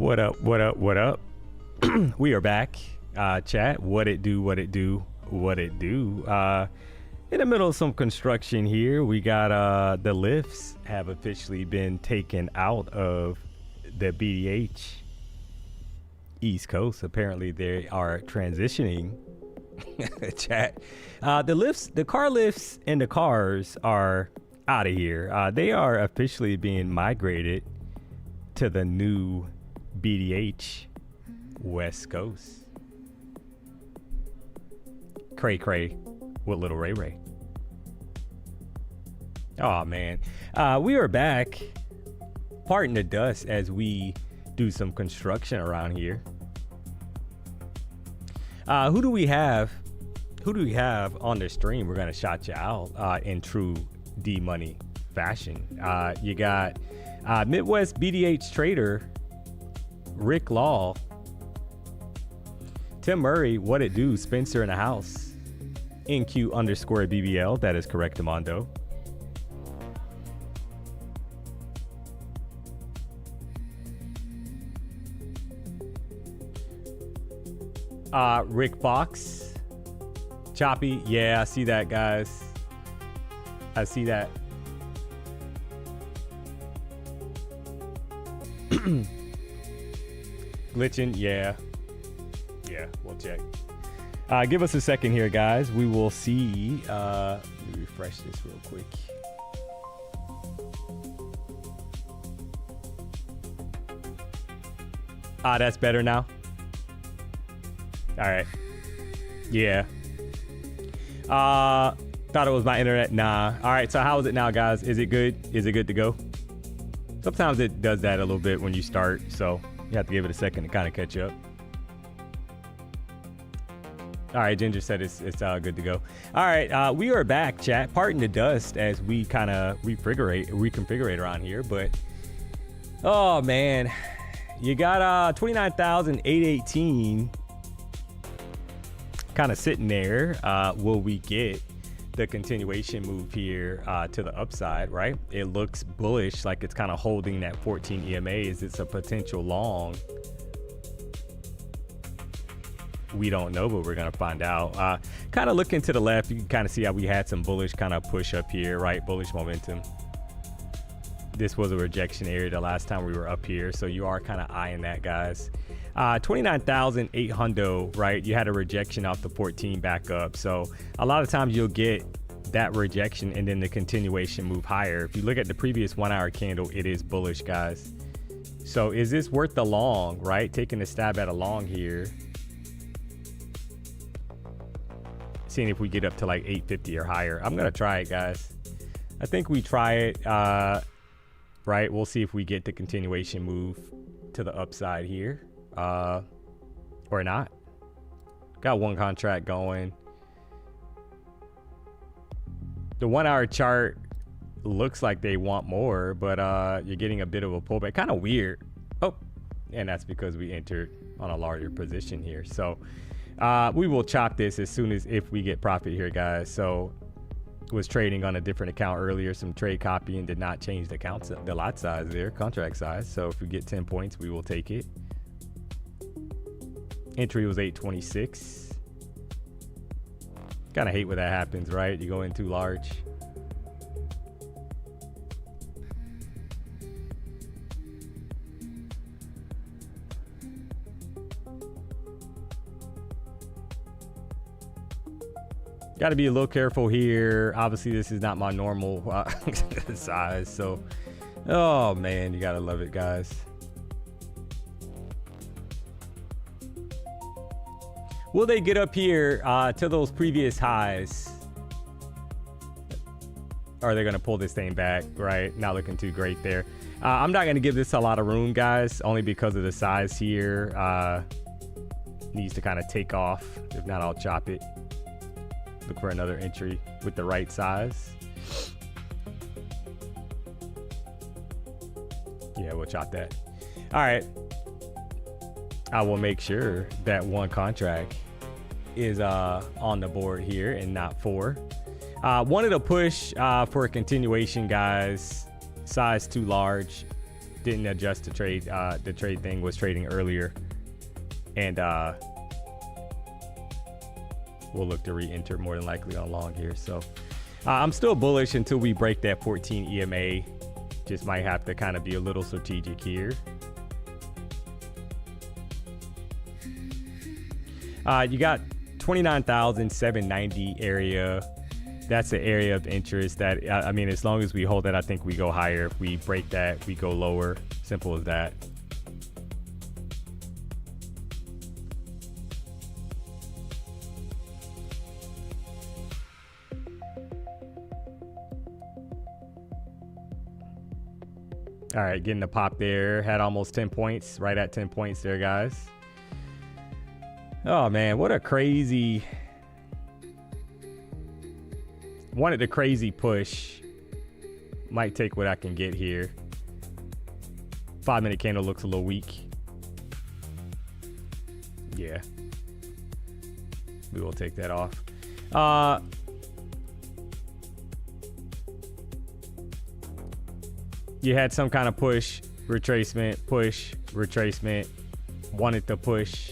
What up, what up, what up? We are back. Chat, what it do, what it do, what it do. In the middle of some construction here, we got the lifts have officially been taken out of the BDH East Coast. Apparently they are transitioning. Chat. The lifts, the car lifts and the cars are out of here. They are officially being migrated to the new BDH West Coast. Cray cray with little Ray Ray. Oh man, we are back. Parting the dust as we do some construction around here. Who do we have? Who do we have on the stream? We're gonna shout you out in true DMONEY fashion. You got Midwest BDH Trader, Rick Law, Tim Murray, what it do, Spencer in the house, NQ_BBL, that is correct, Amondo. Rick Fox, Choppy, yeah, I see that, guys. I see that. Glitching, yeah, we'll check. Give us a second here, guys. We will see. Let me refresh this real quick. That's better now. All right. Yeah. Thought it was my internet. Nah. All right. So how is it now, guys? Is it good? Is it good to go? Sometimes it does that a little bit when you start, so you have to give it a second to kind of catch up. All right, Ginger said it's good to go. All right, we are back, chat. Parting the dust as we kind of reconfigure around here, but oh man, you got 29,818 kind of sitting there. Will we get the continuation move here to the upside, right? It looks bullish, like it's kind of holding that 14 EMAs. It's a potential long. We don't know, but we're gonna find out. Kind of looking to the left, you can kind of see how we had some bullish kind of push up here, right? Bullish momentum. This was a rejection area the last time we were up here, so you are kind of eyeing that, guys. 29,800, right? You had a rejection off the 14 back up, so a lot of times you'll get that rejection and then the continuation move higher. If you look at the previous 1 hour candle, it is bullish, guys. So is this worth the long, right? Taking a stab at a long here, seeing if we get up to like 850 or higher. I'm gonna try it, guys. I think we try it, right? We'll see if we get the continuation move to the upside here, or not. Got one contract going. The 1 hour chart looks like they want more, but you're getting a bit of a pullback. Kind of weird. Oh, and that's because we entered on a larger position here. So we will chop this as soon as if we get profit here, guys. So was trading on a different account earlier, some trade copy, and did not change the lot size there, contract size. So if we get 10 points, we will take it. Entry was 826. Kind of hate when that happens, right? You go in too large. Got to be a little careful here. Obviously, this is not my normal size. So, oh man, you got to love it, guys. Will they get up here to those previous highs? Or are they going to pull this thing back, right? Not looking too great there. I'm not going to give this a lot of room, guys, only because of the size here. Needs to kind of take off. If not, I'll chop it. Look for another entry with the right size. Yeah, we'll chop that. All right. I will make sure that one contract is on the board here and not 4. Wanted to push for a continuation, guys. Size too large. didn't adjust the trade. The trade thing was trading earlier, and we'll look to re-enter more than likely on long here. So I'm still bullish until we break that 14 EMA. Just might have to kind of be a little strategic here. You got 29,790 area. That's the area of interest that, I mean, as long as we hold that, I think we go higher. If we break that, we go lower. Simple as that. All right, getting the pop there. Had almost 10 points, right at 10 points there, guys. Oh, man, what a crazy... Wanted a crazy push. Might take what I can get here. 5-minute candle looks a little weak. Yeah. We will take that off. You had some kind of push, retracement, wanted to push.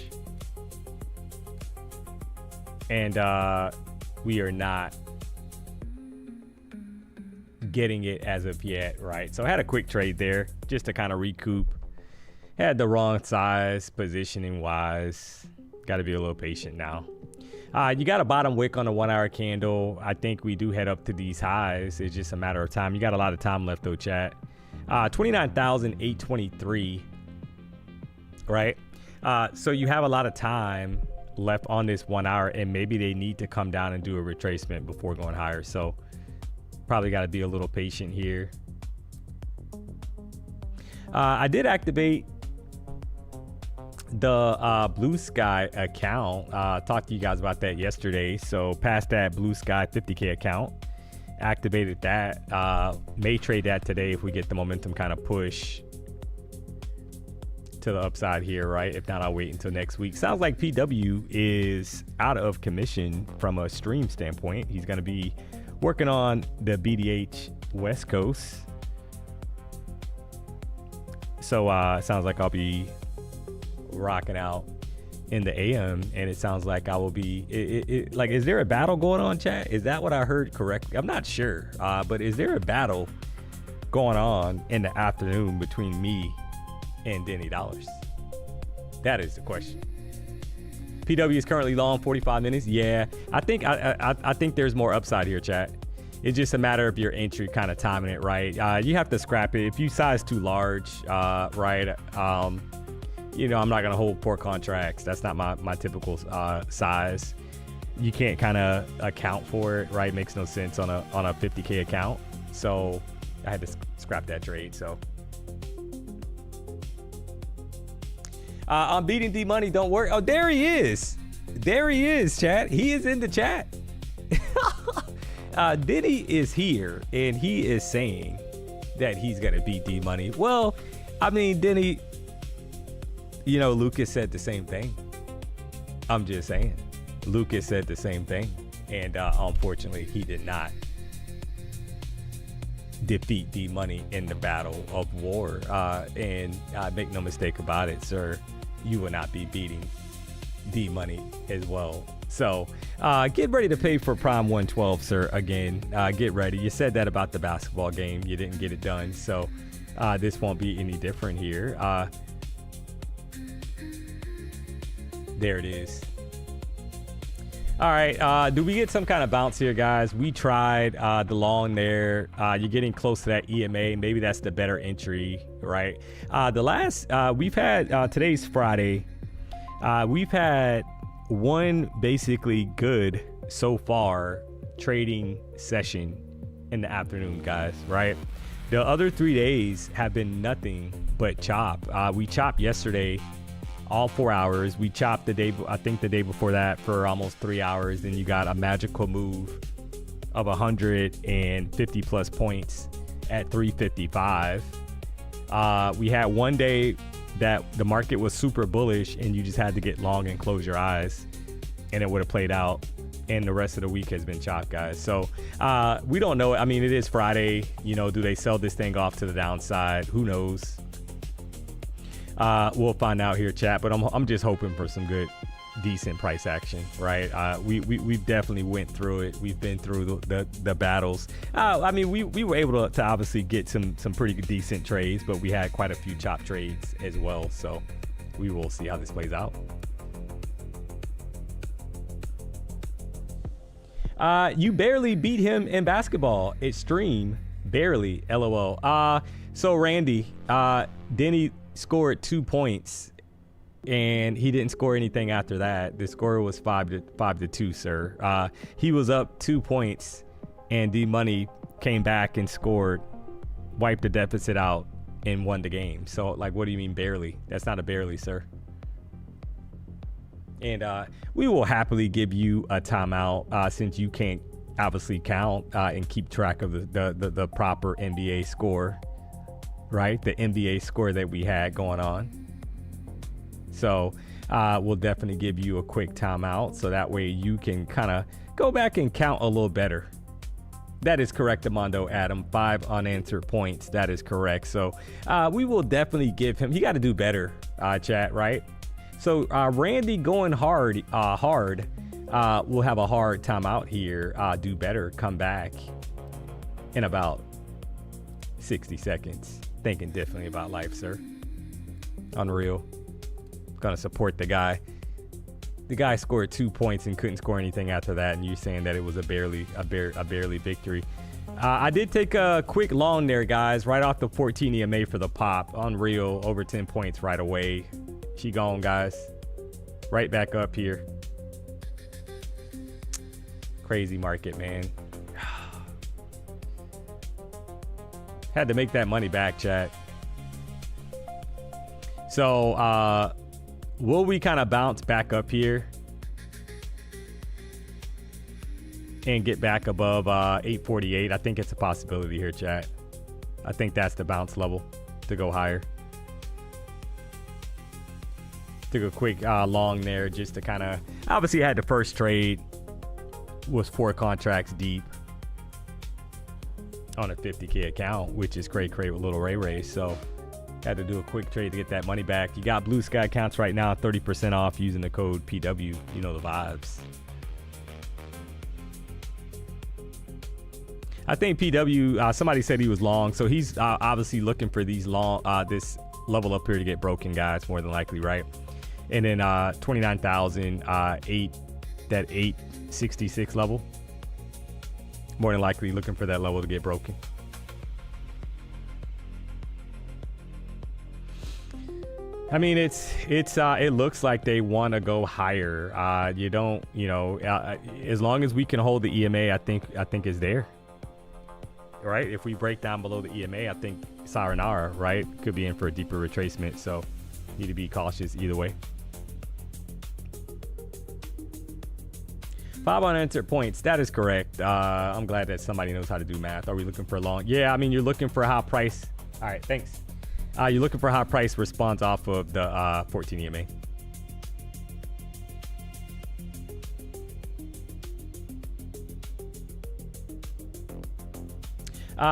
And we are not getting it as of yet, right? So I had a quick trade there just to kind of recoup. Had the wrong size, positioning wise. Got to be a little patient now. You got a bottom wick on a 1 hour candle. I think we do head up to these highs. It's just a matter of time. You got a lot of time left though, chat. 29,823, right? So you have a lot of time left on this 1 hour, and maybe they need to come down and do a retracement before going higher. So probably got to be a little patient here. I did activate the Blue Sky account. Talked to you guys about that yesterday. So past that Blue Sky 50K account, activated that. May trade that today if we get the momentum kind of push to the upside here, right? If not, I'll wait until next week. Sounds like PW is out of commission from a stream standpoint. He's going to be working on the BDH West Coast. So it sounds like I'll be rocking out in the AM, and it sounds like I will be like, is there a battle going on, chat? Is that what I heard correctly? I'm not sure, but is there a battle going on in the afternoon between me and Denny Dollars? That is the question. PW is currently long 45 minutes. Yeah, I think I think there's more upside here, chat. It's just a matter of your entry kind of timing it right. You have to scrap it if you size too large, right? You know, I'm not gonna hold poor contracts. That's not my typical size. You can't kind of account for it, right? Makes no sense on a 50K account. So I had to scrap that trade. So I'm beating DMONEY. Don't worry. Oh, there he is. There he is, chat. He is in the chat. Denny is here, and he is saying that he's gonna beat DMONEY. Well, I mean, Denny, you know, Lucas said the same thing. I'm just saying. Lucas said the same thing, and unfortunately, he did not defeat DMONEY in the battle of war. And make no mistake about it, sir, you will not be beating DMONEY as well. So get ready to pay for Prime 112, sir. Again, get ready. You said that about the basketball game. You didn't get it done. So this won't be any different here. There it is. All right. Do we get some kind of bounce here, guys? We tried the long there. You're getting close to that EMA. Maybe that's the better entry, right? The last we've had today's Friday. We've had one basically good so far trading session in the afternoon, guys, right? The other 3 days have been nothing but chop. We chopped yesterday all 4 hours. We chopped the day, I think the day before that, for almost 3 hours. Then you got a magical move of 150 plus points at 355. We had one day that the market was super bullish and you just had to get long and close your eyes and it would have played out and the rest of the week has been chopped, guys. So we don't know. I mean, it is Friday. You know, do they sell this thing off to the downside? Who knows? We'll find out here, chat. But I'm just hoping for some good, decent price action, right? We've definitely went through it. We've been through the battles. I mean, we were able to obviously get some pretty decent trades, but we had quite a few chop trades as well. So we will see how this plays out. You barely beat him in basketball. Extreme. Barely. LOL. So Randy, Denny scored 2 points and he didn't score anything after that. The score was 5-2, sir. He was up 2 points and DMONEY came back and scored, wiped the deficit out and won the game. So like, what do you mean barely? That's not a barely, sir. And we will happily give you a timeout since you can't obviously count and keep track of the proper NBA score, right? The NBA score that we had going on. So we'll definitely give you a quick timeout so that way you can kind of go back and count a little better. That is correct, Amondo Adam. 5 unanswered points. That is correct. So we will definitely give him, he got to do better, chat, right? So Randy going hard, we'll have a hard timeout here. Do better, come back in about 60 seconds. Thinking differently about life, sir. Unreal. Gonna support the guy. The guy scored 2 points and couldn't score anything after that, and you're saying that it was a barely victory. I did take a quick long there, guys, right off the 14 EMA for the pop. Unreal, over 10 points right away. She gone, guys. Right back up here. Crazy market, man. Had to make that money back, chat. So will we kind of bounce back up here and get back above 848? I think it's a possibility here, chat. I think that's the bounce level to go higher. Took a quick long there just to kind of, obviously had the first trade, was 4 contracts deep on a 50K account, which is cray with little Ray. So had to do a quick trade to get that money back. You got Blue Sky accounts right now, 30% off using the code PW. You know the vibes. I think PW, somebody said he was long, so he's obviously looking for these long, this level up here to get broken, guys, more than likely, right? And then 29,000, that 866 level, more than likely looking for that level to get broken. I mean, it looks like they want to go higher. As long as we can hold the EMA, I think it's there. Right? If we break down below the EMA, I think sayonara, right? Could be in for a deeper retracement. So need to be cautious either way. 5 unanswered points. That is correct. I'm glad that somebody knows how to do math. Are we looking for a long? Yeah, I mean, you're looking for a high price. All right, thanks. You're looking for a high price response off of the 14 EMA.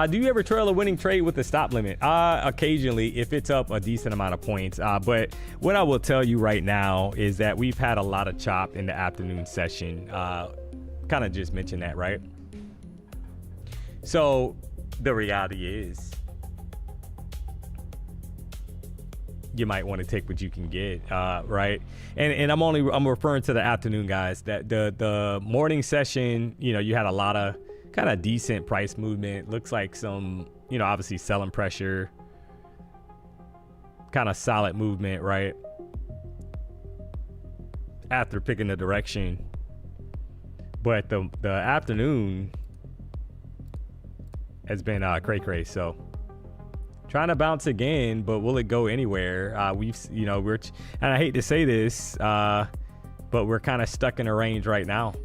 Do you ever trail a winning trade with a stop limit? Occasionally, if it's up a decent amount of points. But what I will tell you right now is that we've had a lot of chop in the afternoon session. Kind of just mentioned that, right? So the reality is, you might want to take what you can get, right? And I'm referring to the afternoon, guys. That the morning session, you had a lot of kind of decent price movement. Looks like some, obviously selling pressure, kind of solid movement, right? After picking the direction. But the afternoon has been cray. So trying to bounce again, but will it go anywhere? And I hate to say this, but we're kind of stuck in a range right now.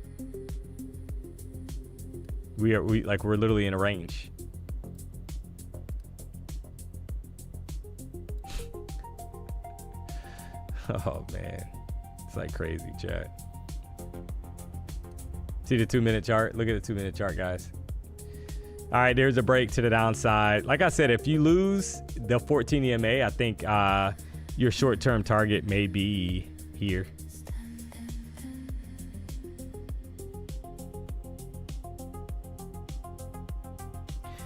We're literally in a range. Oh man, it's like crazy, chat. See the 2-minute chart? Look at the 2-minute chart, guys. All right, there's a break to the downside. Like I said, if you lose the 14 EMA, I think your short-term target may be here.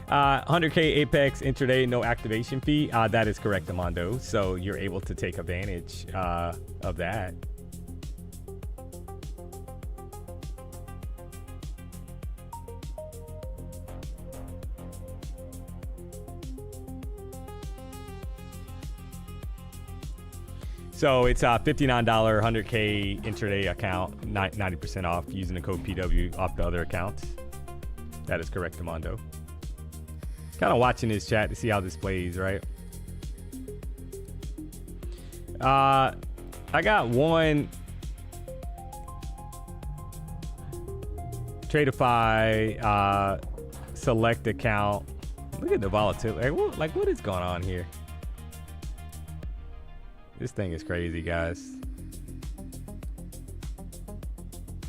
$100K Apex intraday, no activation fee. That is correct, Amando. So you're able to take advantage of that. So it's a $59 100K intraday account, 90% off using the code PW off the other accounts. That is correct, Amando. Kind of watching this chat to see how this plays, right? I got one Tradeify select account. Look at the volatility. Like, what is going on here? This thing is crazy, guys.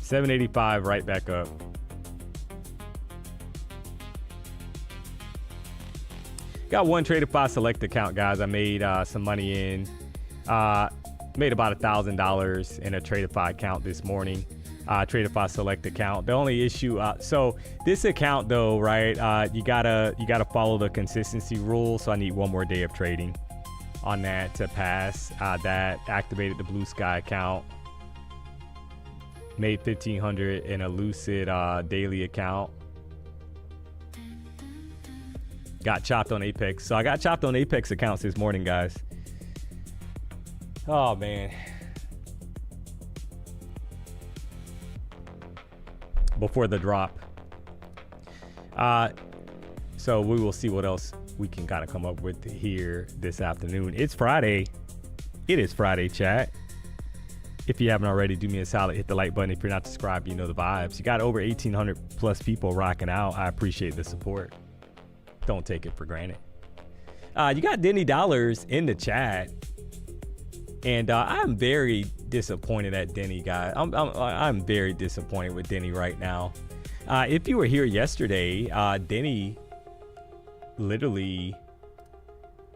785 right back up. Got one Tradeify select account, guys. I made some money in. Made about $1,000 in a Tradeify account this morning. Tradeify select account. The only issue, so this account though, right? You gotta follow the consistency rule. So I need one more day of trading on that to pass. That activated the Blue Sky account. Made 1,500 in a Lucid daily account. Got chopped on Apex. So I got chopped on Apex accounts this morning, guys. Oh, man. Before the drop. So we will see what else we can kind of come up with here this afternoon. It's Friday. It is Friday, chat. If you haven't already, do me a solid. Hit the like button. If you're not subscribed, you know the vibes. You got over 1,800 plus people rocking out. I appreciate the support. Don't take it for granted. You got Denny Dollars in the chat, and I'm very disappointed at Denny, guys. I'm very disappointed with Denny right now. If you were here yesterday, Denny literally,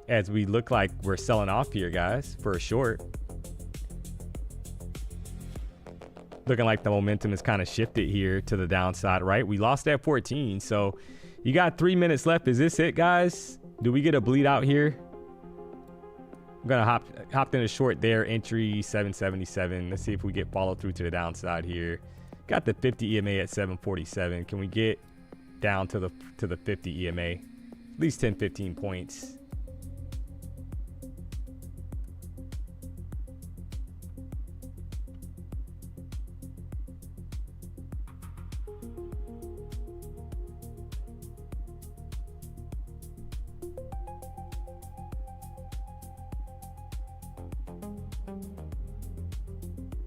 as we look like we're selling off here, guys, for a short. Looking like the momentum is kind of shifted here to the downside, right? We lost at 14, so you got 3 minutes left. Is this it, guys? Do we get a bleed out here? I'm gonna hop in a short there. Entry 777. Let's see if we get follow through to the downside here. Got the 50 EMA at 747. Can we get down to the 50 EMA? At least 10-15 points.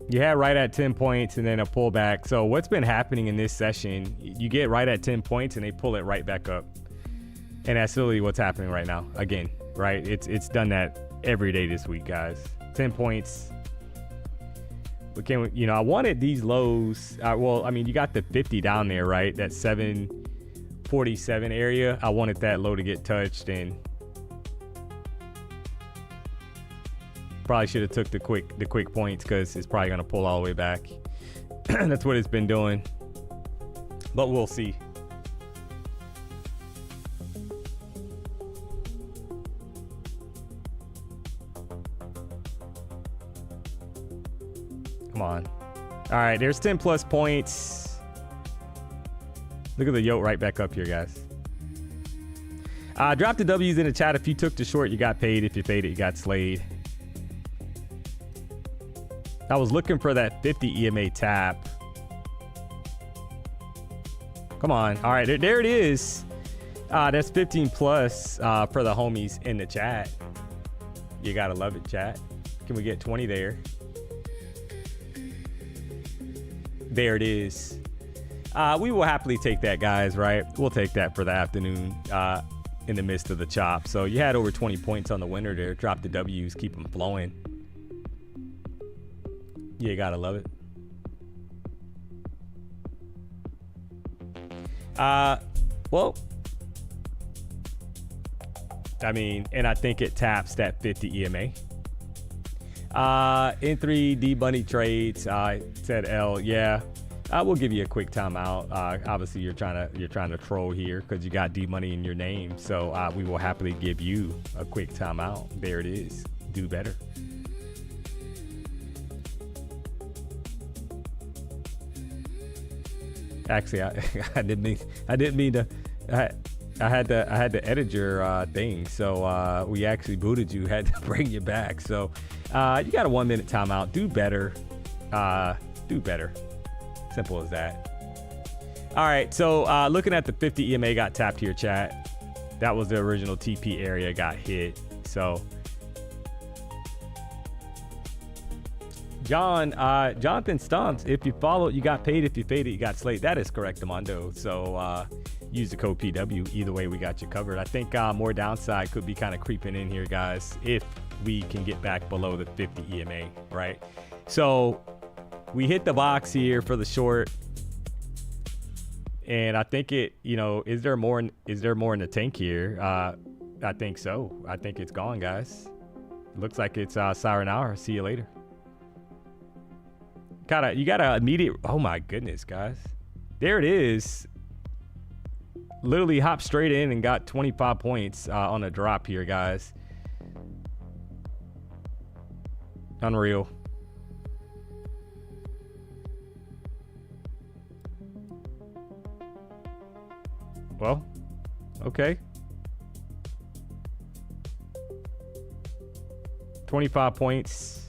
You had right at 10 points and then a pullback. So what's been happening in this session, you get right at 10 points and they pull it right back up. And that's literally what's happening right now. Again, right? It's done that every day this week, guys. 10 points. But can we, you know, I wanted these lows. Well, I mean, you got the 50 down there, right? That 747 area. I wanted that low to get touched, and probably should have took the quick points because it's probably going to pull all the way back. That's what it's been doing. But we'll see. Come on. All right, there's 10 plus points. Look at the yoke right back up here, guys. Drop the W's in the chat. If you took the short, you got paid. If you paid it, you got slayed. I was looking for that 50 EMA tap. Come on. All right, there it is. That's 15 plus for the homies in the chat. You gotta love it, chat. Can we get 20 there? There it is. We will happily take that, guys, right? We'll take that for the afternoon in the midst of the chop. So you had over 20 points on the winner there. Drop the W's, keep them flowing. You gotta love it. Well, I mean, and I think it taps that 50 EMA. N3 DMONEY trades, said L. Yeah, I will give you a quick timeout. Obviously, you're trying to troll here because you got DMONEY in your name. So we will happily give you a quick timeout. There it is. Do better. Actually, I didn't mean to. I had to edit your thing, so we actually booted you. Had to bring you back. So you got a 1 minute timeout. Do better. Do better. Simple as that. All right. So looking at the 50 EMA got tapped here, chat. That was the original TP area got hit. So Jonathan Stumps, if you followed, you got paid. If you faded, you got slayed. That is correct, Amondo. So use the code PW. Either way, we got you covered. I think more downside could be kind of creeping in here, guys, if we can get back below the 50 EMA, right? So we hit the box here for the short. And I think it, you know, is there more in the tank here? I think so. I think it's gone, guys. Looks like it's siren hour. See you later. You got a immediate, oh my goodness, guys. There it is. Literally hopped straight in and got 25 points on a drop here, guys. Unreal. Well, okay. 25 points.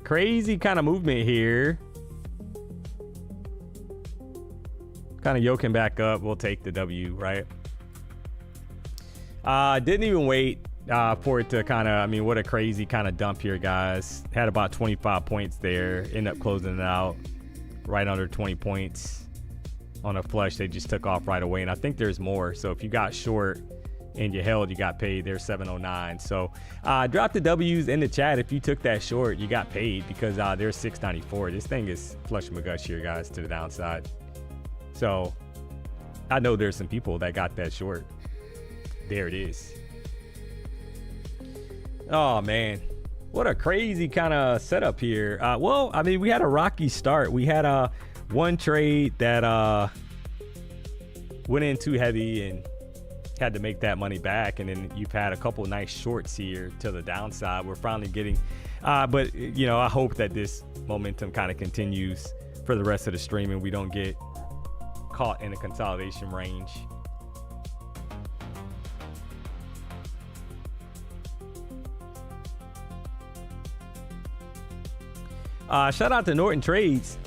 Crazy kind of movement here. Kind of yoking back up. We'll take the W, right? Didn't even wait for it to kind of, I mean, what a crazy kind of dump here, guys. Had about 25 points there. Ended up closing it out right under 20 points on a flush. They just took off right away. And I think there's more. So if you got short and you held, you got paid. There's 709. So drop the W's in the chat. If you took that short, you got paid because there's 694. This thing is flush my guts here, guys, to the downside. So I know there's some people that got that short. There it is. Oh man, what a crazy kind of setup here. Well, I mean, we had a rocky start. We had one trade that went in too heavy and had to make that money back, and then you've had a couple nice shorts here to the downside. We're finally getting but you know, I hope that this momentum kind of continues for the rest of the stream and we don't get caught in a consolidation range. Shout out to Norton Trades.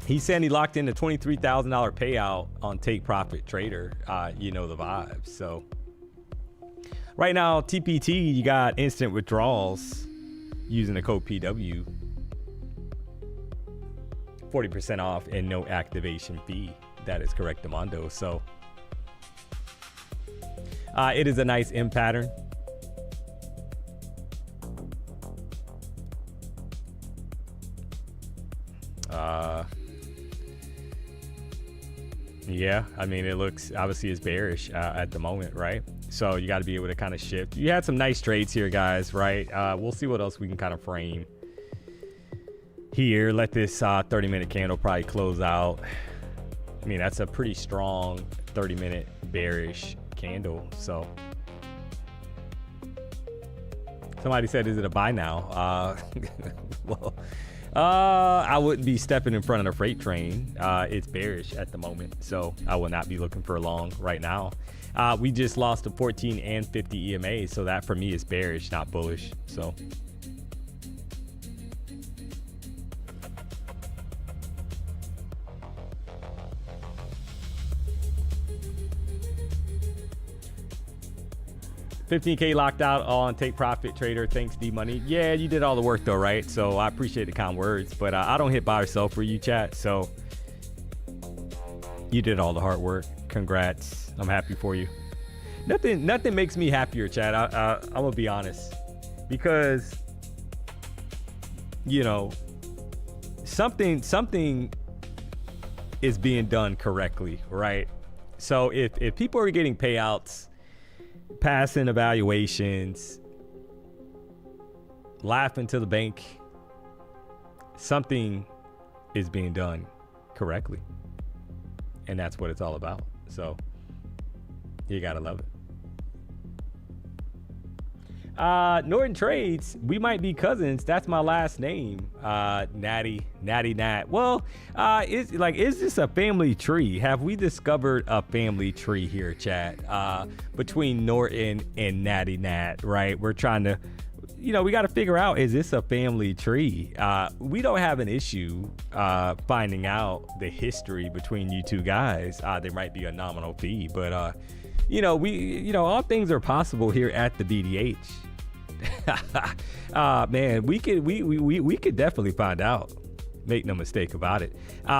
He's saying he locked in a $23,000 payout on Take Profit Trader. You know the vibes. So right now, TPT, you got instant withdrawals using the code PW. 40% off and no activation fee. That is correct, Amondo. So it is a nice M pattern. Yeah, I mean, it looks obviously is bearish at the moment, right? So you got to be able to kind of shift. You had some nice trades here, guys, right? We'll see what else we can kind of frame here. Let this 30-minute candle probably close out. I mean, that's a pretty strong 30-minute bearish candle. So somebody said, is it a buy now? Well, I wouldn't be stepping in front of the freight train. It's bearish at the moment, so I will not be looking for long right now. We just lost to 14 and 50 EMA, so that for me is bearish, not bullish. So $15K locked out on Take Profit Trader. Thanks, DMONEY. Yeah, you did all the work though, right? So I appreciate the kind words, but I don't hit buy or sell for you, chat. So you did all the hard work. Congrats. I'm happy for you. Nothing makes me happier, chat. I'm gonna be honest, because, you know, something is being done correctly, right? So if people are getting payouts, passing evaluations, laughing to the bank, something is being done correctly. And that's what it's all about. So you gotta love it. Norton Trades, we might be cousins. That's my last name. Natty Nat. Well, is this a family tree? Have we discovered a family tree here, chat? Between Norton and Natty Nat, right? We're trying to, you know, we got to figure out, is this a family tree? We don't have an issue finding out the history between you two guys. There might be a nominal fee, but you know, all things are possible here at the BDH. Man, we could definitely find out. Make no mistake about it.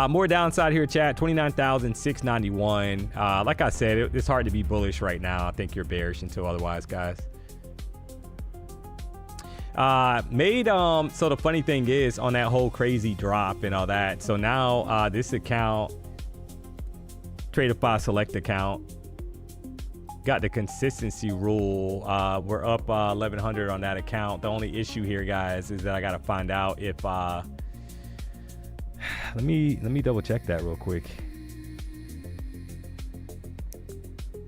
More downside here, chat. 29,691. Like I said, it's hard to be bullish right now. I think you're bearish until otherwise, guys. So the funny thing is, on that whole crazy drop and all that, so now this account, Tradeify select account, got the consistency rule. We're up 1100 on that account. The only issue here, guys, is that I got to find out if let me double check that real quick.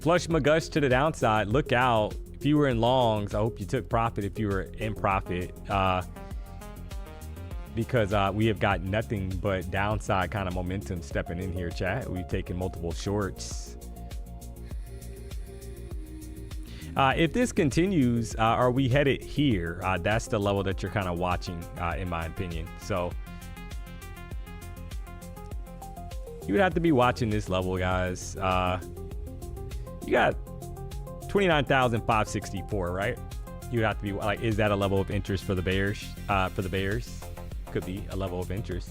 Flush McGush to the downside. Look out. If you were in longs, I hope you took profit if you were in profit, because we have got nothing but downside kind of momentum stepping in here, chat. We've taken multiple shorts. If this continues, are we headed here? That's the level that you're kind of watching, in my opinion. So you would have to be watching this level, guys. You got 29,564, right? You would have to be like, is that a level of interest for the Bears? Could be a level of interest.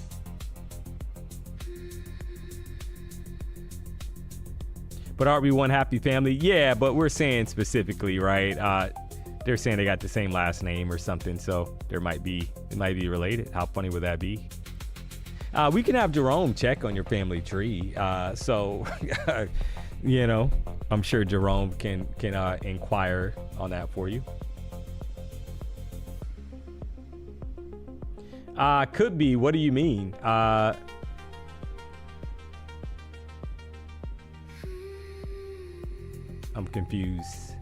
But aren't we one happy family? Yeah, but we're saying specifically, right? They're saying they got the same last name or something, so it might be related. How funny would that be? We can have Jerome check on your family tree. So, you know, I'm sure Jerome can inquire on that for you. Could be. What do you mean? I'm confused.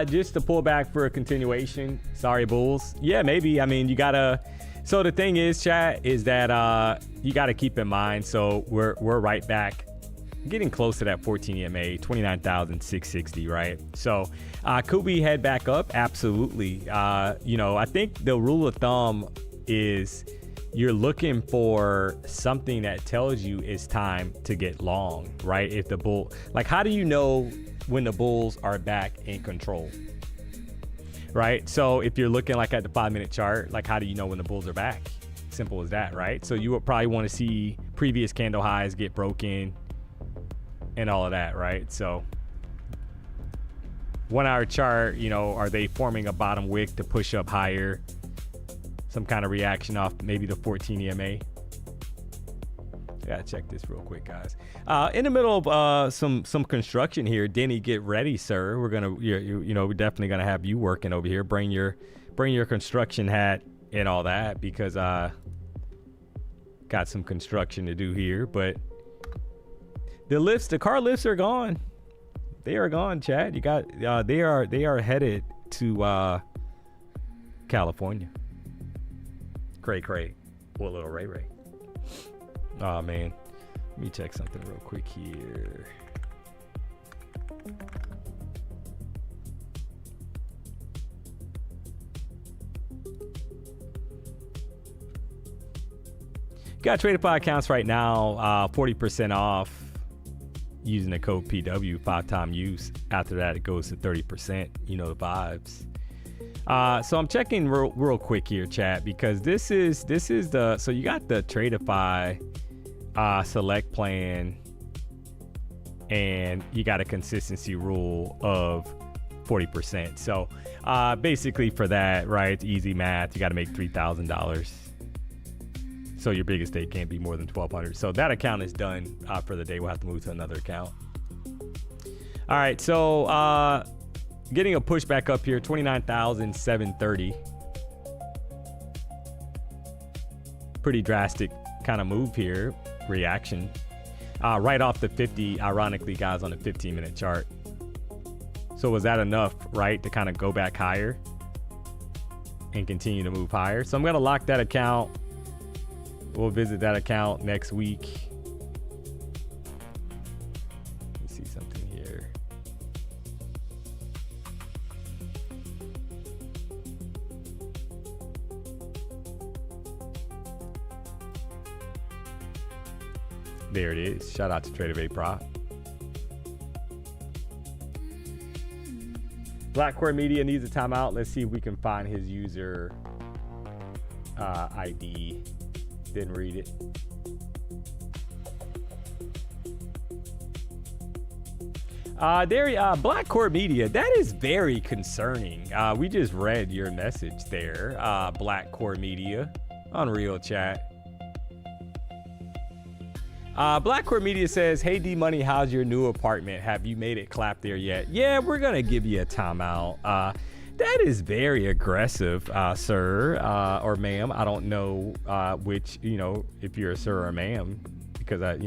Just to pull back for a continuation. Sorry, Bulls. Yeah, maybe. I mean, you gotta. So the thing is, chat, is that you gotta keep in mind. So we're right back, getting close to that 14 EMA, 29,660, right? So could we head back up? Absolutely. You know, I think the rule of thumb is you're looking for something that tells you it's time to get long, right? If the bull, like, how do you know when the bulls are back in control, right? So if you're looking like at the 5-minute chart, like, how do you know when the bulls are back? Simple as that, right? So you would probably want to see previous candle highs get broken and all of that, right? So 1 hour chart, you know, are they forming a bottom wick to push up higher? Some kind of reaction off maybe the 14 EMA. I gotta check this real quick, guys. In the middle of some construction here. Denny, get ready, sir. We're gonna, you know, we're definitely gonna have you working over here. Bring your construction hat and all that, because got some construction to do here. But the car lifts are gone. They are gone, Chad. You got they are headed to California. Cray. What little Ray. Oh man, let me check something real quick here. Got Tradeify accounts right now, 40% off using the code PW, 5-time use. After that, it goes to 30%. You know the vibes. So I'm checking real quick here, chat, because this is the, so you got the Tradeify select plan, and you got a consistency rule of 40%. So basically for that, right, it's easy math. You got to make $3,000. So your biggest stake can't be more than 1,200. So that account is done for the day. We'll have to move to another account. All right, so getting a push back up here, 29,730. Pretty drastic kind of move here, reaction. Right off the 50, ironically, guys, on the 15-minute chart. So was that enough, right, to kind of go back higher and continue to move higher? So I'm going to lock that account. We'll visit that account next week. Let me see something here. There it is. Shout out to Trader Prop. Blackcore Media needs a timeout. Let's see if we can find his user ID. Didn't read it. Blackcore Media, that is very concerning. We just read your message there, Blackcore Media, on Real Chat. Blackcore Media says, hey D-Money, how's your new apartment? Have you made it clap there yet? Yeah, we're gonna give you a timeout. That is very aggressive, sir, or ma'am. I don't know which, if you're a sir or a ma'am, because I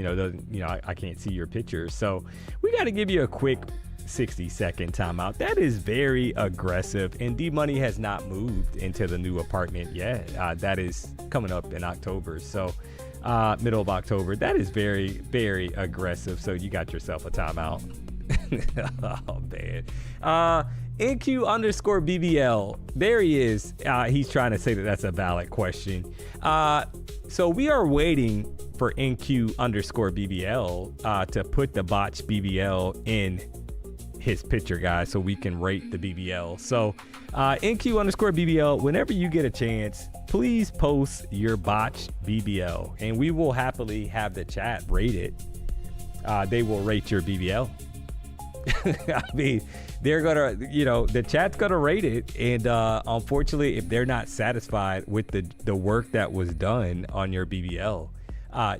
can't see your picture. So we got to give you a quick 60-second timeout. That is very aggressive, and D-Money has not moved into the new apartment yet. That is coming up in October, so middle of October. That is very, very aggressive. So you got yourself a timeout. Oh man. NQ_BBL. There he is. He's trying to say that that's a valid question. So we are waiting for NQ_BBL to put the botch BBL in his picture, guys, so we can rate the BBL. So NQ_BBL, whenever you get a chance, please post your botched BBL, and we will happily have the chat rate it. They will rate your BBL. I mean, they're gonna, the chat's gonna rate it, and unfortunately, if they're not satisfied with the work that was done on your BBL,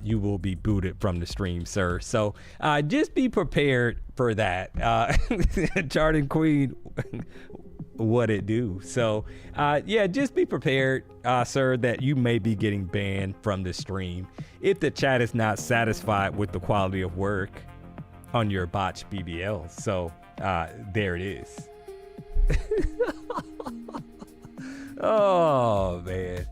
you will be booted from the stream, sir. So just be prepared for that. Charting Queen, what it do? So yeah, just be prepared, sir, that you may be getting banned from the stream if the chat is not satisfied with the quality of work on your botched BBL. So there it is. Oh man.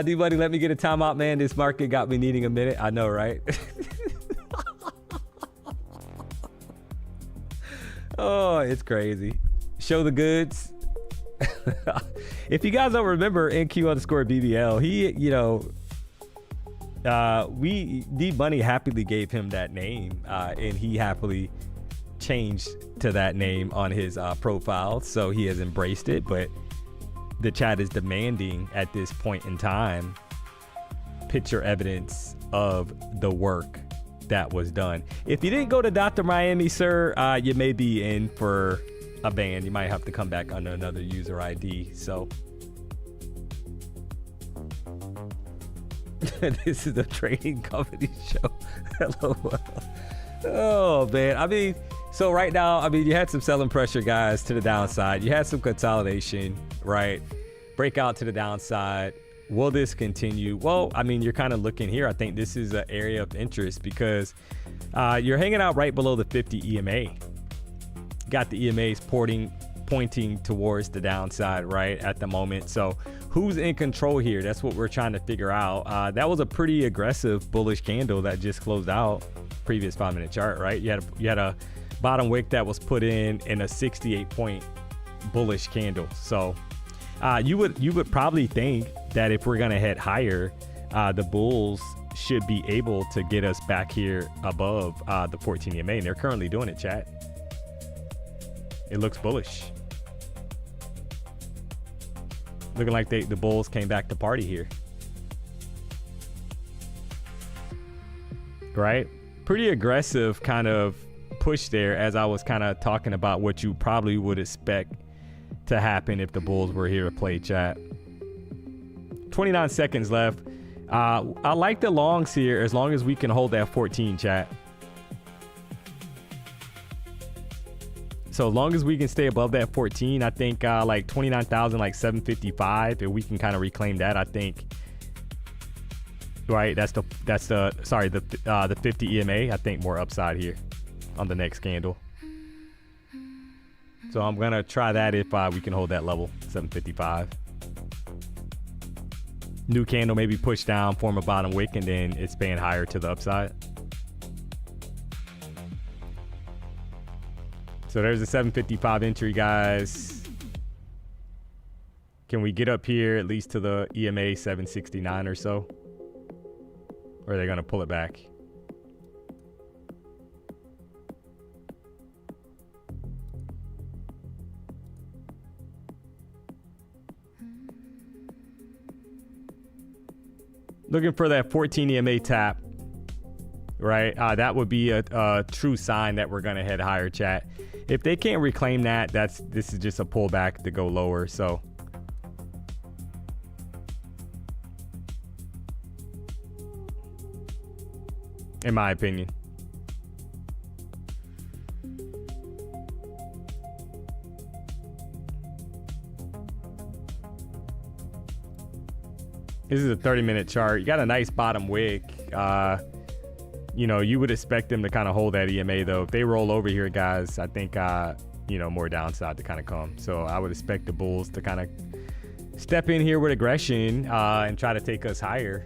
D-Money, let me get a timeout, man. This market got me needing a minute. I know, right? Oh, it's crazy. Show the goods. If you guys don't remember NQ_BBL, he, D-Money happily gave him that name, and he happily changed to that name on his profile. So he has embraced it, but the chat is demanding at this point in time picture evidence of the work that was done. If you didn't go to Dr. Miami, sir, you may be in for a ban. You might have to come back under another user ID. So this is the trading company show. Hello. Oh man, I mean, so right now, I mean, you had some selling pressure, guys, to the downside. You had some consolidation, right? Breakout to the downside. Will this continue? Well, I mean, you're kind of looking here. I think this is an area of interest because you're hanging out right below the 50 EMA. Got the EMAs pointing towards the downside right at the moment. So who's in control here? That's what we're trying to figure out. That was a pretty aggressive bullish candle that just closed out previous 5-minute chart, right? You had a bottom wick that was put in a 68-point bullish candle. So you would probably think that if we're gonna head higher, the bulls should be able to get us back here above the 14 EMA, and they're currently doing it, chat. It looks bullish. Looking like the bulls came back to party here. Right? Pretty aggressive kind of push there, as I was kind of talking about what you probably would expect to happen if the bulls were here to play, chat. 29 seconds left. I like the longs here as long as we can hold that 14, chat. So as long as we can stay above that 14, I think like 29,000, like 755, if we can kind of reclaim that, I think. Right, that's the 50 EMA. I think more upside here on the next candle. So I'm gonna try that if we can hold that level, 755. New candle, maybe push down, form a bottom wick, and then expand higher to the upside. So there's a 755 entry, guys. Can we get up here at least to the EMA 769 or so? Or are they gonna pull it back? Looking for that 14 EMA tap, right? That would be a true sign that we're gonna head higher, chat. If they can't reclaim that, this is just a pullback to go lower. So in my opinion. This is a 30-minute chart. You got a nice bottom wick. You know, you would expect them to kind of hold that EMA though. If they roll over here, guys, I think, you know, more downside to kind of come. So I would expect the bulls to kind of step in here with aggression and try to take us higher.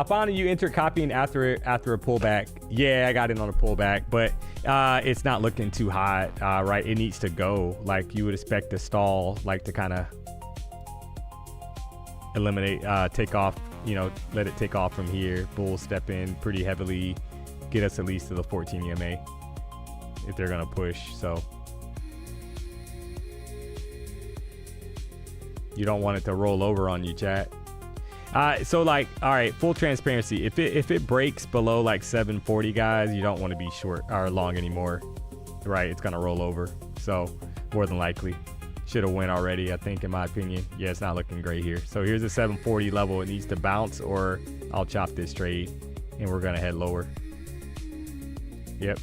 Finally, you enter copying after a pullback. Yeah, I got in on a pullback, but it's not looking too hot, right? It needs to go. Like you would expect the stall, like to kind of eliminate, take off, you know, let it take off from here. Bulls step in pretty heavily, get us at least to the 14 EMA if they're gonna push. So you don't want it to roll over on you, chat. So like, all right, full transparency. If it breaks below like 740, guys, you don't want to be short or long anymore, right? It's gonna roll over. So more than likely, should have went already, I think, in my opinion. Yeah, it's not looking great here. So here's a 740 level. It needs to bounce, or I'll chop this trade, and we're gonna head lower. Yep.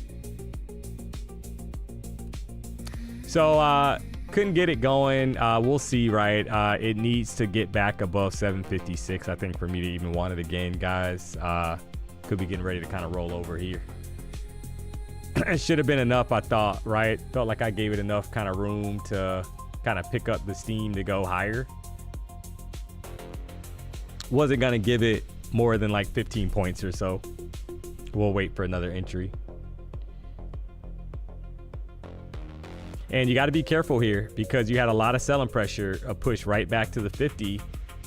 So couldn't get it going. We'll see, right? It needs to get back above 756, I think, for me to even want it again, guys. Could be getting ready to kind of roll over here. It should have been enough, I thought, right? Felt like I gave it enough kind of room to kind of pick up the steam to go higher. Wasn't gonna give it more than like 15 points or so. We'll wait for another entry. And you got to be careful here because you had a lot of selling pressure, a push right back to the 50.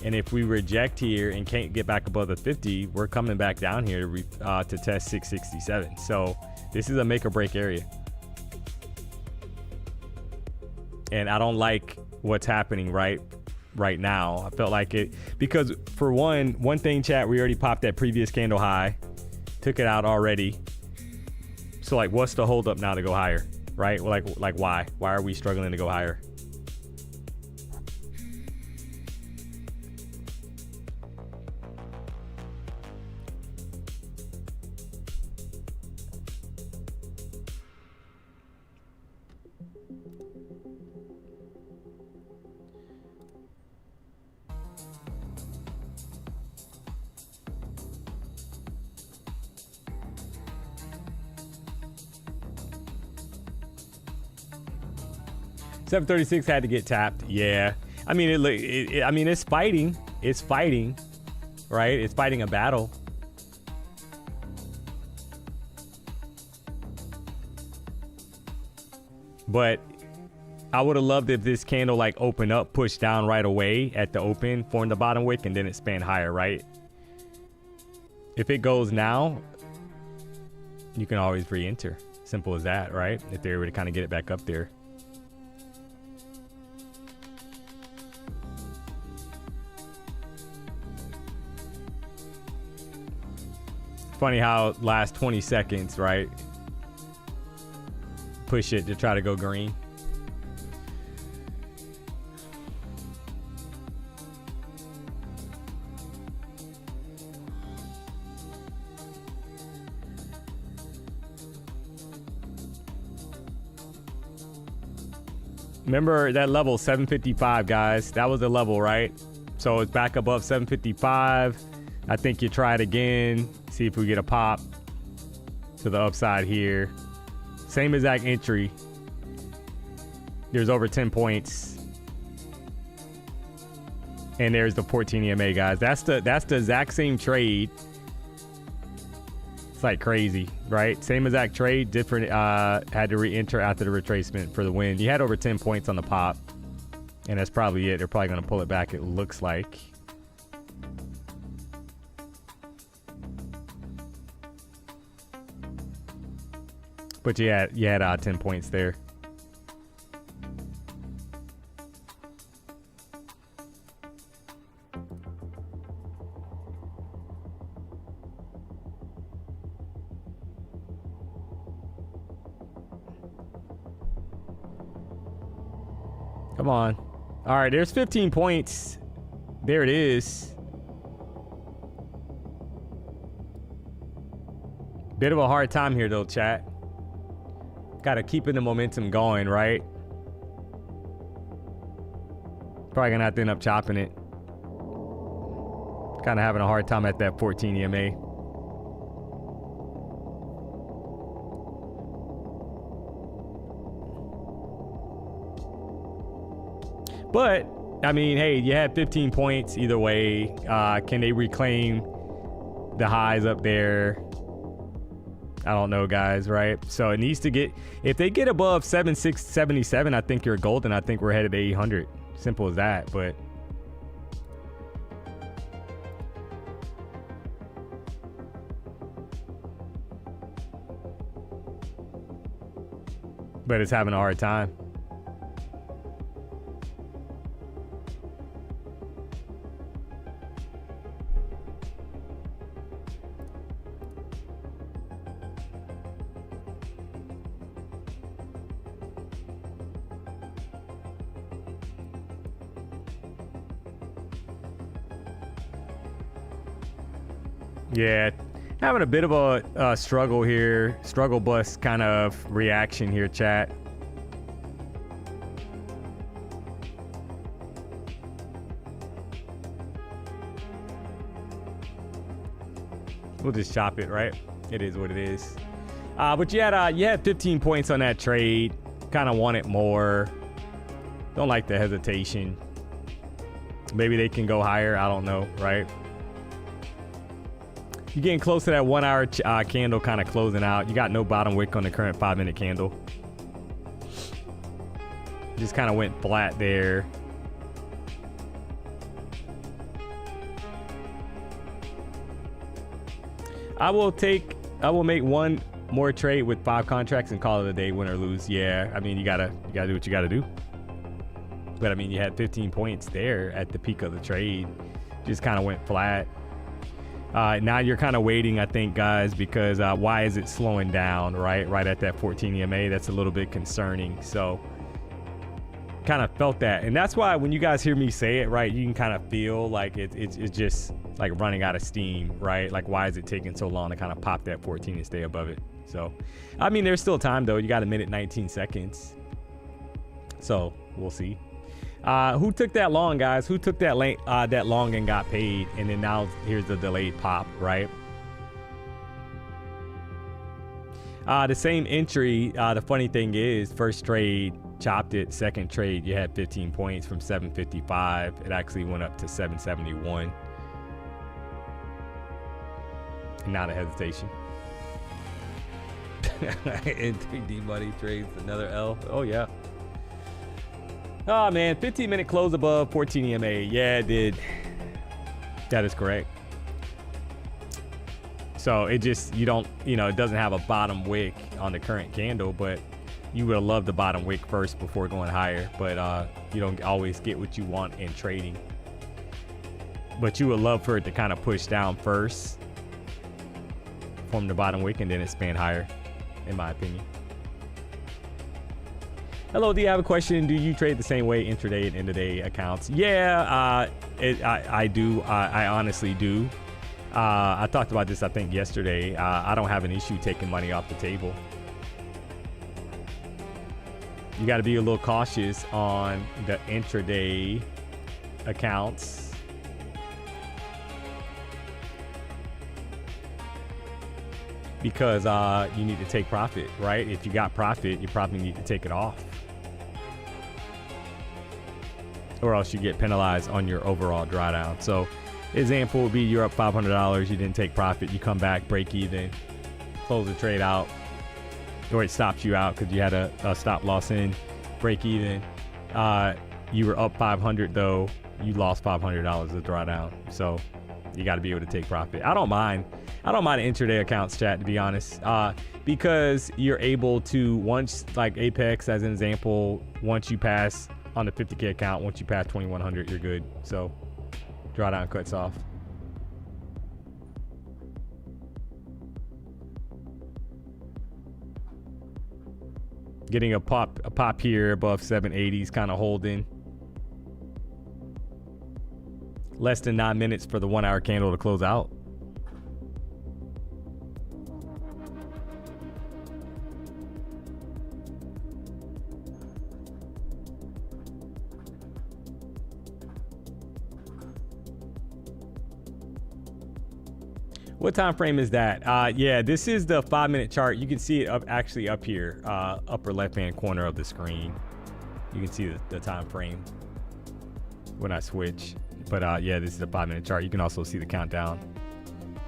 And if we reject here and can't get back above the 50, we're coming back down here to test 667. So this is a make or break area. And I don't like what's happening right now. I felt like it because for one thing, chat, we already popped that previous candle high, took it out already. So like, what's the hold up now to go higher? Right? Like why are we struggling to go higher? $736 had to get tapped. Yeah, I mean I mean it's fighting. it's fighting, right? It's fighting a battle. But I would have loved if this candle like opened up, pushed down right away at the open, formed the bottom wick, and then it spanned higher, right? If it goes now, you can always re-enter. Simple as that, right? If they were to kind of get it back up there. Funny how last 20 seconds, right? Push it to try to go green. Remember that level 755, guys. That was the level, right? So it's back above 755. I think you try it again. See if we get a pop to the upside here. Same exact entry. There's over 10 points. And there's the 14 EMA, guys. That's the exact same trade. It's like crazy, right? Same exact trade, different. Had to re-enter after the retracement for the win. You had over 10 points on the pop, and that's probably it. They're probably going to pull it back, it looks like. But you had 10 points there. Come on. All right, there's 15 points. There it is. Bit of a hard time here, though, chat. Got to keep the momentum going, right? Probably going to have to end up chopping it. Kind of having a hard time at that 14 EMA. But, I mean, hey, you had 15 points either way. Can they reclaim the highs up there? I don't know, guys, right? So it needs to get, if they get above 7677, I think you're golden. I think we're headed to 800. Simple as that, but it's having a hard time. Yeah, having a bit of a struggle here, struggle bus kind of reaction here, chat. We'll just chop it, right? It is what it is. But you had 15 points on that trade. Kind of want it more. Don't like the hesitation. Maybe they can go higher. I don't know, right? You're getting close to that 1 hour candle kind of closing out. You got no bottom wick on the current 5-minute candle. Just kind of went flat there. I will make one more trade with 5 contracts and call it a day, win or lose. Yeah, I mean, you gotta do what you gotta do. But I mean, you had 15 points there at the peak of the trade. Just kind of went flat. Now you're kind of waiting, I think, guys, because why is it slowing down, right? Right at that 14 EMA. That's a little bit concerning. So kind of felt that. And that's why when you guys hear me say it, right, you can kind of feel like it's just like running out of steam, right? Like, why is it taking so long to kind of pop that 14 and stay above it? So, I mean, there's still time, though. You got 1:19 seconds. So we'll see. Who took that long, guys? Who took that long and got paid? And then now here's the delayed pop, right? The same entry. The funny thing is, first trade chopped it. Second trade, you had 15 points from 755. It actually went up to 771. And not a hesitation. And 3D money trades another L. Oh yeah. Oh man, 15-minute close above 14 EMA. Yeah, it did. That is correct. So it just, you don't, you know, it doesn't have a bottom wick on the current candle, but you would have loved the bottom wick first before going higher. But you don't always get what you want in trading. But you would love for it to kind of push down first, form the bottom wick, and then expand higher, in my opinion. Hello, do you have a question? Do you trade the same way intraday and end-of-day accounts? Yeah, I do. I honestly do. I talked about this, I think, yesterday. I don't have an issue taking money off the table. You got to be a little cautious on the intraday accounts. Because you need to take profit, right? If you got profit, you probably need to take it off. Or else you get penalized on your overall drawdown. So example would be you're up $500, you didn't take profit, you come back, break even, close the trade out, or it stops you out because you had a stop loss in, break even. You were up 500 though, you lost $500 of drawdown. So you got to be able to take profit. I don't mind intraday accounts, chat, to be honest, because you're able to, once, like Apex as an example, once you pass on the 50K account, once you pass 2100, you're good. So drawdown cuts off. Getting a pop here above 780s, kind of holding. Less than 9 minutes for the 1 hour candle to close out. What time frame is that? Yeah, this is the 5-minute chart. You can see it actually up here, upper left-hand corner of the screen. You can see the time frame when I switch. But yeah, this is the 5-minute chart. You can also see the countdown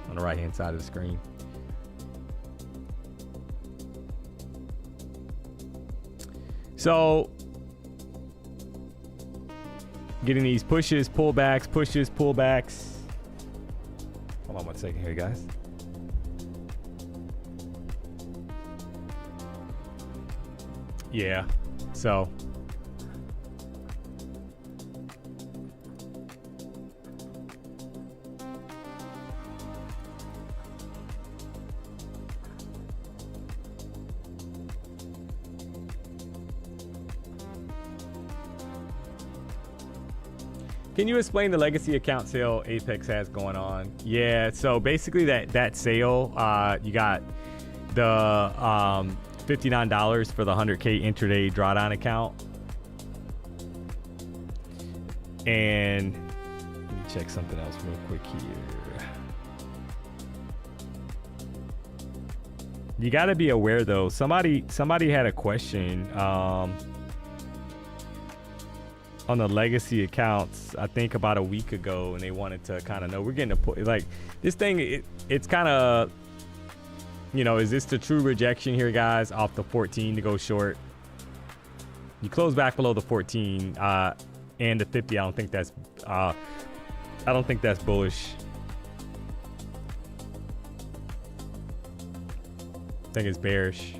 on the right-hand side of the screen. So getting these pushes, pullbacks, pushes, pullbacks. Hold on one second here, guys. Yeah, so can you explain the legacy account sale Apex has going on? Yeah, so basically that sale, you got the $59 for the 100K intraday drawdown account. And let me check something else real quick here. You got to be aware though. Somebody had a question on the legacy accounts, I think about a week ago, and they wanted to kind of know, we're getting a point, like this thing, it's kind of, you know, is this the true rejection here, guys, off the 14 to go short? You close back below the 14 and the 50. I don't think that's bullish. I think it's bearish.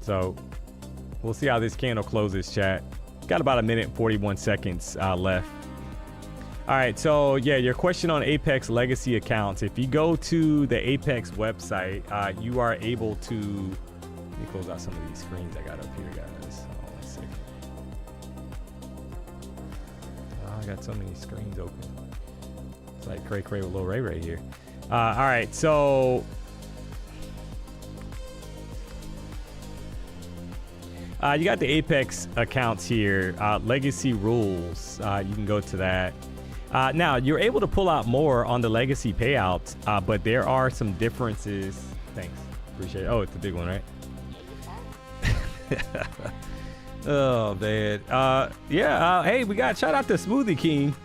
So we'll see how this candle closes, chat. Got about 1 minute and 41 seconds left. All right, so yeah, your question on Apex legacy accounts. If you go to the Apex website, you are able to, let me close out some of these screens I got up here, guys. Hold on 1 second. Oh, I got so many screens open. It's like cray with Lil Ray right here. All right, so you got the Apex accounts here, legacy rules. You can go to that. Now you're able to pull out more on the legacy payouts, but there are some differences. Thanks, appreciate it. Oh, it's a big one, right? Oh man. Yeah. Hey, we got shout out to Smoothie King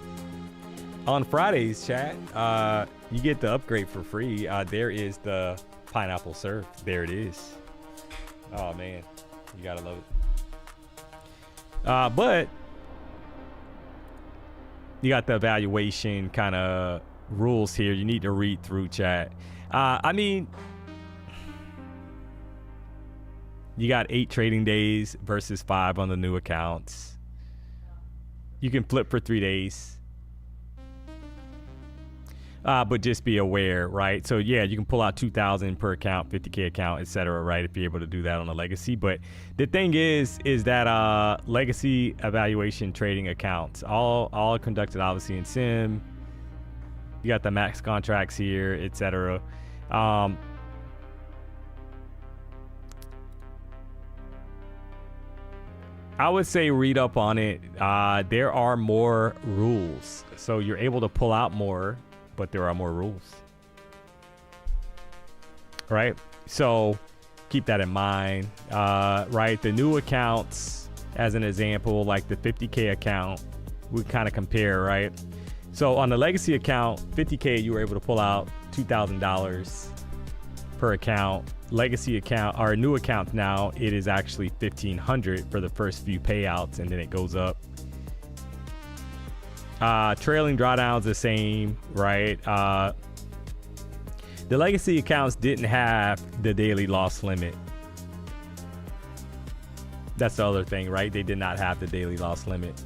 on Fridays, chat. You get the upgrade for free. There is the pineapple surf. There it is. Oh man, you gotta love it. But you got the evaluation kind of rules here. You need to read through, chat. I mean, you got 8 trading days versus 5 on the new accounts. You can flip for 3 days. But just be aware, right? So yeah, you can pull out 2,000 per account, 50K account, etc., right? If you're able to do that on a legacy. But the thing is that legacy evaluation trading accounts, all conducted obviously in sim. You got the max contracts here, etc. I would say read up on it. There are more rules, so you're able to pull out more, but there are more rules, right? So keep that in mind, right? The new accounts, as an example, like the 50K account, we kind of compare, right? So on the legacy account, 50K, you were able to pull out $2,000 per account. Legacy account, our new account now, it is actually $1,500 for the first few payouts, and then it goes up. Trailing drawdowns the same, right? The legacy accounts didn't have the daily loss limit. That's the other thing, right? They did not have the daily loss limit.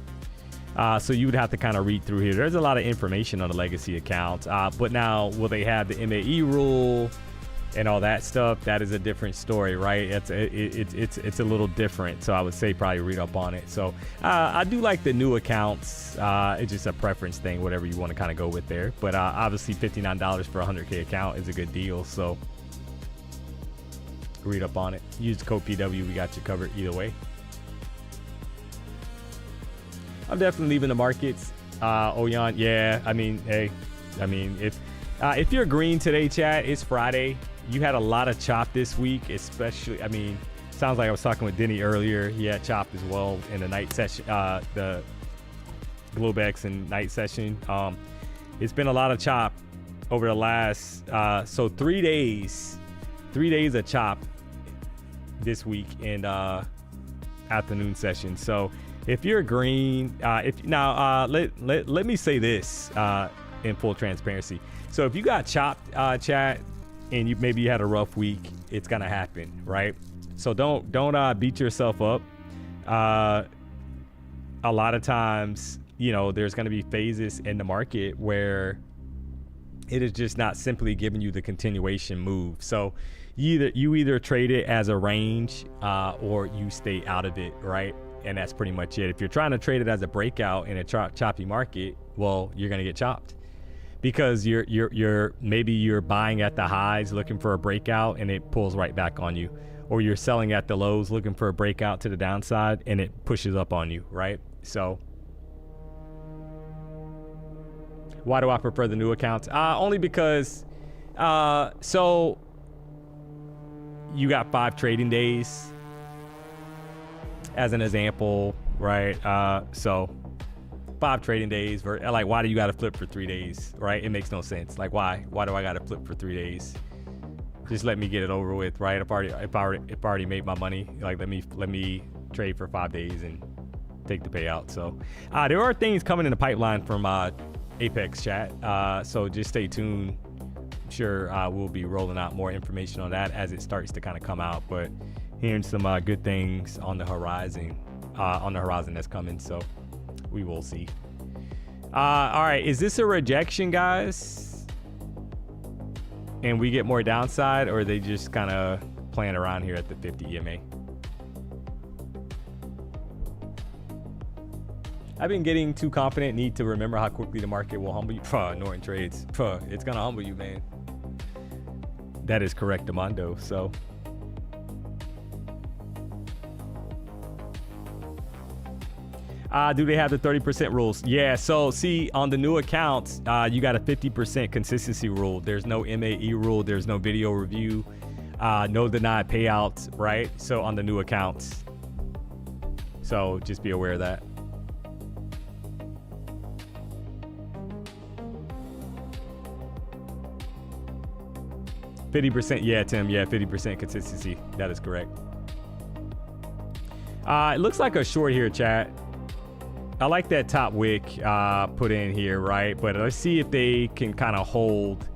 So you would have to kind of read through here. There's a lot of information on the legacy accounts, but now will they have the MAE rule and all that stuff? That is a different story, right? It's a little different. So I would say probably read up on it. So I do like the new accounts. It's just a preference thing, whatever you want to kind of go with there. But obviously $59 for a 100K account is a good deal. So read up on it. Use the code PW. We got you covered either way. I'm definitely leaving the markets. Oyan, yeah. I mean, hey, I mean, if you're green today, chat, it's Friday. You had a lot of chop this week, especially, I mean, sounds like I was talking with Denny earlier. He had chopped as well in the night session, the Globex and night session. It's been a lot of chop over the last, so 3 days of chop this week in afternoon session. So if you're green, let me say this in full transparency. So if you got chopped, chat, and maybe you had a rough week, it's gonna happen, right? So don't beat yourself up. A lot of times, you know, there's gonna be phases in the market where it is just not simply giving you the continuation move. So you either trade it as a range or you stay out of it, right? And that's pretty much it. If you're trying to trade it as a breakout in a choppy market, well, you're gonna get chopped. Because maybe you're buying at the highs looking for a breakout and it pulls right back on you, or you're selling at the lows looking for a breakout to the downside and it pushes up on you, right? So why do I prefer the new accounts? Only because so you got 5 trading days as an example, right? So 5 trading days, like, why do you got to flip for 3 days, right? It makes no sense. Like, why do I got to flip for 3 days? Just let me get it over with, right? If I already made my money, like, let me trade for 5 days and take the payout. So there are things coming in the pipeline from Apex chat, so just stay tuned. I'm sure we'll be rolling out more information on that as it starts to kind of come out, but hearing some good things on the horizon that's coming, so we will see. All right, is this a rejection, guys, and we get more downside, or are they just kind of playing around here at the 50 EMA? I've been getting too confident. Need to remember how quickly the market will humble you. Norton trades, it's gonna humble you, man. That is correct, Amando. So Do they have the 30% rules? Yeah, so see, on the new accounts, you got a 50% consistency rule. There's no MAE rule. There's no video review. No denied payouts, right? So on the new accounts. So just be aware of that. %, yeah, Tim, yeah, 50% consistency. That is correct. It looks like a short here, chat. I like that top wick put in here, right? But let's see if they can kind of hold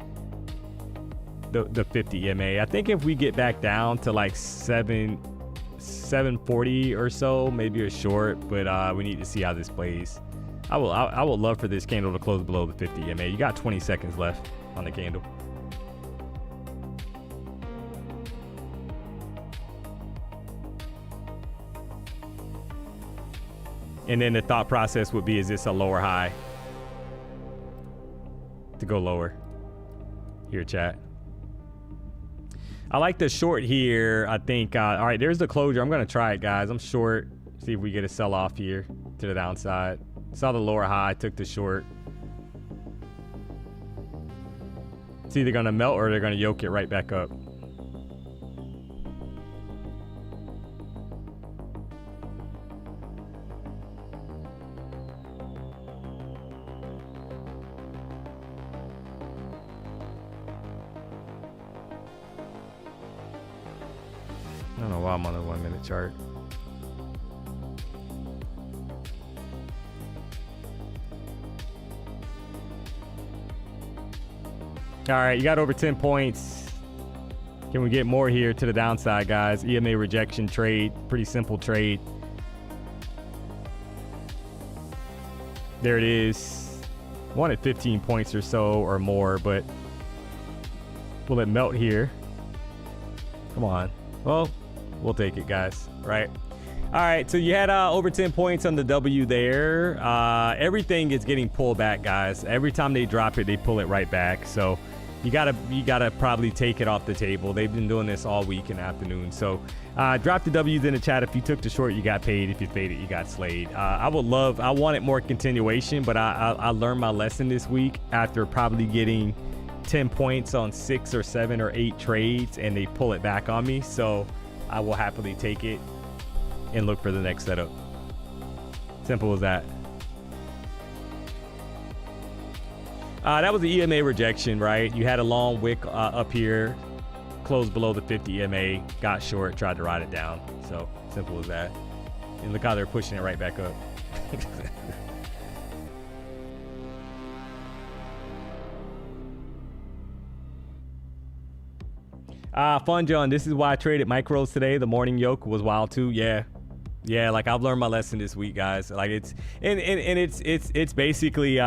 the 50 EMA. I think if we get back down to like 740 or so, maybe a short, but we need to see how this plays. I would love for this candle to close below the 50 EMA. You got 20 seconds left on the candle. And then the thought process would be, is this a lower high to go lower? Here, chat. I like the short here. I think, all right, there's the closure. I'm going to try it, guys. I'm short. See if we get a sell off here to the downside. Saw the lower high, took the short. It's either going to melt or they're going to yoke it right back up. I don't know why I'm on the 1 minute chart. All right, you got over 10 points. Can we get more here to the downside, guys? EMA rejection trade, pretty simple trade. There it is. Wanted 15 points or so or more, but will it melt here? Come on. Well, we'll take it, guys, right? All right, so you had over 10 points on the W there. Everything is getting pulled back, guys. Every time they drop it, they pull it right back. So you gotta probably take it off the table. They've been doing this all week in the afternoon. So drop the W's in the chat. If you took the short, you got paid. If you faded, you got slayed. I wanted more continuation, but I learned my lesson this week after probably getting 10 points on 6 or 7 or 8 trades, and they pull it back on me. So I will happily take it and look for the next setup. Simple as that. That was the EMA rejection, right? You had a long wick up here, closed below the 50 EMA, got short, tried to ride it down. So simple as that. And look how they're pushing it right back up. Fun John, this is why I traded micros today. The morning yoke was wild too. Yeah, like I've learned my lesson this week, guys. Like it's basically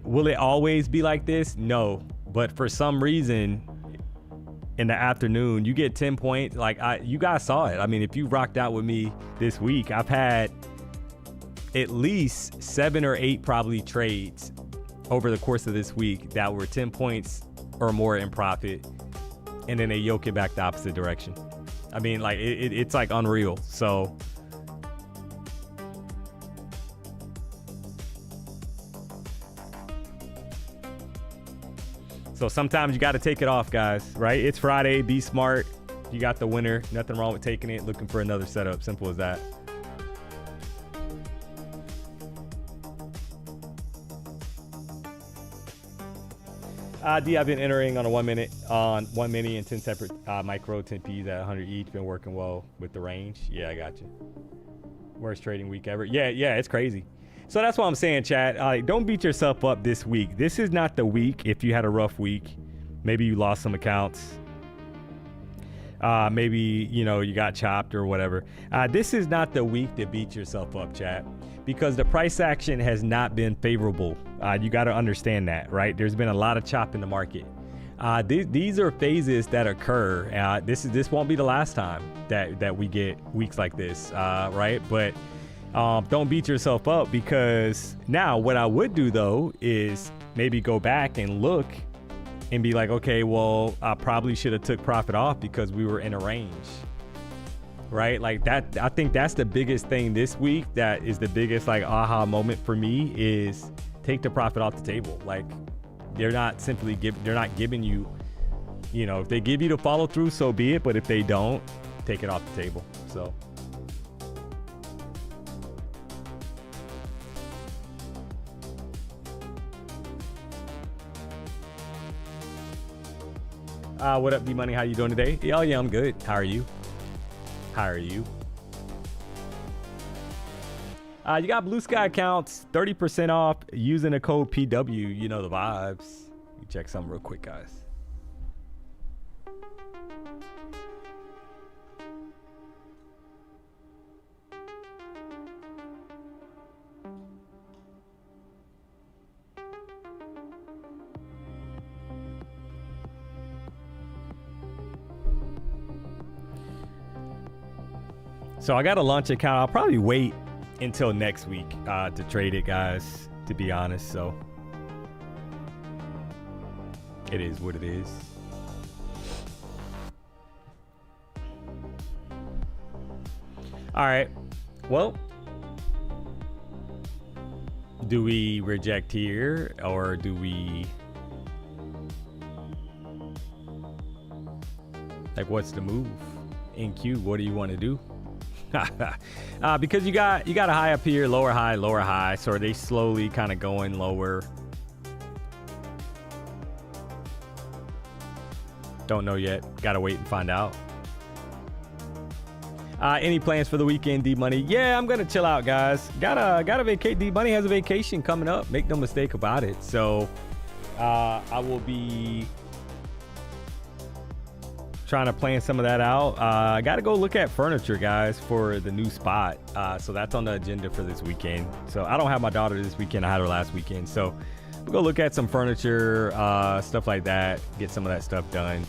will it always be like this? No, but for some reason in the afternoon you get 10 points. Like you guys saw it. I mean, if you rocked out with me this week, I've had at least 7 or 8 probably trades over the course of this week that were 10 points or more in profit, and then they yoke it back the opposite direction. I mean, like it's like unreal. So sometimes you got to take it off, guys, right? It's Friday. Be smart. You got the winner. Nothing wrong with taking it, looking for another setup. Simple as that. D, I've been entering on a 1 minute, on 1 mini and 10 separate micro 10Ps at 100 each. Been working well with the range. Yeah, I got you. Worst trading week ever. Yeah, it's crazy. So that's what I'm saying, chat. Don't beat yourself up this week. This is not the week if you had a rough week. Maybe you lost some accounts. Maybe, you got chopped or whatever. This is not the week to beat yourself up, chat, because the price action has not been favorable. You got to understand that, right? There's been a lot of chop in the market. These are phases that occur. This won't be the last time that we get weeks like this, right? But don't beat yourself up, because now what I would do though is maybe go back and look and be like, okay, well, I probably should have took profit off because we were in a range. right? Like that, I think that's the biggest thing this week. That is the biggest like aha moment for me, is take the profit off the table. Like they're not giving you, you know, if they give you the follow through, so be it. But if they don't, take it off the table. So. What up, DMONEY? How you doing today? Oh yeah, I'm good. How are you? How are you? You got blue sky accounts 30% off using the code PW. You know the vibes. Let me check something real quick, guys. So I got a launch account. I'll probably wait until next week to trade it, guys, to be honest. So it is what it is. All right. Well, do we reject here, or do we, like, what's the move? In Q, what do you want to do? Because you got a high up here, lower high, so are they slowly kind of going lower? Don't know yet. Gotta wait and find out. Any plans for the weekend, DMONEY? Yeah, I'm gonna chill out, guys. Gotta vacate. DMONEY has a vacation coming up. Make no mistake about it. So I will be trying to plan some of that out. I gotta go look at furniture, guys, for the new spot. So that's on the agenda for this weekend. So I don't have my daughter this weekend. I had her last weekend. So we'll go look at some furniture, stuff like that, get some of that stuff done.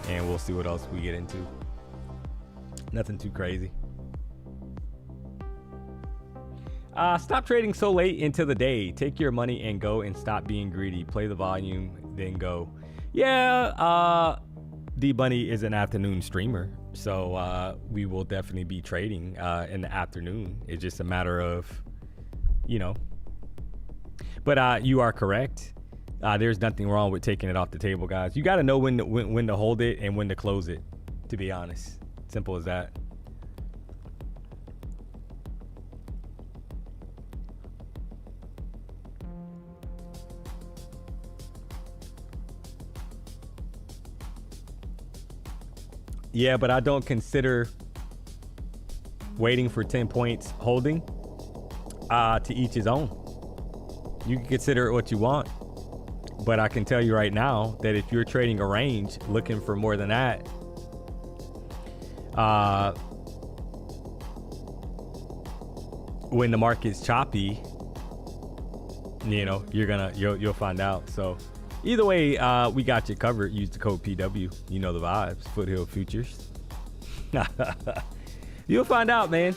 And we'll see what else we get into. Nothing too crazy. Stop trading so late into the day. Take your money and go, and stop being greedy. Play the volume, then go. Yeah, DMONEY is an afternoon streamer, so we will definitely be trading in the afternoon. It's just a matter of, you know. But you are correct. There's nothing wrong with taking it off the table, guys. You got to know when to hold it and when to close it, to be honest. Simple as that. Yeah, but I don't consider waiting for 10 points holding. To each his own. You can consider it what you want. But I can tell you right now that if you're trading a range looking for more than that, when the market's choppy, you know, you'll find out. So either way, we got you covered. Use the code PW. You know the vibes. Foothill Futures. You'll find out, man.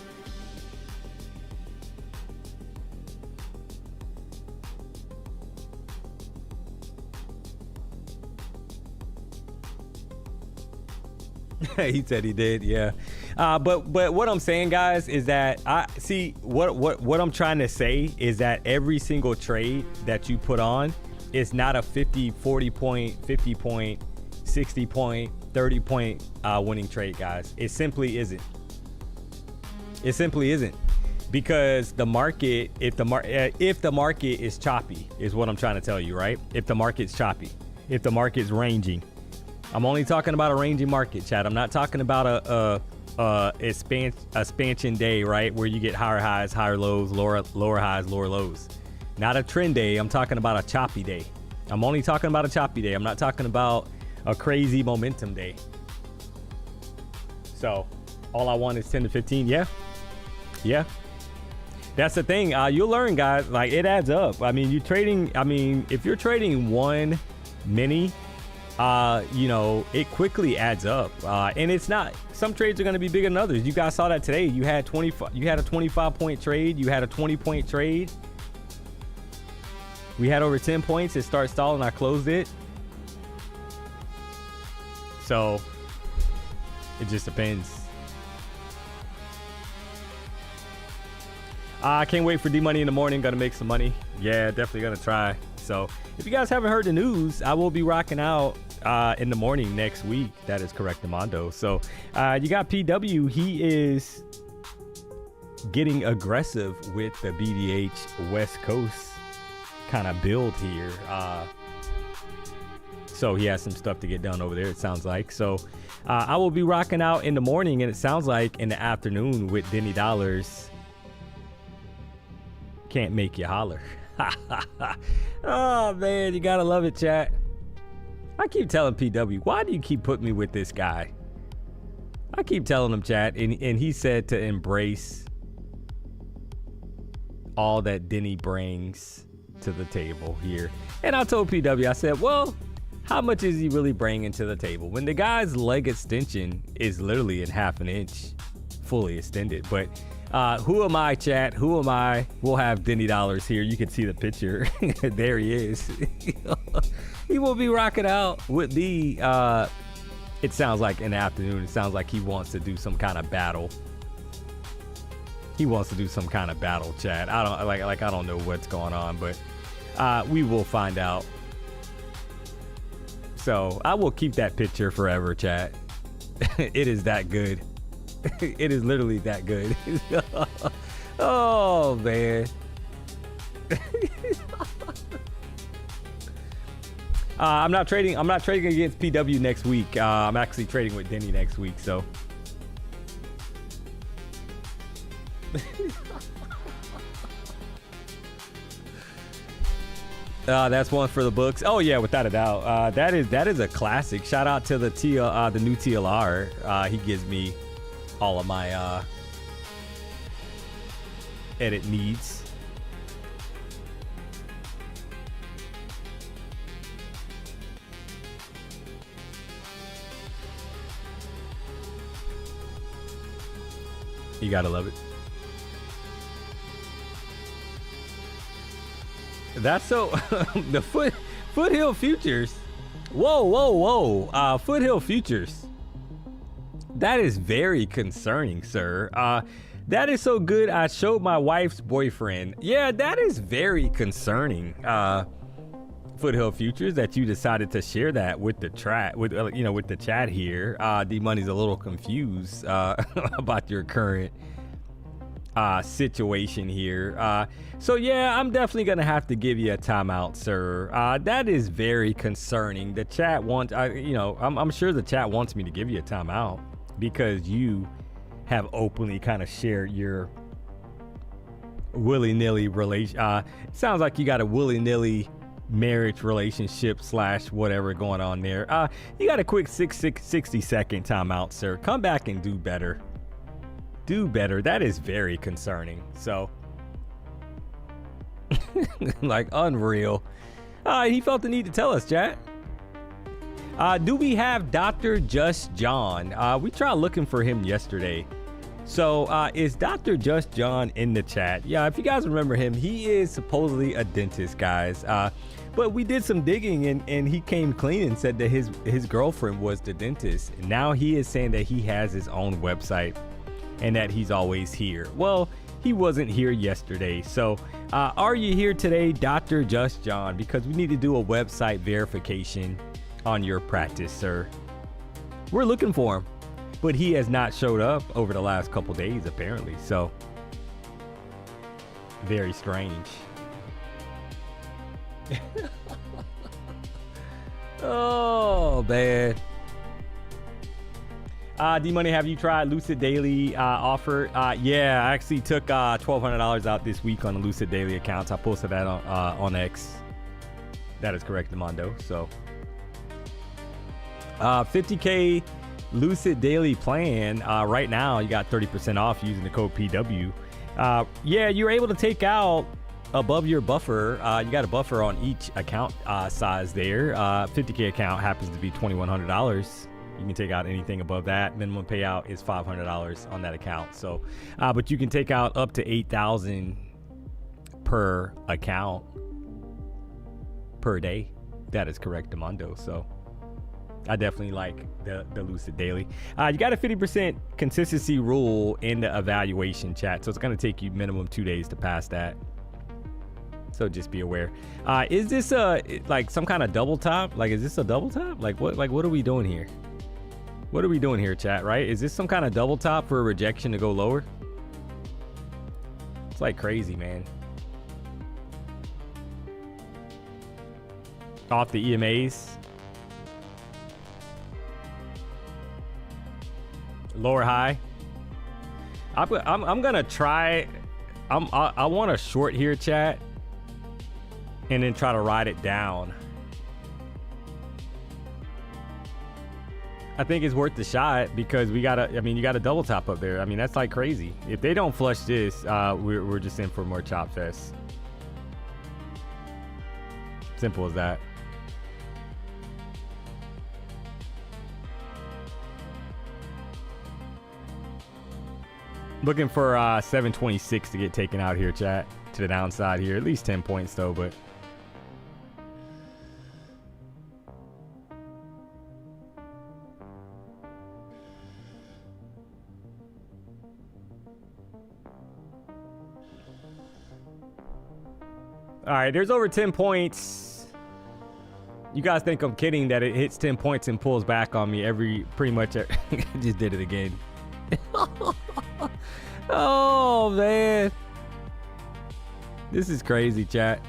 He said he did, yeah. But what I'm saying, guys, is that I see what I'm trying to say is that every single trade that you put on is not a 50, 40 point, 50 point, 60 point, 30 point winning trade, guys. It simply isn't. It simply isn't, because the market, if the market is choppy, is what I'm trying to tell you, right? If the market's choppy, if the market's ranging. I'm only talking about a ranging market, chat. I'm not talking about a expansion day, right, where you get higher highs, higher lows, lower highs, lower lows. Not a trend day. I'm talking about a choppy day. I'm only talking about a choppy day. I'm not talking about a crazy momentum day. So all I want is 10 to 15. Yeah. That's the thing. You'll learn, guys. Like, it adds up. I mean, if you're trading one mini, you know, it quickly adds up. And it's not, some trades are going to be bigger than others. You guys saw that today. You had a 25 point trade. You had a 20 point trade. We had over 10 points. It started stalling. I closed it. So It just depends. I can't wait for D-Money in the morning. Gonna make some money. Yeah, definitely gonna try. So if you guys haven't heard the news, I will be rocking out in the morning next week. That is correct, Demondo. So you got PW. He is getting aggressive with the BDH West Coast kind of build here. So he has some stuff to get done over there, it sounds like. So I will be rocking out in the morning, and it sounds like in the afternoon with Denny Dollars. Can't make you holler. Oh man, you gotta love it, chat. I keep telling PW, why do you keep putting me with this guy? I keep telling him, chat, and he said to embrace all that Denny brings to the table here. And I told PW, I said, well, how much is he really bringing to the table when the guy's leg extension is literally in half an inch fully extended? But who am I, chat? Who am I? We'll have Denny Dollars here. You can see the picture. There he is. He will be rocking out with the it sounds like in the afternoon. It sounds like he wants to do some kind of battle. He wants to do some kind of battle, chat. I don't like I don't know what's going on, but we will find out. So I will keep that picture forever, chat. It is that good. It is literally that good. Oh man. I'm not trading against PW next week. I'm actually trading with Denny next week, so that's one for the books. Oh yeah, without a doubt. That is a classic. Shout out to the new TLR. He gives me all of my edit needs. You gotta love it. That's so the Foothill Futures. Whoa. Foothill Futures. That is very concerning, sir. That is so good. I showed my wife's boyfriend. Yeah, that is very concerning. Foothill Futures, that you decided to share that with the chat, with the chat here. D-Money's a little confused about your current situation here. So yeah, I'm definitely gonna have to give you a timeout, sir. That is very concerning. The chat wants, I'm sure the chat wants me to give you a timeout because you have openly kind of shared your willy-nilly relation. It sounds like you got a willy-nilly marriage relationship / whatever going on there. You got a quick 60-second timeout, sir. Come back and do better. Do better. That is very concerning. So like unreal. He felt the need to tell us, chat. Do we have Dr. Just John? We tried looking for him yesterday. So is Dr. Just John in the chat? Yeah, if you guys remember him, he is supposedly a dentist, guys. But we did some digging and he came clean and said that his girlfriend was the dentist. Now he is saying that he has his own website and that he's always here. Well, he wasn't here yesterday. So are you here today, Dr. Just John? Because we need to do a website verification on your practice, sir. We're looking for him, but he has not showed up over the last couple days, apparently. So very strange. Oh man. D-Money, have you tried Lucid Daily offer? Yeah, I actually took $1,200 out this week on the Lucid Daily accounts. I posted that on X. That is correct, Demondo. So 50K Lucid Daily plan. Right now, you got 30% off using the code PW. Yeah, you're able to take out above your buffer. You got a buffer on each account size there. 50K account happens to be $2,100. You can take out anything above that. Minimum payout is $500 on that account. So, but you can take out up to $8,000 per account per day. That is correct, Demondo. So I definitely like the Lucid Daily. You got a 50% consistency rule in the evaluation, chat, so it's going to take you minimum 2 days to pass that. So just be aware. Is this like some kind of double top? Like, is this a double top? Like what are we doing here? What are we doing here, chat, right? Is this some kind of double top for a rejection to go lower? It's like crazy, man. Off the EMAs. Lower high. I'm gonna try. I want to short here, chat, and then try to ride it down. I think it's worth the shot because we gotta. I mean, you got a double top up there. I mean, that's like crazy. If they don't flush this, we're just in for more chop fest. Simple as that. Looking for 726 to get taken out here, chat, to the downside here. At least 10 points though, but all right, there's over 10 points. You guys think I'm kidding that it hits 10 points and pulls back on me pretty much. I just did it again. Oh man, this is crazy, chat.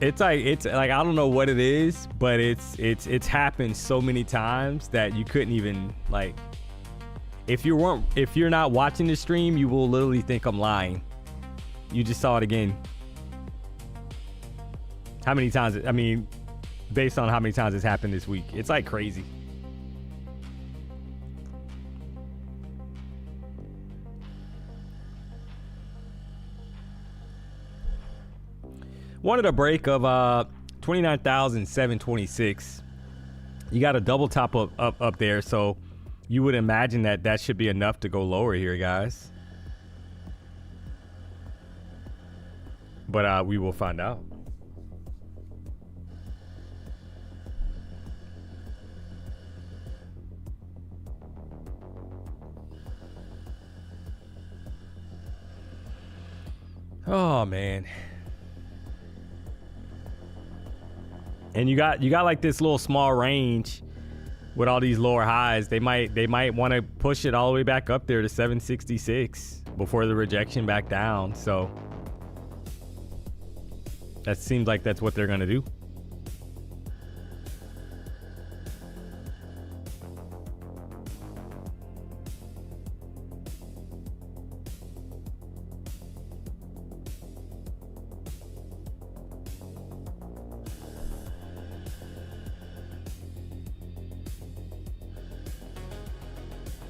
It's like I don't know what it is, but it's happened so many times that you couldn't even, like, if you're not watching the stream, you will literally think I'm lying. You just saw it again. How many times? I mean, based on how many times it's happened this week, it's like crazy. Wanted a break of 29,726. You got a double top up there, so you would imagine that should be enough to go lower here, guys. But we will find out. Oh man. And you got like this little small range with all these lower highs. They might want to push it all the way back up there to 766 before the rejection back down. So that seems like that's what they're gonna do.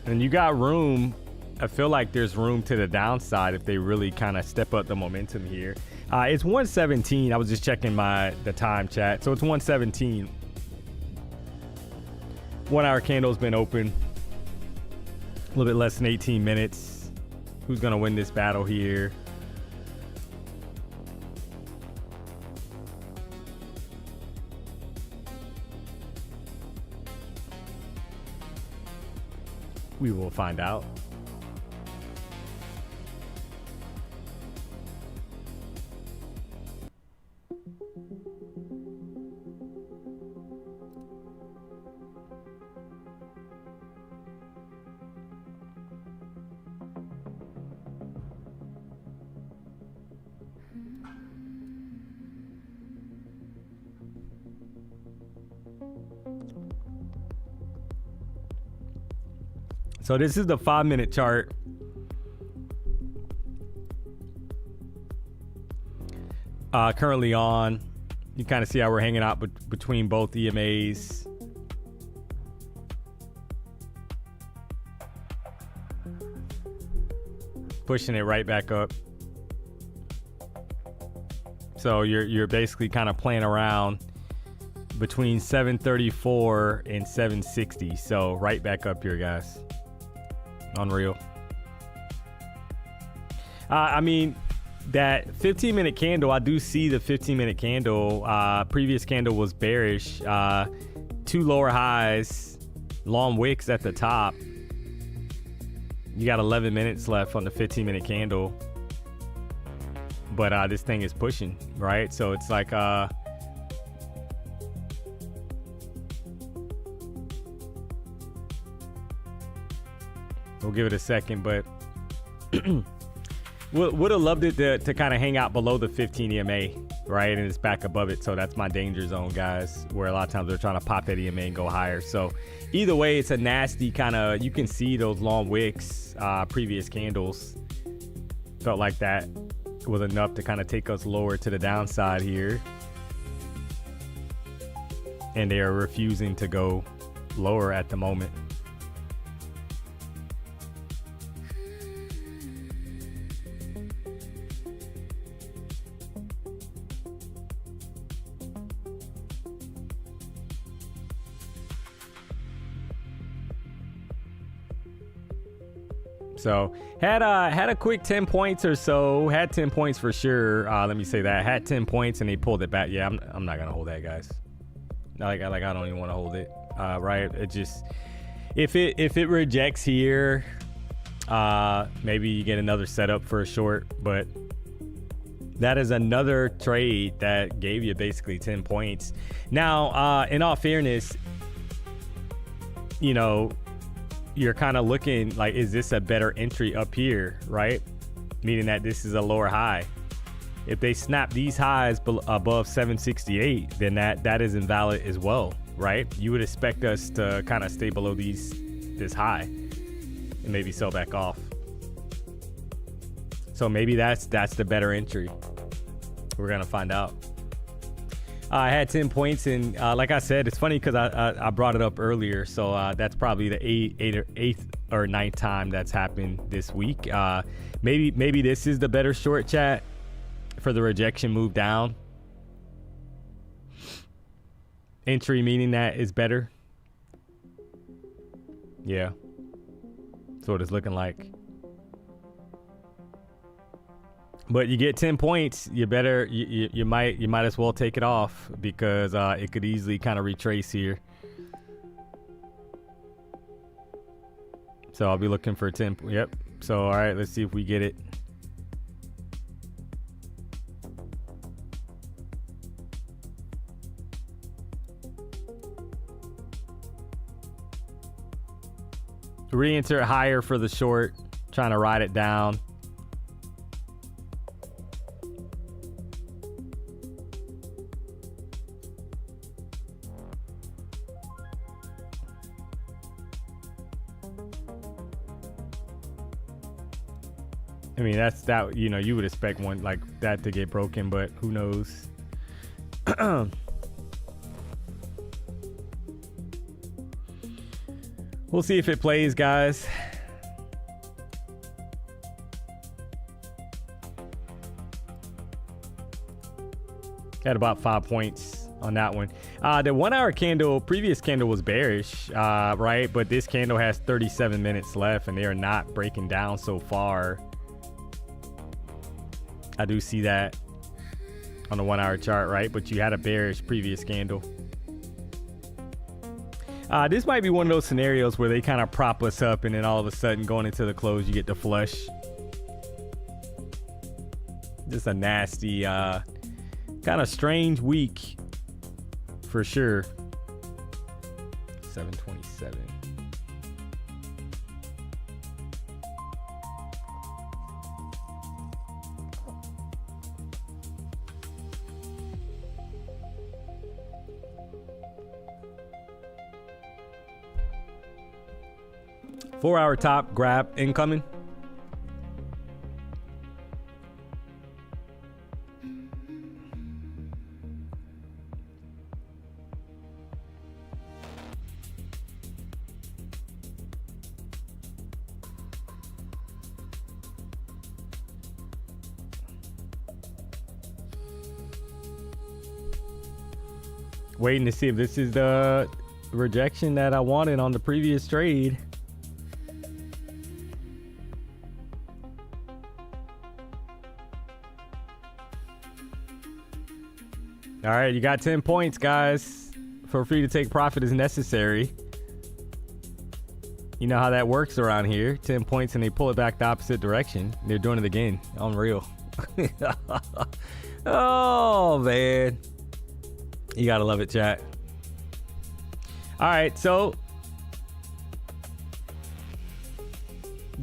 And you got room. I feel like there's room to the downside if they really kind of step up the momentum here. It's 117. I was just checking the time, chat. So it's 117. 1 hour candle's been open. A little bit less than 18 minutes. Who's gonna win this battle here? We will find out. So this is the 5-minute chart. Currently on. You kind of see how we're hanging out between both EMAs. Pushing it right back up. So you're basically kind of playing around between 734 and 760. So right back up here, guys. Unreal. I mean, that 15-minute candle, I do see the 15-minute candle. Previous candle was bearish. 2 lower highs, long wicks at the top. You got 11 minutes left on the 15-minute candle. But this thing is pushing, right? So it's like we'll give it a second, but would have loved it to kind of hang out below the 15 EMA, right? And it's back above it. So that's my danger zone, guys, where a lot of times they're trying to pop that EMA and go higher. So either way, it's a nasty kind of, you can see those long wicks, previous candles. Felt like that was enough to kind of take us lower to the downside here. And they are refusing to go lower at the moment. So had a quick 10 points or so. Had 10 points for sure. Let me say that. Had 10 points and they pulled it back. Yeah, I'm not gonna hold that, guys. Like I don't even want to hold it. Right? It just, if it rejects here, maybe you get another setup for a short. But that is another trade that gave you basically 10 points. Now, in all fairness, you know, you're kind of looking like, is this a better entry up here, right? Meaning that this is a lower high. If they snap these highs above 768, then that is invalid as well, right? You would expect us to kind of stay below this high and maybe sell back off. So maybe that's the better entry. We're gonna find out. I had 10 points, and like I said, it's funny because I brought it up earlier. So that's probably the eighth or ninth time that's happened this week. Maybe this is the better short, chat, for the rejection move down. Entry meaning that is better. Yeah, that's what it's looking like. But you get 10 points, you might as well take it off, because it could easily kind of retrace here. So I'll be looking for 10. Yep. So all right, let's see if we get it. Re-enter higher for the short, trying to ride it down. I mean, that, you know, you would expect one like that to get broken, but who knows? We'll see if it plays, guys. Got about 5 points on that one. The 1 hour candle, previous candle was bearish, right? But this candle has 37 minutes left and they are not breaking down so far. I do see that on the 1 hour chart, right? But you had a bearish previous candle. This might be one of those scenarios where they kind of prop us up and then all of a sudden going into the close, you get the flush. Just a nasty, kind of strange week for sure. 727. Four hour top grab incoming. Waiting to see if this is the rejection that I wanted on the previous trade. All right, you got 10 points, guys. Feel free to take profit as necessary. You know how that works around here. 10 points and they pull it back the opposite direction. They're doing it again. Unreal. Oh, man. You gotta love it, chat. All right, so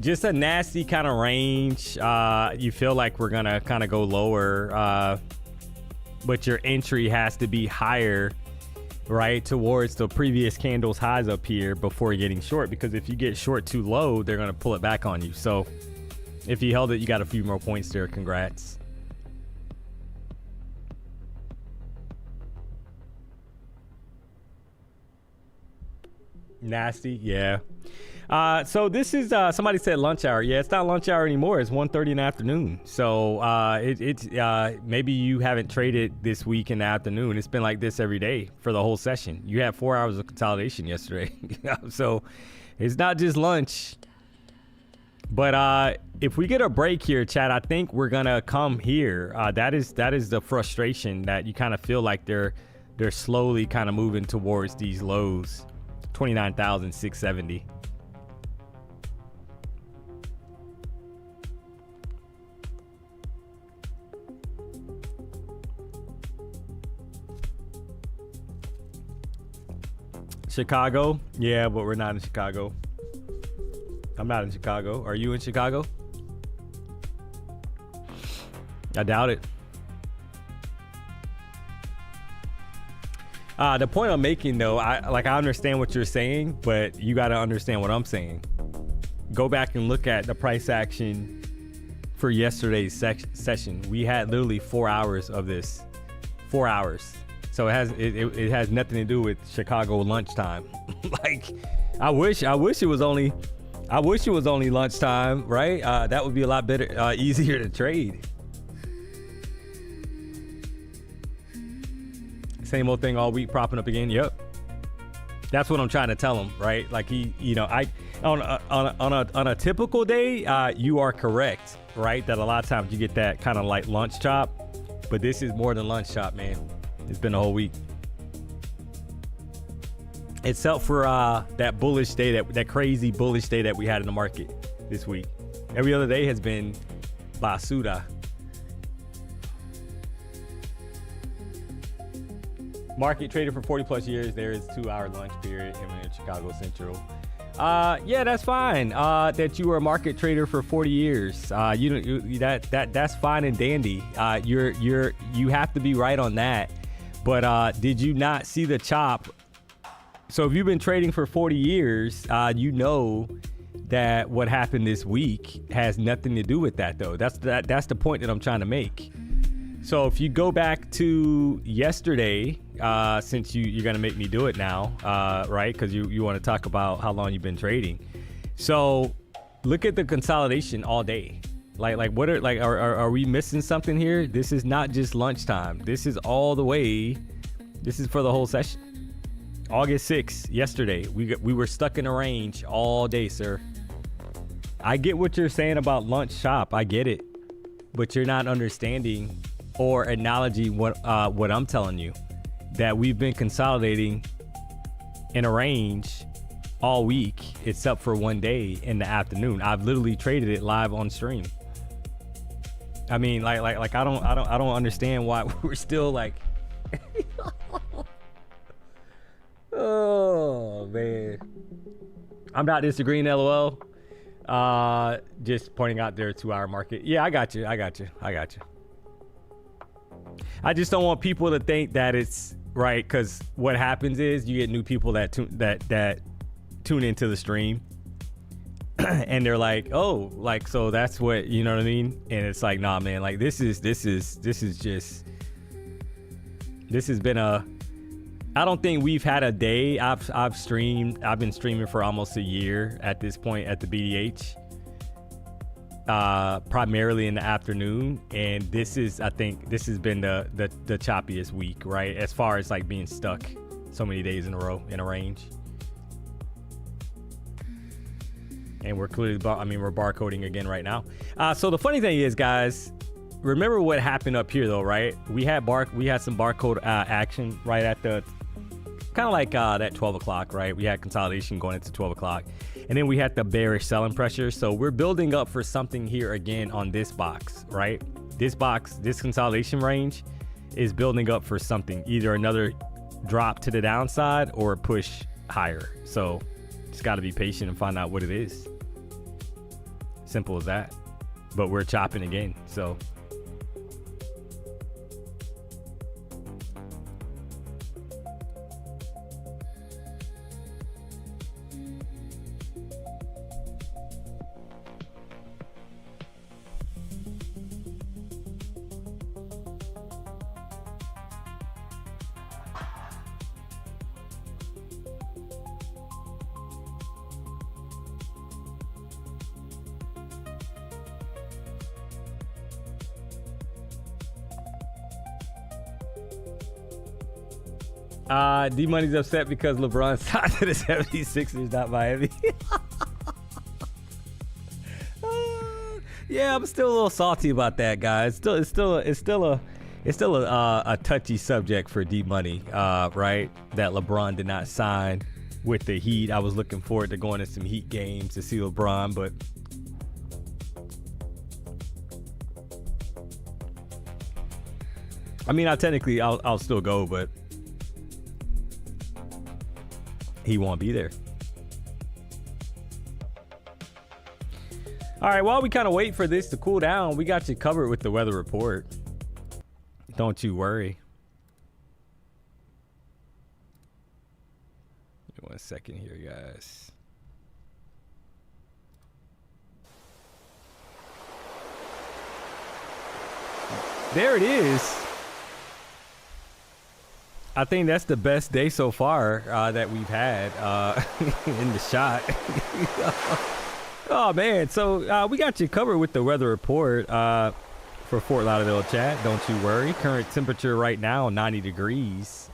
just a nasty kind of range. You feel like we're gonna kind of go lower, but your entry has to be higher, right, towards the previous candle's highs up here before getting short, because if you get short too low, they're gonna pull it back on you. So if you held it, you got a few more points there. Congrats. Nasty, yeah. So this is somebody said lunch hour. Yeah, it's not lunch hour anymore. It's 1:30 in the afternoon. So it's maybe you haven't traded this week in the afternoon. It's been like this every day for the whole session. You had 4 hours of consolidation yesterday. So it's not just lunch. But if we get a break here, chat, I think we're gonna come here. That is the frustration that you kind of feel like they're slowly kind of moving towards these lows. 29,670. Chicago? Yeah, but we're not in Chicago. I'm not in Chicago. Are you in Chicago? I doubt it. The point I'm making, though, I understand what you're saying, but you got to understand what I'm saying. Go back and look at the price action for yesterday's session. We had literally 4 hours of this. 4 hours. So it has nothing to do with Chicago lunchtime. Like, I wish it was only lunchtime, right? That would be a lot better, easier to trade. Same old thing all week, propping up again. Yep. That's what I'm trying to tell him, right? Like on a typical day, you are correct, right? That a lot of times you get that kind of like lunch chop, but this is more than lunch chop, man. It's been a whole week. Except for that bullish day, that crazy bullish day that we had in the market this week. Every other day has been basura. Market traded for 40 plus years. There is 2 hour lunch period in Chicago Central. Yeah, that's fine. That you were a market trader for 40 years. That's fine and dandy. You have to be right on that. But did you not see the chop? So if you've been trading for 40 years, you know that what happened this week has nothing to do with that, though. That's the point that I'm trying to make. So if you go back to yesterday, since you're gonna make me do it now, right? Because you want to talk about how long you've been trading. So look at the consolidation all day. Like what are we missing something here? This is not just lunchtime. This is all the way. This is for the whole session. August 6th, yesterday, we were stuck in a range all day, sir. I get what you're saying about lunch shop. I get it, but you're not understanding or acknowledging what I'm telling you, that we've been consolidating in a range all week, except for one day in the afternoon. I've literally traded it live on stream. I mean, like I don't understand why we're still like. Oh man, I'm not disagreeing. LOL. Just pointing out their 2 hour market. Yeah, I got you. I just don't want people to think that it's right, because what happens is you get new people that tune into the stream and they're like, oh, like, so that's what, you know what I mean? And it's like, nah, man, like this has been I don't think we've had a day. I've been streaming for almost a year at this point at the BDH, primarily in the afternoon, and I think this has been the choppiest week, right, as far as like being stuck so many days in a row in a range. And we're clearly we're barcoding again right now. So the funny thing is, guys, remember what happened up here though, right? We had some barcode action right at the kind of like that 12 o'clock, right? We had consolidation going into 12 o'clock, and then we had the bearish selling pressure. So we're building up for something here again on this box, right? This box, this consolidation range is building up for something, either another drop to the downside or a push higher. So just got to be patient and find out what it is. Simple as that. But we're chopping again, so D-Money's upset because LeBron signed to the 76ers, not Miami. Yeah, I'm still a little salty about that, guys. It's still a touchy subject for D-Money, right? That LeBron did not sign with the Heat. I was looking forward to going to some Heat games to see LeBron, but I mean, I'll still go, but he won't be there. All right, while we kind of wait for this to cool down, we got you covered with the weather report. Don't you worry. Give me 1 second here, guys. There it is. I think that's the best day so far that we've had in the shot. Oh, man. So we got you covered with the weather report for Fort Lauderdale, chat. Don't you worry. Current temperature right now, 90 degrees.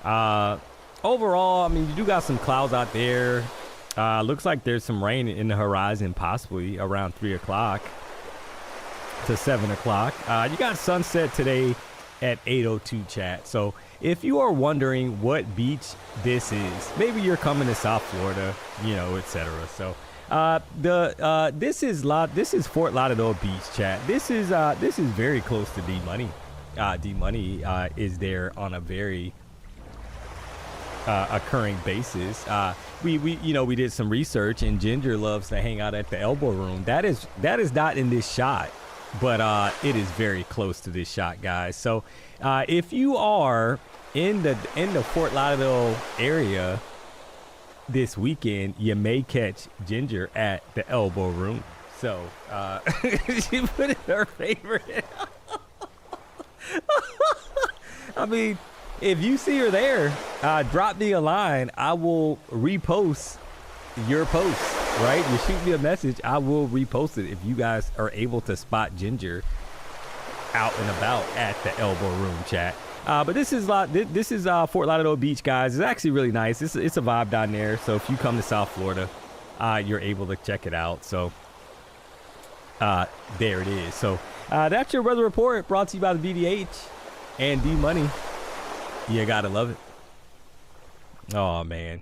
Overall, I mean, you do got some clouds out there. Looks like there's some rain in the horizon, possibly around 3 o'clock to 7 o'clock. You got sunset today at 8:02, chat. So if you are wondering what beach this is, maybe you're coming to South Florida, you know, etc. So this is Fort Lauderdale Beach, chat. This is very close to D-Money. D-Money is there on a very occurring basis. We did some research, and Ginger loves to hang out at the elbow room. That is not in this shot, but it is very close to this shot, guys. So if you are in the Fort Lauderdale area this weekend, you may catch Ginger at the elbow room. So she put it her favorite. I mean, if you see her there, drop me a line. I will repost your post, right? You shoot me a message, I will repost it if you guys are able to spot Ginger out and about at the elbow room, chat. But this is Fort Lauderdale Beach, guys. It's actually really nice. It's a vibe down there. So if you come to South Florida, you're able to check it out. So there it is. So that's your weather report, brought to you by the BDH and D-Money. You gotta love it. Oh, man.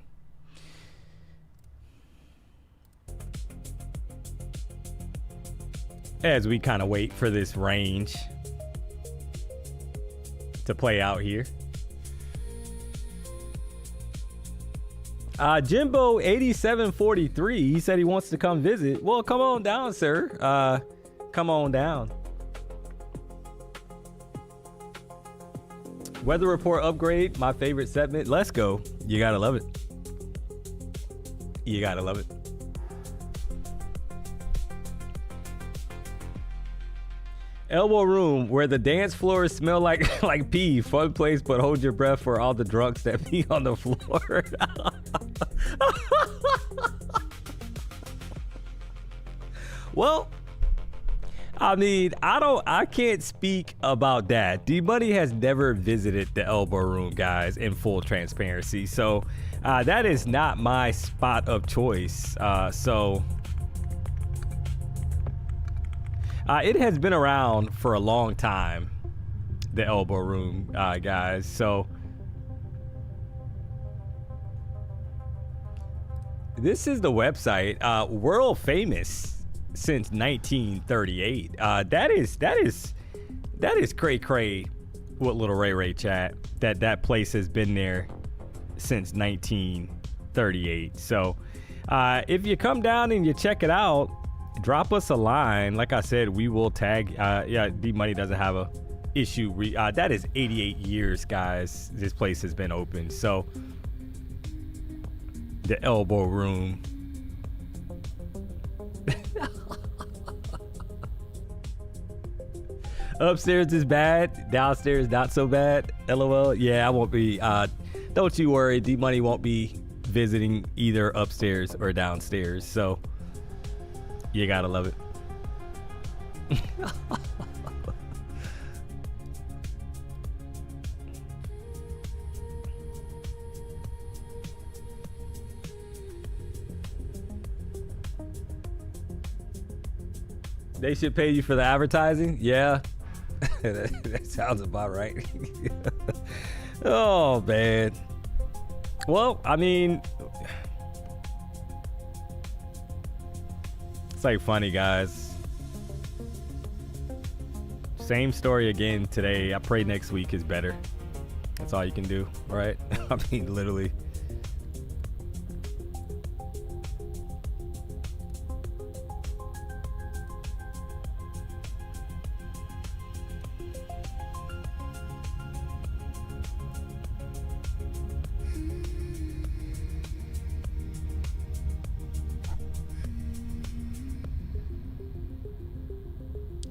As we kind of wait for this range to play out here. Jimbo 8743, he said he wants to come visit. Well, come on down, sir. Come on down. Weather report upgrade, my favorite segment. Let's go. You gotta love it. You gotta love it. Elbow room, where the dance floors smell like pee. Fun place, but hold your breath for all the drunks that pee on the floor. Well, I mean, I can't speak about that. D-Money has never visited the elbow room, guys, in full transparency. So that is not my spot of choice. It has been around for a long time, the elbow room, guys. So this is the website, world famous since 1938. That is cray what little Ray chat, that place has been there since 1938. So if you come down and you check it out, drop us a line. Like I said, we will tag. Yeah, DMONEY doesn't have a issue. That is 88 years, guys. This place has been open. So the elbow room. Upstairs is bad, downstairs not so bad. LOL. Yeah, I won't be. Don't you worry, DMONEY won't be visiting either upstairs or downstairs. So you gotta love it. They should pay you for the advertising. Yeah. That sounds about right. Oh man. Well, I mean, it's like funny, guys. Same story again today. I pray next week is better. That's all you can do, right? I mean, literally.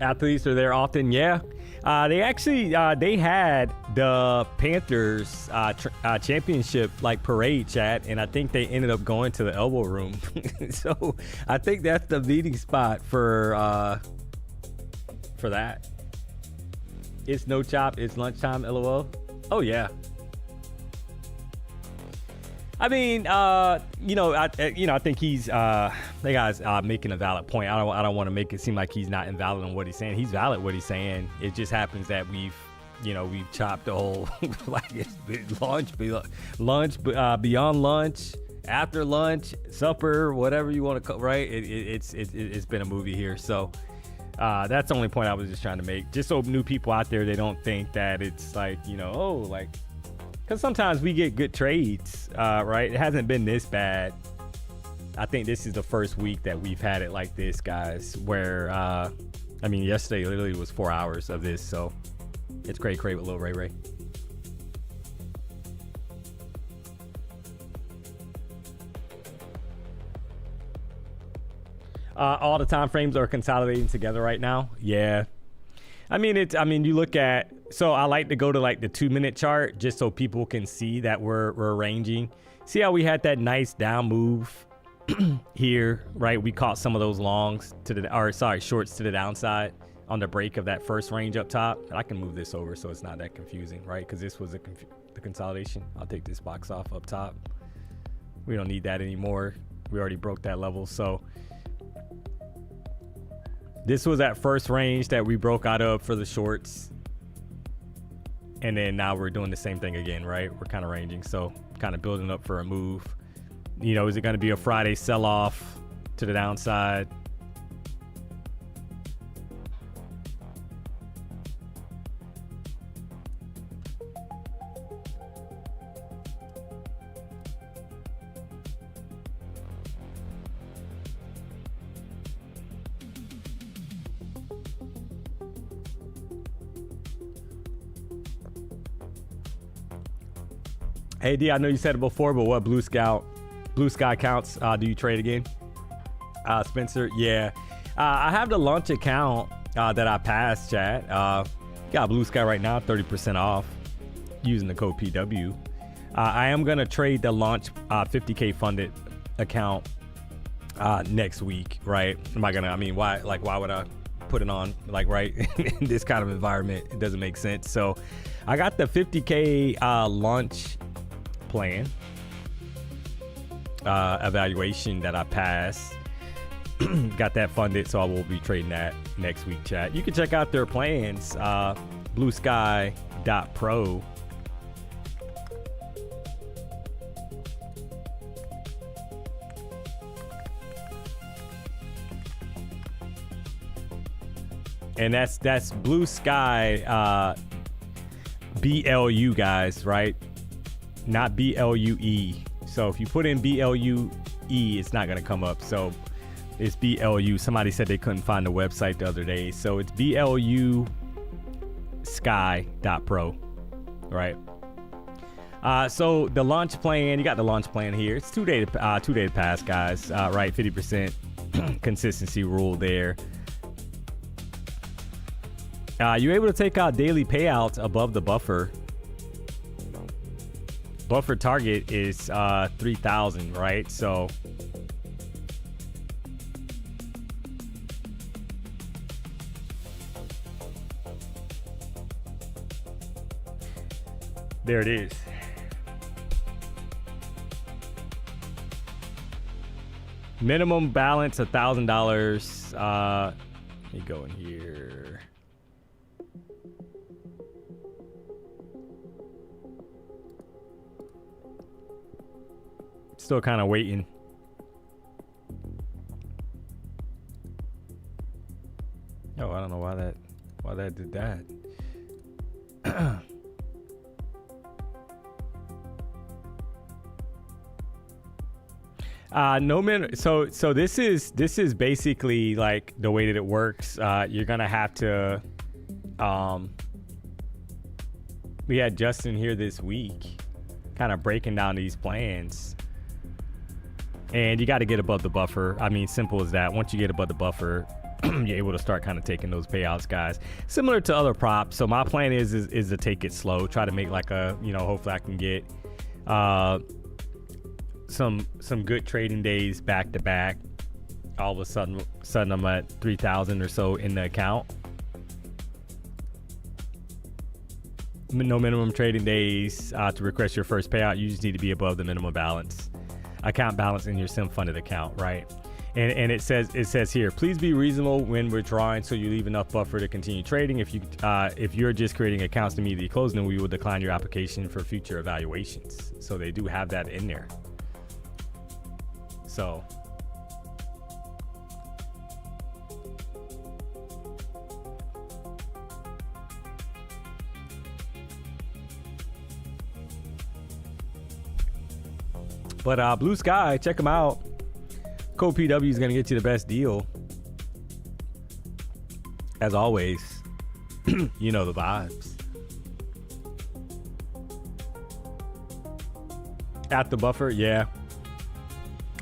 Athletes are there often. Yeah, they actually they had the Panthers championship like parade, chat, and I think they ended up going to the elbow room. So I think that's the meeting spot for that. It's no chop, it's lunchtime. LOL. Oh yeah. I mean, I think he's the guy's making a valid point. I don't want to make it seem like he's not invalid on what he's saying. He's valid what he's saying. It just happens that we've chopped the whole like it's been lunch, beyond lunch, after lunch, supper, whatever you want to call, right? It's been a movie here. So that's the only point I was just trying to make, just so new people out there, they don't think that it's like, because sometimes we get good trades, right? It hasn't been this bad. I think this is the first week that we've had it like this, guys, where, yesterday literally was 4 hours of this. So it's great with Lil Ray. All the time frames are consolidating together right now. Yeah. You look at, so I like to go to like the 2-minute chart just so people can see that we're ranging. See how we had that nice down move here, right? We caught some of those longs shorts to the downside on the break of that first range up top. And I can move this over so it's not that confusing, right? Because this was the consolidation. I'll take this box off up top. We don't need that anymore. We already broke that level. So this was that first range that we broke out of for the shorts. And then now we're doing the same thing again, right? We're kind of ranging. So kind of building up for a move. Is it going to be a Friday sell-off to the downside? Hey D, I know you said it before, but what blue sky accounts do you trade again? Spencer, yeah. I have the launch account that I passed, chat. Got blue sky right now, 30% off using the code PW. I am gonna trade the launch 50K funded account next week, right? Am I gonna? Why would I put it on right in this kind of environment? It doesn't make sense. So I got the 50K launch plan evaluation that I passed. got that funded, so I will be trading that next week, chat. You can check out their plans, bluesky.pro. And that's Blue Sky, BLU, guys, right? Not BLUE. So if you put in BLUE, it's not going to come up. So it's BLU. Somebody said they couldn't find the website the other day. So it's BLU sky.pro, right? So the launch plan, you got the launch plan here. It's 2 day to pass, guys, right? 50% consistency rule there. You're able to take out daily payouts above the buffer. Buffer target is 3,000, right? So there it is. Minimum balance $1,000. Let me go in here. Still kind of waiting. Oh, I don't know why that did that. No man. So this is basically like the way that it works. You're gonna have to. We had Justin here this week, kind of breaking down these plans. And you got to get above the buffer. I mean, simple as that. Once you get above the buffer, you're able to start kind of taking those payouts, guys. Similar to other props. So my plan is to take it slow. Try to make like a, hopefully I can get some good trading days back to back. All of a sudden I'm at 3,000 or so in the account. No minimum trading days to request your first payout. You just need to be above the minimum balance. Account balance in your sim funded account, right? And it says here, please be reasonable when withdrawing so you leave enough buffer to continue trading. If you're just creating accounts to immediately close, then we will decline your application for future evaluations. So they do have that in there. So but Blue Sky, check them out. Code PW is going to get you the best deal. As always, you know the vibes. At the buffer, yeah.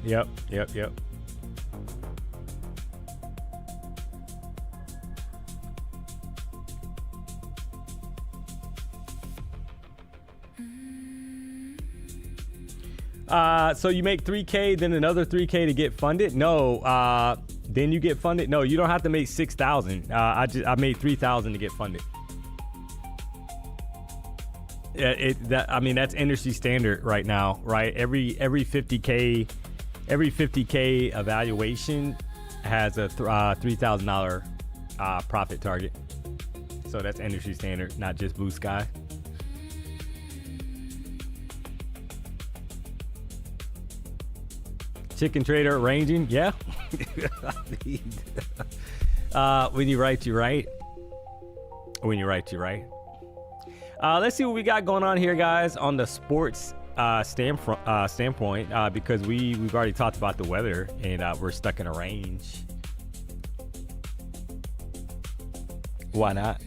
Yep. So you make 3K, then another 3K to get funded? No. Then you get funded? No, you don't have to make 6,000. I made 3,000 to get funded. Yeah, that's industry standard right now, right? Every 50K evaluation has a $3,000 profit target. So that's industry standard, not just Blue Sky. Chicken trader ranging, yeah. When you write, you right. When you write, you right. Let's see what we got going on here, guys, on the sports standpoint, because we've already talked about the weather and we're stuck in a range. Why not?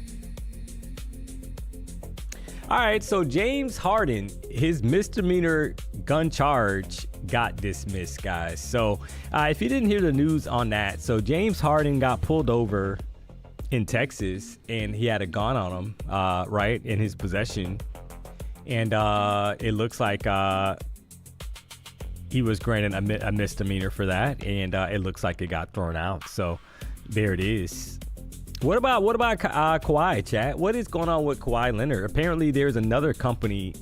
All right, so James Harden, his misdemeanor gun charge got dismissed, guys. So if you didn't hear the news on that, so James Harden got pulled over in Texas and he had a gun on him, right, in his possession. And it looks like he was granted a misdemeanor for that, and it looks like it got thrown out. So there it is. What about Kawhi, chat? What is going on with Kawhi Leonard? Apparently there's another company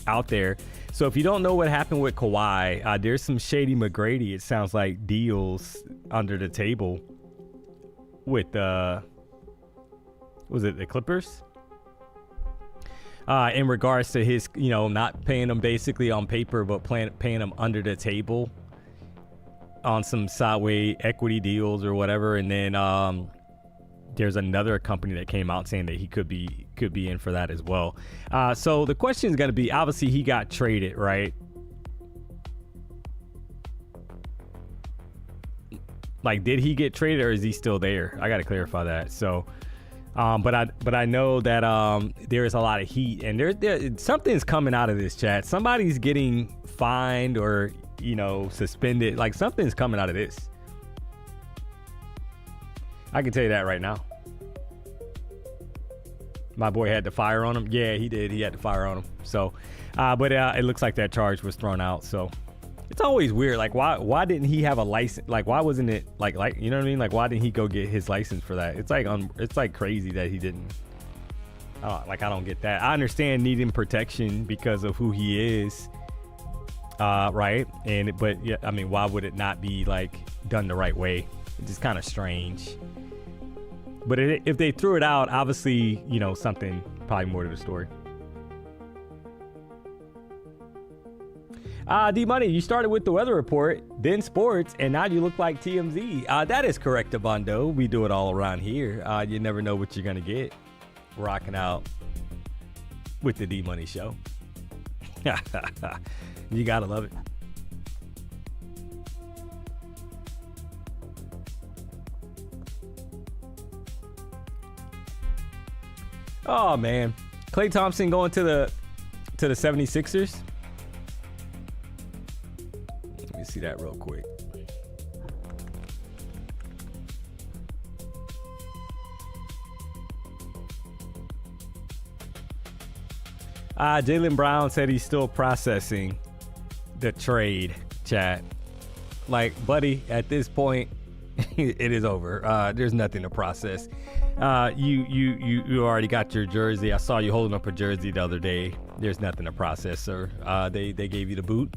out there. So if you don't know what happened with Kawhi, there's some shady McGrady, it sounds like, deals under the table with was it the Clippers? In regards to his, not paying them basically on paper, but paying them under the table on some sideway equity deals or whatever. And then there's another company that came out saying that he could be in for that as well. So the question is going to be, obviously he got traded, right? Like, did he get traded or is he still there? I got to clarify that. So, but I know that there is a lot of heat, and there something's coming out of this, chat. Somebody's getting fined or suspended. Like, something's coming out of this. I can tell you that right now. My boy had the fire on him. Yeah, he did. He had the fire on him. So, but it looks like that charge was thrown out. So it's always weird. Like, why didn't he have a license? Like, why wasn't it like you know what I mean? Like, why didn't he go get his license for that? It's like crazy that he didn't. I don't get that. I understand needing protection because of who he is, right? But yeah, I mean, why would it not be like done the right way? It's just kind of strange. But if they threw it out, obviously, something probably more to the story. DMONEY, you started with the weather report, then sports, and now you look like TMZ. That is correct, Abondo. We do it all around here. You never know what you're going to get. Rocking out with the DMONEY show. You got to love it. Oh, man. Klay Thompson going to the 76ers. Let me see that real quick. Jaylen Brown said he's still processing the trade, chat. Like, buddy, at this point, it is over. There's nothing to process. You already got your jersey. I saw you holding up a jersey the other day. There's nothing to process, sir. They gave you the boot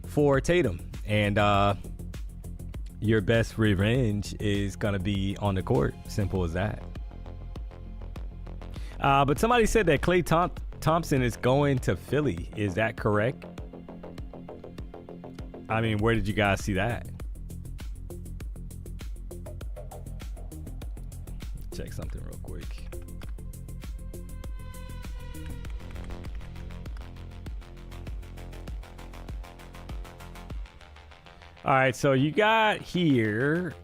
for Tatum, and your best revenge is gonna be on the court. Simple as that. But somebody said that Klay Thompson is going to Philly. Is that correct? I mean, where did you guys see that? Check something real quick. All right, so you got here.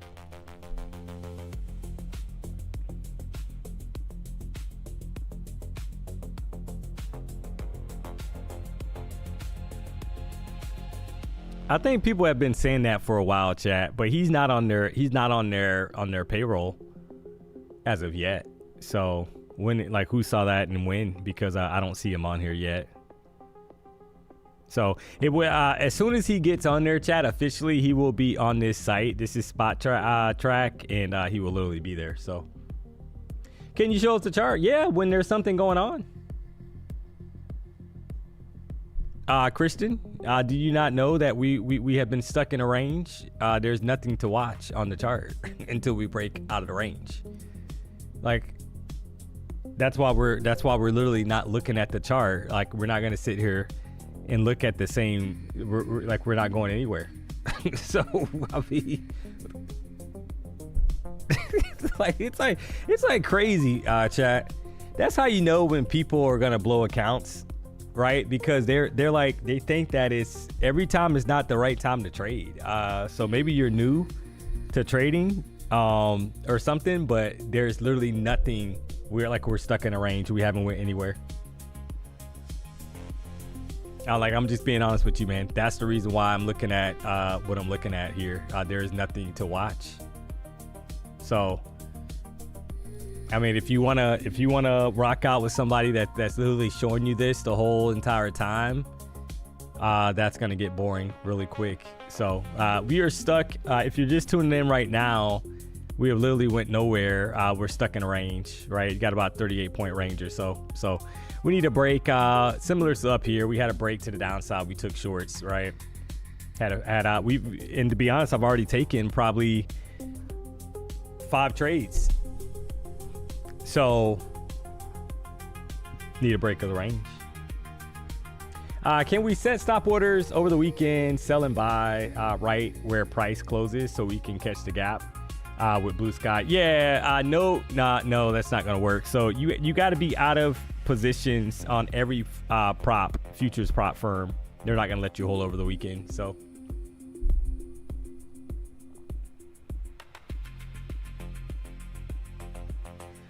I think people have been saying that for a while, chat, but he's not on their payroll as of yet. So when, like, who saw that and when? Because I don't see him on here yet. So it will, as soon as he gets on there, chat, officially, he will be on this site. This is Spot Track, and he will literally be there. So can you show us the chart? Yeah, when there's something going on. Christian, do you not know that we have been stuck in a range? There's nothing to watch on the chart until we break out of the range. Like, that's why we're literally not looking at the chart. Like, we're not gonna sit here and look at the same. We're not going anywhere. So I mean, it's like crazy, chat. That's how you know when people are gonna blow accounts, right? Because they're like, they think that it's every time is not the right time to trade. So maybe you're new to trading or something, but there's literally nothing. We're stuck in a range. We haven't went anywhere. I'm just being honest with you, man. That's the reason why I'm looking at what I'm looking at here. There is nothing to watch. So, I mean, if you wanna rock out with somebody that's literally showing you this the whole entire time, that's gonna get boring really quick. So we are stuck. If you're just tuning in right now, we have literally went nowhere. We're stuck in a range, right? You got about 38 point range or so. So We need a break similar to up here. We had a break to the downside. We took shorts, right? And to be honest, I've already taken probably 5 trades. So need a break of the range. Can we set stop orders over the weekend, sell and buy right where price closes so we can catch the gap with blue sky? Yeah, no, that's not gonna work. So you got to be out of positions on every futures prop firm. They're not gonna let you hold over the weekend. So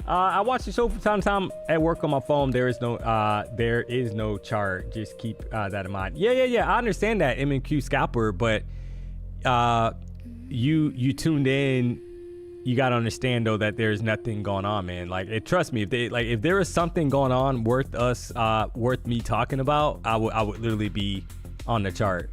I watch the show from time to time at work on my phone. There is no chart. Just keep that in mind. Yeah. I understand that, M&Q scalper, but you tuned in. You gotta understand though that there's nothing going on, man. Like, trust me, if there is something going on worth me talking about, I would literally be on the chart.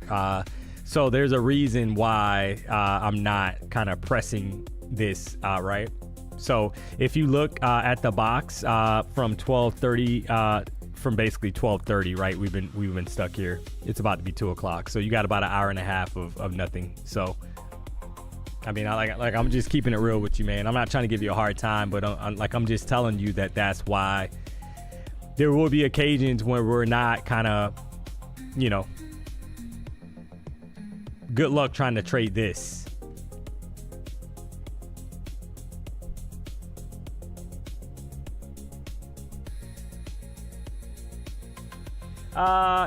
So there's a reason why I'm not kind of pressing this, right? So if you look at the box from 12:30, from basically 12:30, right? We've been stuck here. It's about to be 2 o'clock. So you got about an hour and a half of nothing. So I mean, I'm just keeping it real with you, man. I'm not trying to give you a hard time, but I'm just telling you that's why there will be occasions where we're not kind of, good luck trying to trade this.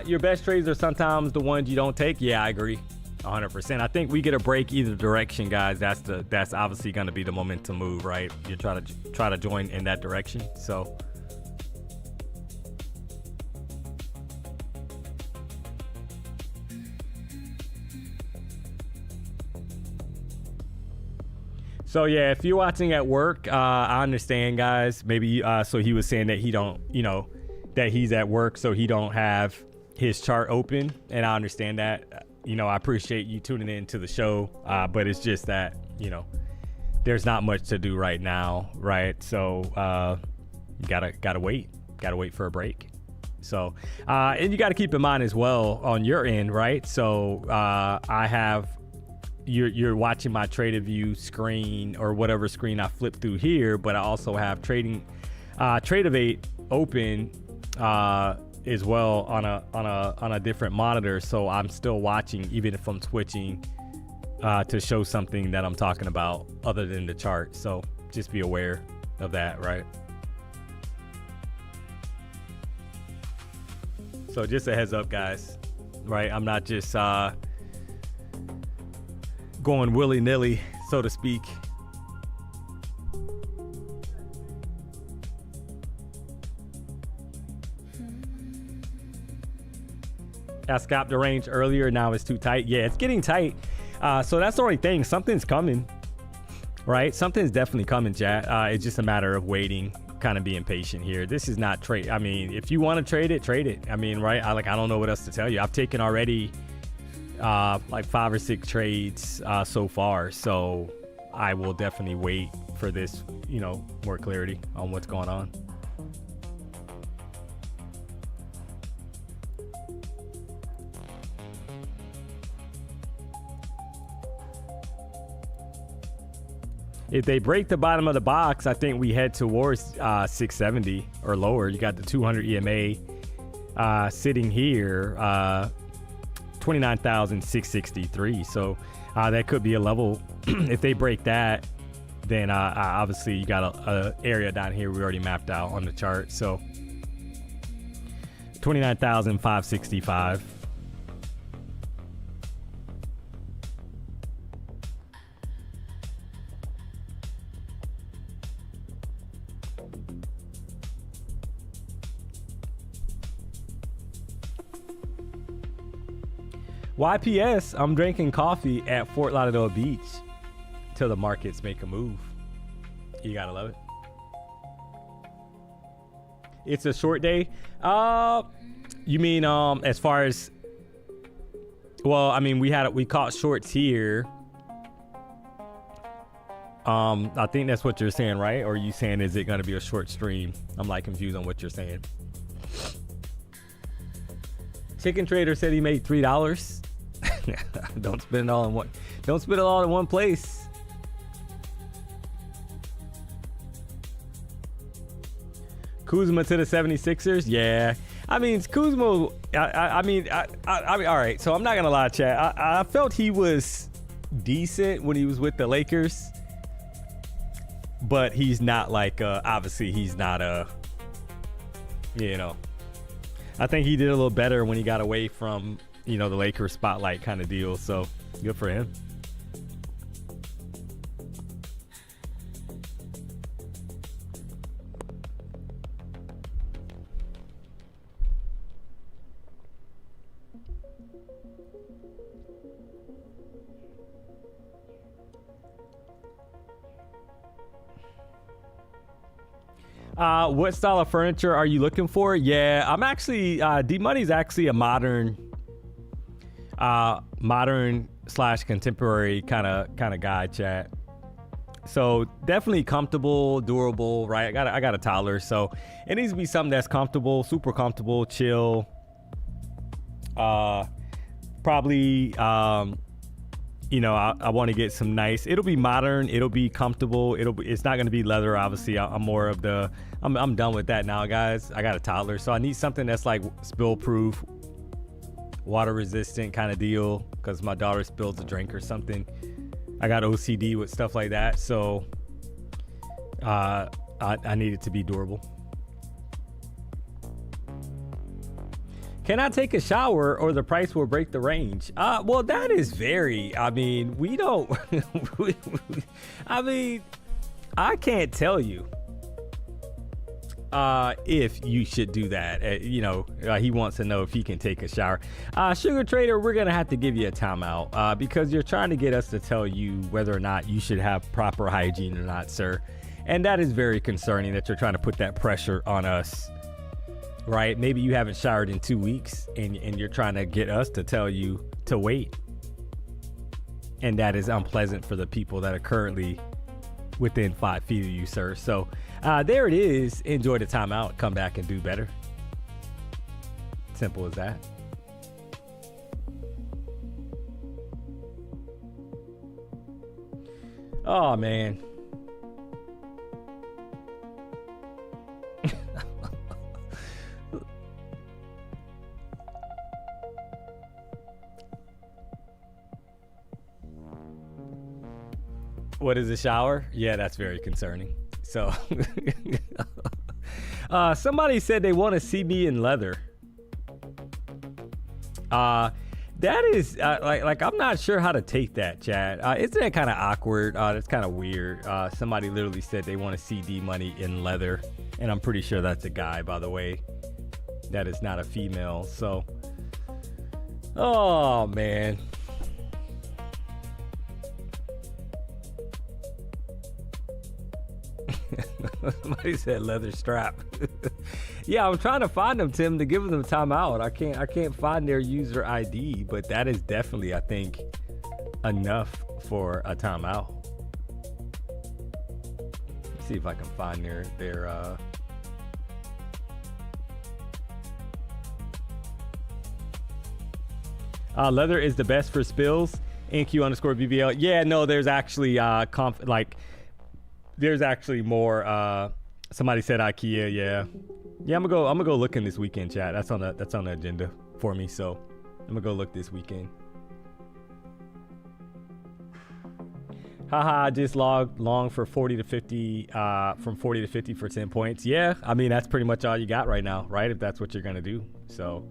Your best trades are sometimes the ones you don't take. Yeah, I agree 100%. I think we get a break either direction, guys. That's obviously going to be the momentum move, right? You try to join in that direction. So yeah, if you're watching at work, I understand, guys. Maybe so he was saying that he don't, that he's at work, so he don't have his chart open, and I understand that. I appreciate you tuning in to the show, but it's just that there's not much to do right now, right? So gotta wait for a break. So and you got to keep in mind as well on your end, right? So I have you're watching my TraderView screen or whatever screen I flip through here, but I also have Tradeovate open as well on a different monitor, so I'm still watching even if I'm switching to show something that I'm talking about other than the chart. So just be aware of that, right? So just a heads up, guys, right? I'm not just going willy-nilly, so to speak. I scalped the range earlier. Now it's too tight. Yeah, it's getting tight. So that's the only thing. Something's coming, right? Something's definitely coming, chat. It's just a matter of waiting, kind of being patient here. This is not trade. I mean, if you want to trade it, trade it. I mean, right? I don't know what else to tell you. I've taken already like 5 or 6 trades so far. So I will definitely wait for this, more clarity on what's going on. If they break the bottom of the box, I think we head towards 670 or lower. You got the 200 EMA sitting here, 29,663. So that could be a level. If they break that, then obviously you got a area down here we already mapped out on the chart. So 29,565. YPS, I'm drinking coffee at Fort Lauderdale Beach till the markets make a move. You gotta love it. It's a short day. You mean as far as, well, I mean, we caught shorts here. I think that's what you're saying, right? Or are you saying is it gonna be a short stream? I'm like confused on what you're saying. Chicken Trader said he made $3. Don't spend it all in one. Don't spend it all in one place. Kuzma to the 76ers. Yeah. I mean, Kuzma, I mean, all right. So I'm not going to lie, chat. I felt he was decent when he was with the Lakers. But he's not like, obviously, he's not a, you know. I think he did a little better when he got away from, you know, the Lakers spotlight kind of deal. So good for him. What style of furniture are you looking for? Yeah, I'm actually, DMONEY's actually a modern slash contemporary kind of guy, chat. So definitely comfortable, durable, right? I got a toddler, so it needs to be something that's comfortable, super comfortable, chill. Probably, you know, I want to get some nice. It'll be modern. It'll be comfortable. It's not going to be leather. Obviously, I'm more of the. I'm done with that now, guys. I got a toddler, so I need something that's like spill proof, water resistant kind of deal. Because my daughter spills a drink or something. I got OCD with stuff like that, so I need it to be durable. Can I take a shower or the price will break the range? Well, that is very, I mean, we don't, I mean, I can't tell you if you should do that. You know, he wants to know if he can take a shower. Sugar Trader, we're going to have to give you a timeout because you're trying to get us to tell you whether or not you should have proper hygiene or not, sir. And that is very concerning that you're trying to put that pressure on us. Right? Maybe you haven't showered in 2 weeks and you're trying to get us to tell you to wait. And that is unpleasant for the people that are currently within 5 feet of you, sir. So there it is. Enjoy the timeout. Come back and do better. Simple as that. Oh, man. What is a shower? Yeah, that's very concerning. So somebody said they want to see me in leather. That is like I'm not sure how to take that, Chad. Isn't that kind of awkward? That's kind of weird. Somebody literally said they want to see DMONEY in leather, and I'm pretty sure that's a guy, by the way. That is not a female. So, oh man. Somebody said leather strap. Yeah, I'm trying to find them, Tim, to give them a timeout. I can't find their user ID, but that is definitely, I think, enough for a timeout. Let's see if I can find their leather is the best for spills. NQ_BBL. Yeah, no, there's actually there's actually more. Somebody said IKEA. Yeah, I'm gonna go look in this weekend, chat. That's on the agenda for me. So I'm gonna go look this weekend. Haha, I just logged long for 40 to 50, from 40 to 50 for 10 points. Yeah, I mean that's pretty much all you got right now, right? If that's what you're gonna do. So.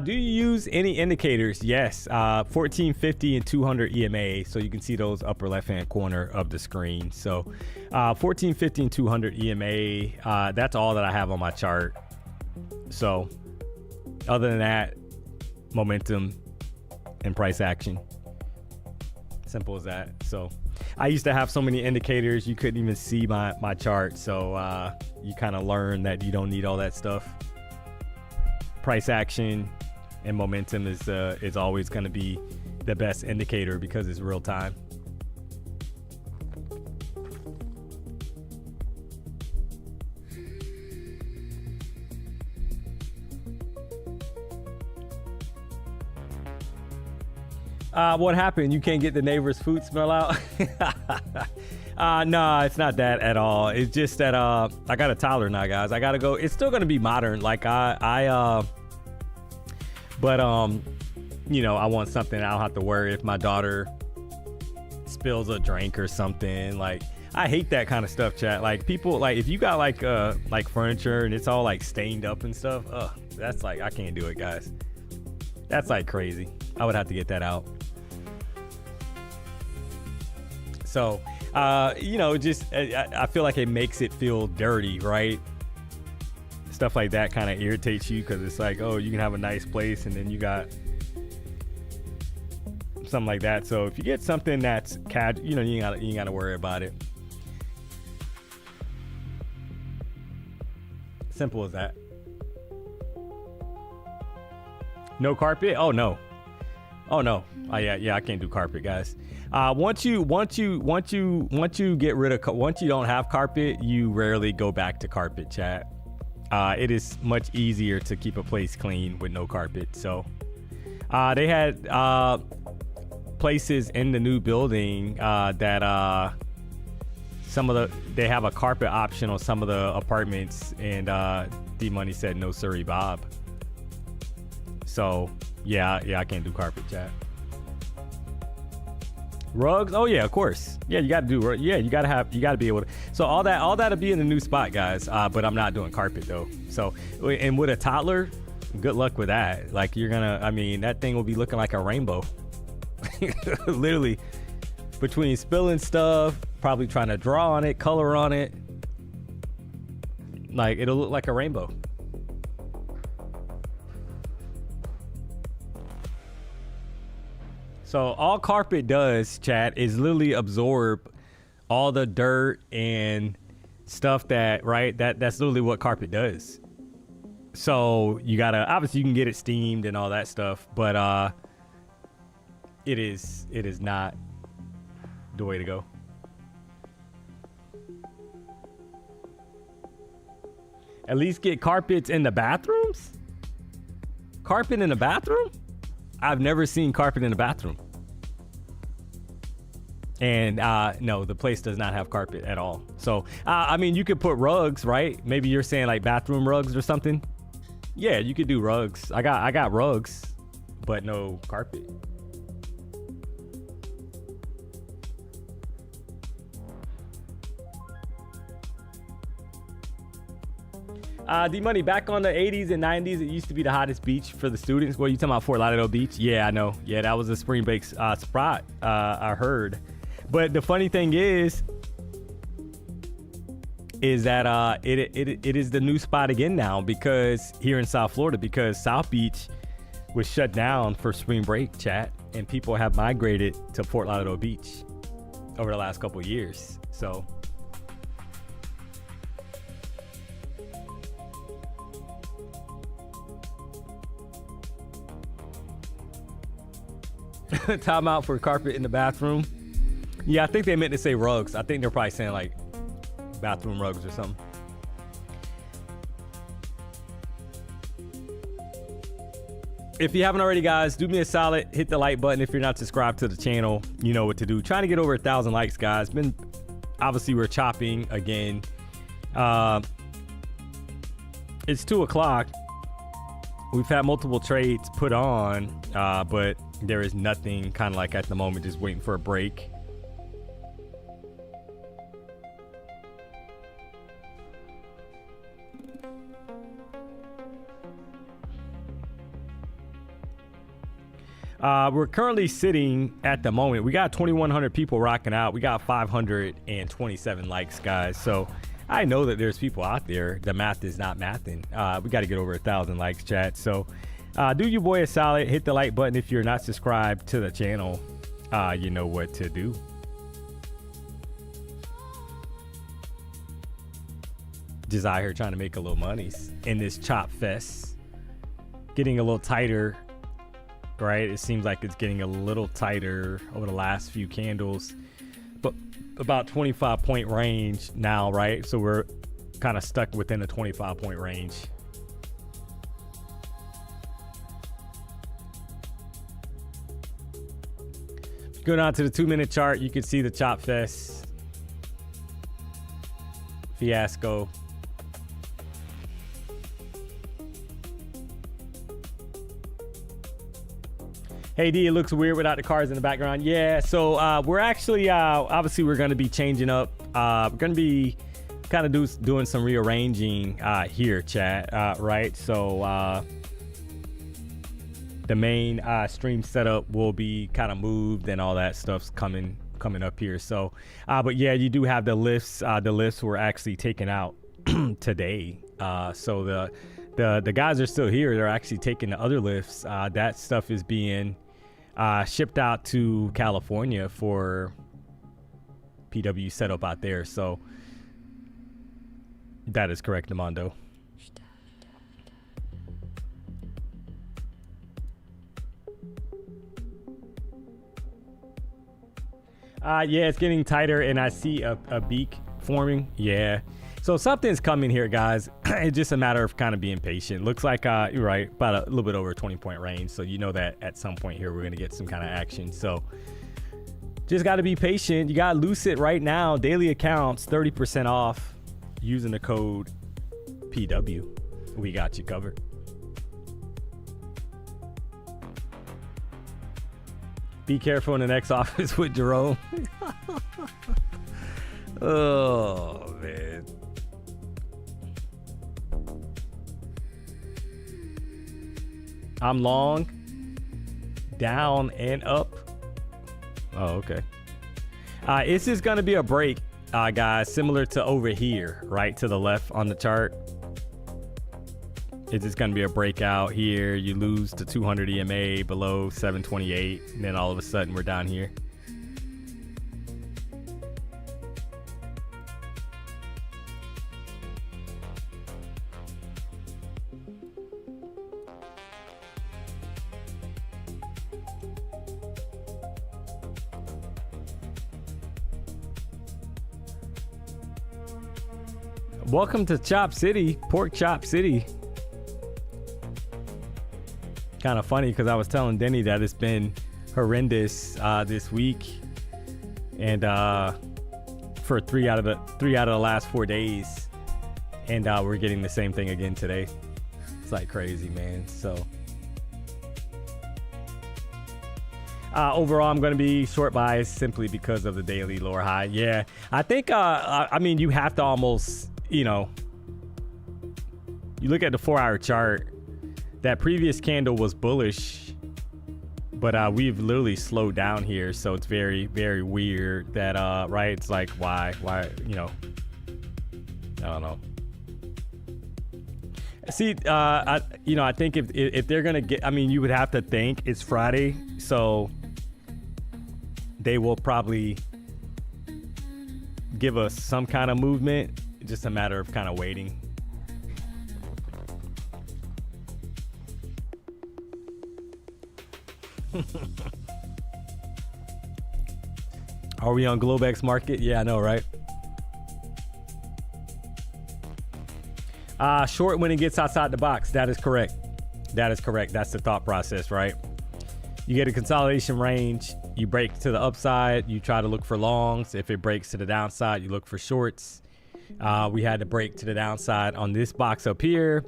Do you use any indicators? Yes, 1450 and 200 EMA. So you can see those upper left-hand corner of the screen. So 1450 and 200 EMA, that's all that I have on my chart. So other than that, momentum and price action. Simple as that. So I used to have so many indicators, you couldn't even see my chart. So you kind of learn that you don't need all that stuff. Price action and momentum is always going to be the best indicator because it's real time. What happened? You can't get the neighbor's food smell out? No, it's not that at all. It's just that I got a toddler now, guys. I gotta go. It's still gonna be modern. Like but you know, I want something I don't have to worry if my daughter spills a drink or something. Like, I hate that kind of stuff, chat. Like, people, like, if you got like furniture and it's all like stained up and stuff, that's like, I can't do it, guys. That's like crazy. I would have to get that out. So, you know, just I feel like it makes it feel dirty, right? Stuff like that kind of irritates you because it's like, oh, you can have a nice place and then you got something like that. So if you get something that's casual, you know, you ain't gotta worry about it. Simple as that. No carpet? Oh no. Oh no. Oh yeah, I can't do carpet, guys. Once you get rid of, once you don't have carpet, you rarely go back to carpet, chat. It is much easier to keep a place clean with no carpet. So they had places in the new building that they have a carpet option on some of the apartments, and DMONEY said no siree Bob. So yeah, I can't do carpet, chat. Rugs? Oh yeah, of course. Yeah, you gotta do. Yeah, you gotta be able to. So all that'll be in the new spot, guys. But I'm not doing carpet though. So, and with a toddler, good luck with that. Like, you're gonna, I mean, that thing will be looking like a rainbow. Literally, between spilling stuff, probably trying to draw on it, color on it. Like, it'll look like a rainbow. So all carpet does, chat, is literally absorb all the dirt and stuff that, right? That's literally what carpet does. So you gotta, obviously you can get it steamed and all that stuff, but it is not the way to go. At least get carpets in the bathrooms? Carpet in the bathroom? I've never seen carpet in the bathroom. And no, the place does not have carpet at all. So, I mean, you could put rugs, right? Maybe you're saying like bathroom rugs or something. Yeah, you could do rugs. I got rugs, but no carpet. DMONEY, back on the 80s and 90s, it used to be the hottest beach for the students. What, you talking about Fort Lauderdale Beach? Yeah, I know. Yeah, that was a spring break spot, I heard. But the funny thing is that it is the new spot again now, because here in South Florida, because South Beach was shut down for spring break, chat, and people have migrated to Fort Lauderdale Beach over the last couple of years. So time out for carpet in the bathroom. Yeah, I think they meant to say rugs. I think they're probably saying like bathroom rugs or something. If you haven't already, guys, do me a solid, hit the like button. If you're not subscribed to the channel, you know what to do. Trying to get over 1,000 likes, guys. Obviously we're chopping again. It's 2 o'clock. We've had multiple trades put on, but there is nothing, kind of like at the moment, just waiting for a break. We're currently sitting at the moment. We got 2,100 people rocking out. We got 527 likes, guys. So I know that there's people out there. The math is not mathing. We got to get over 1,000 likes, chat. So do your boy a solid. Hit the like button if you're not subscribed to the channel. You know what to do. Just out here trying to make a little money in this chop fest. Getting a little tighter, right? It seems like it's getting a little tighter over the last few candles, but about 25-point range now, right? So we're kind of stuck within a 25-point range. Going on to the 2-minute chart, you can see the chop fest fiasco. Hey D, it looks weird without the cars in the background. Yeah, so we're actually obviously we're going to be changing up. We're going to be kind of doing some rearranging here, chat. Right, so the main stream setup will be kind of moved, and all that stuff's coming up here. So, but yeah, you do have the lifts. The lifts were actually taken out today. So the guys are still here. They're actually taking the other lifts. That stuff is being shipped out to California for PW setup out there. So that is correct, Namondo. Yeah, it's getting tighter, and I see a beak forming. Yeah. So something's coming here, guys. It's just a matter of kind of being patient. Looks like you're right, about a little bit over a 20-point range. So you know that at some point here we're going to get some kind of action. So just got to be patient. You got Lucid right now. Daily accounts 30% off using the code PW. We got you covered. Be careful in the next office with Jerome. Oh man. I'm long, down, and up. Oh, okay. This is going to be a break, guys, similar to over here, right to the left on the chart. It's just going to be a breakout here. You lose to 200 EMA below 728, and then all of a sudden we're down here. Welcome to Chop City, Pork Chop City. Kind of funny because I was telling Denny that it's been horrendous this week, and for three out of the last 4 days, and we're getting the same thing again today. It's like crazy, man. So overall, I'm going to be short biased simply because of the daily lower high. Yeah, I think I mean, you have to almost, you know, you look at the 4-hour chart. That previous candle was bullish, but we've literally slowed down here, so it's very, very weird that right, it's like why, you know, I don't know. See, I think if they're gonna get, I mean, you would have to think it's Friday, so they will probably give us some kind of movement. It's just a matter of kind of waiting. Are we on Globex market? Yeah, I know, right? Short when it gets outside the box. That is correct. That is correct. That's the thought process, right? You get a consolidation range. You break to the upside. You try to look for longs. If it breaks to the downside, you look for shorts. We had to break to the downside on this box up here.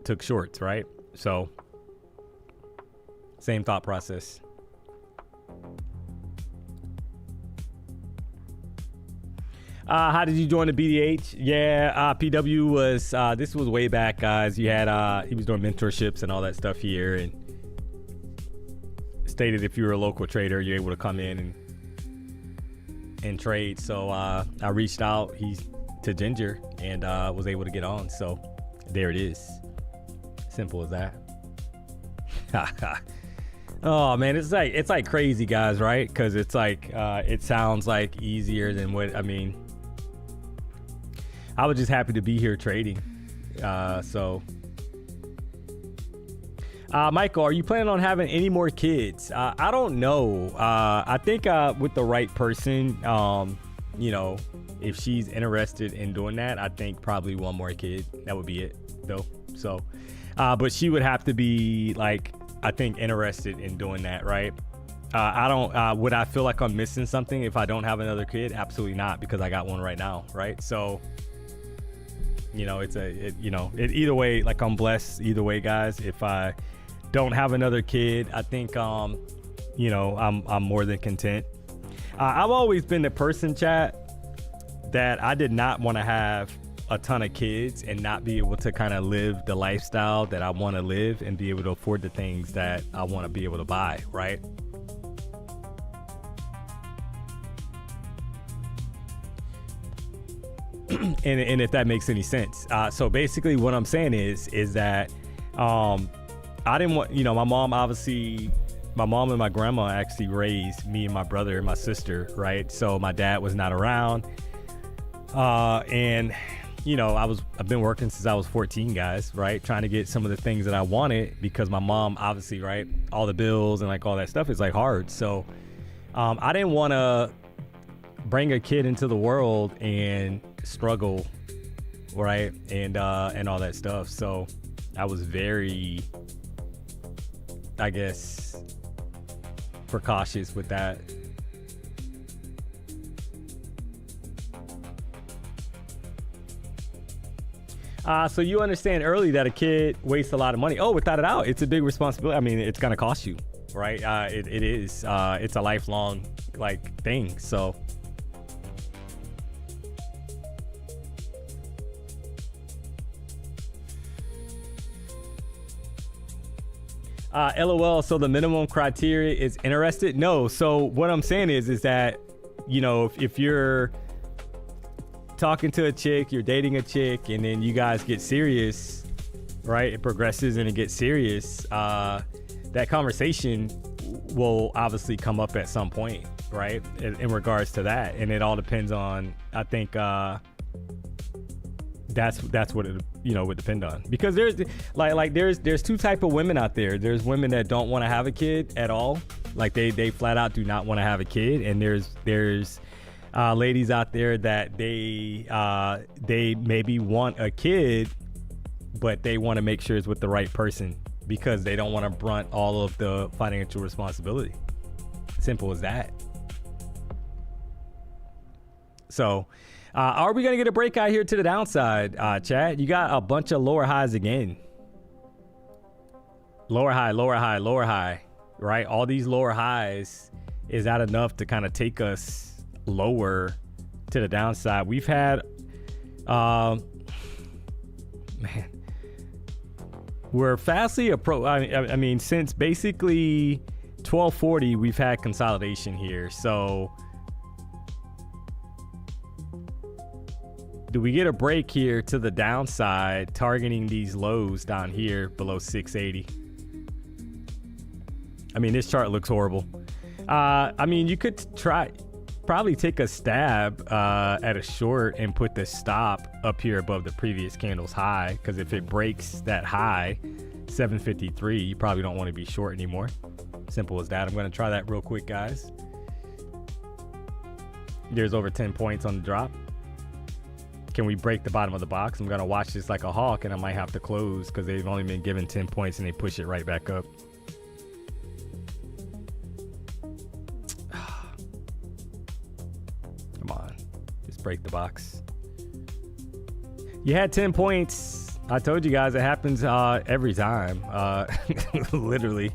Took shorts, right? So same thought process. How did you join the BDH? Yeah, PW was, this was way back, guys. You had, he was doing mentorships and all that stuff here, and stated if you were a local trader, you're able to come in and trade. So I reached out to Ginger and was able to get on. So there it is. Simple as that. Oh man, it's like crazy, guys, right? Because it's like it sounds like easier than what, I mean. I was just happy to be here trading. Michael, are you planning on having any more kids? I don't know. I think with the right person, you know, if she's interested in doing that, I think probably one more kid. That would be it, though. So, but she would have to be like, I think, interested in doing that, right? I don't, would I feel like I'm missing something if I don't have another kid? Absolutely not, because I got one right now, right? So, you know, either way, like, I'm blessed either way, guys. If I don't have another kid, I think, you know, I'm more than content. I've always been the person, chat, that I did not want to have a ton of kids and not be able to kind of live the lifestyle that I want to live and be able to afford the things that I want to be able to buy, right? and if that makes any sense. So basically what I'm saying is that I didn't want, you know, my mom and my grandma actually raised me and my brother and my sister, right? So my dad was not around. And you know, I've been working since I was 14, guys, right? Trying to get some of the things that I wanted because my mom, obviously, right? All the bills and like all that stuff is like hard. So I didn't want to bring a kid into the world and struggle, right? And all that stuff. So I was very, I guess, precautious with that. So you understand early that a kid wastes a lot of money. Oh, without a doubt, it's a big responsibility. I mean, it's gonna cost you, right? It is. It's a lifelong like thing. So. LOL. So the minimum criteria is interested? No. So what I'm saying is that, you know, if you're talking to a chick, you're dating a chick, and then you guys get serious, right? It progresses and it gets serious. That conversation will obviously come up at some point, right? In regards to that, and it all depends on. I think that's what it, you know, would depend on, because there's there's two type of women out there. There's women that don't want to have a kid at all, like they flat out do not want to have a kid, and there's ladies out there that they maybe want a kid, but they want to make sure it's with the right person because they don't want to brunt all of the financial responsibility. Simple as that. So are we gonna get a breakout here to the downside, chat? You got a bunch of lower highs again. Lower high, lower high, lower high, right? All these lower highs. Is that enough to kind of take us lower to the downside? We've had man, we're fastly I mean since basically 1240 we've had consolidation here. So do we get a break here to the downside, targeting these lows down here below 680? I mean, this chart looks horrible. I mean, you could probably take a stab at a short and put the stop up here above the previous candle's high, because if it breaks that high, 753, you probably don't want to be short anymore. Simple as that. I'm going to try that real quick, guys. There's over 10 points on the drop. Can we break the bottom of the box? I'm going to watch this like a hawk, and I might have to close because they've only been given 10 points and they push it right back up. Come on, just break the box. You had 10 points. I told you guys it happens every time, literally.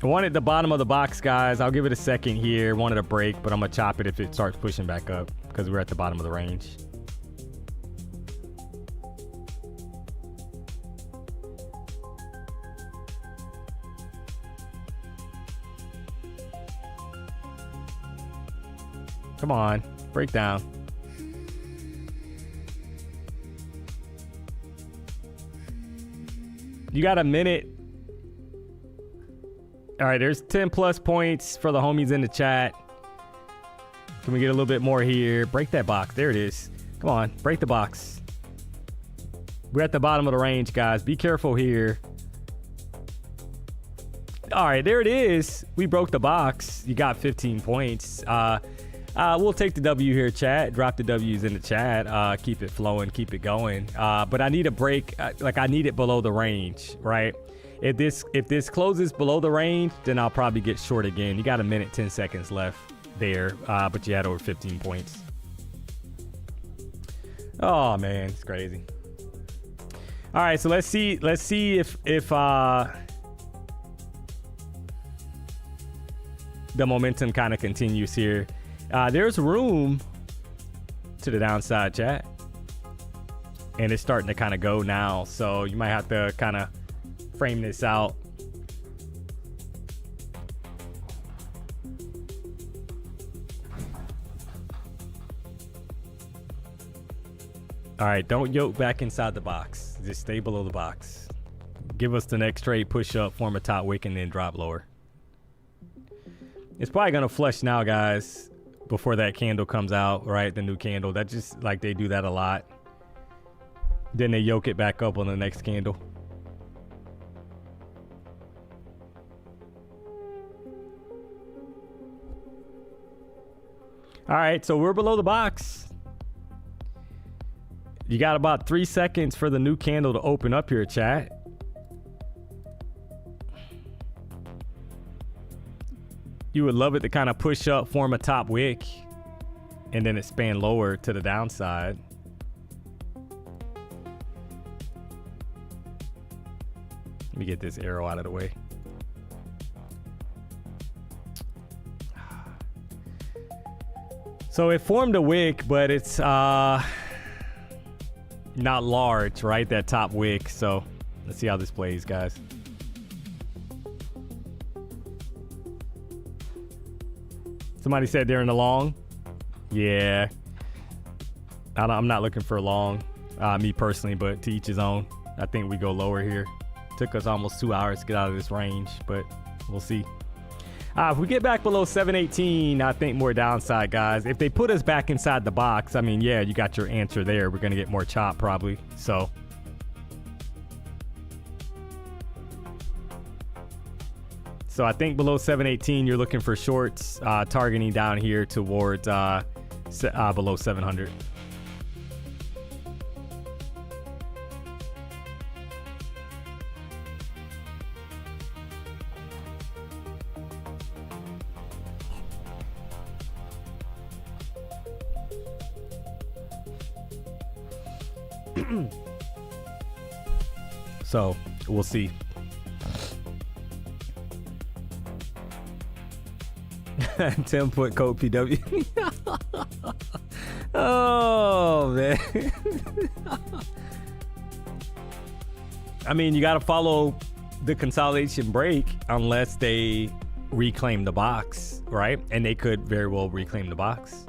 I wanted the bottom of the box, guys. I'll give it a second here. Wanted a break, but I'm gonna chop it if it starts pushing back up because we're at the bottom of the range. Come on, break down. You got a minute. All right, there's 10 plus points for the homies in the chat. Can we get a little bit more here? Break that box. There it is. Come on, break the box. We're at the bottom of the range, guys. Be careful here. All right, there it is. We broke the box. You got 15 points. We'll take the W here, chat. Drop the W's in the chat. Keep it flowing, keep it going. But I need a break. Like I need it below the range, right? If this closes below the range, then I'll probably get short again. You got a minute, 10 seconds left there, but you had over 15 points. Oh man, it's crazy. All right, so let's see if the momentum kind of continues here. There's room to the downside, chat, and it's starting to kind of go now. So you might have to kind of frame this out. All right, don't yoke back inside the box. Just stay below the box. Give us the next trade, push up, form a top wick, and then drop lower. It's probably gonna flush now, guys, before that candle comes out, right? The new candle. That just like they do that a lot. Then they yoke it back up on the next candle. All right, so we're below the box. You got about 3 seconds for the new candle to open up here, chat. You would love it to kind of push up, form a top wick, and then expand lower to the downside. Let me get this arrow out of the way. So it formed a wick, but it's not large, right? That top wick. So let's see how this plays, guys. Somebody said they're in the long. Yeah. I'm not looking for a long, me personally, but to each his own. I think we go lower here. Took us almost 2 hours to get out of this range, but we'll see. If we get back below 718, I think more downside, guys. If they put us back inside the box, I mean, yeah, you got your answer there. We're going to get more chop probably. So I think below 718, you're looking for shorts, targeting down here towards below 700. So we'll see. Tim put code PW. Oh man. I mean, you got to follow the consolidation break unless they reclaim the box, right? And they could very well reclaim the box.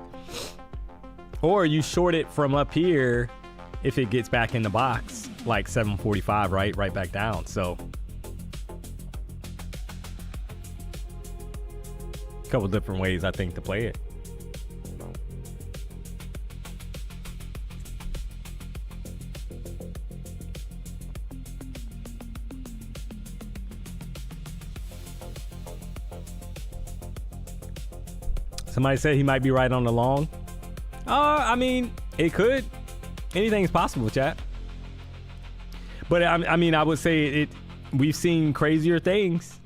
Or you short it from up here if it gets back in the box, like 745, right? Right back down. So a couple different ways, I think, to play it. Somebody said he might be right on the long. I mean, it could. Anything's possible, chat. But I mean, I would say it. We've seen crazier things.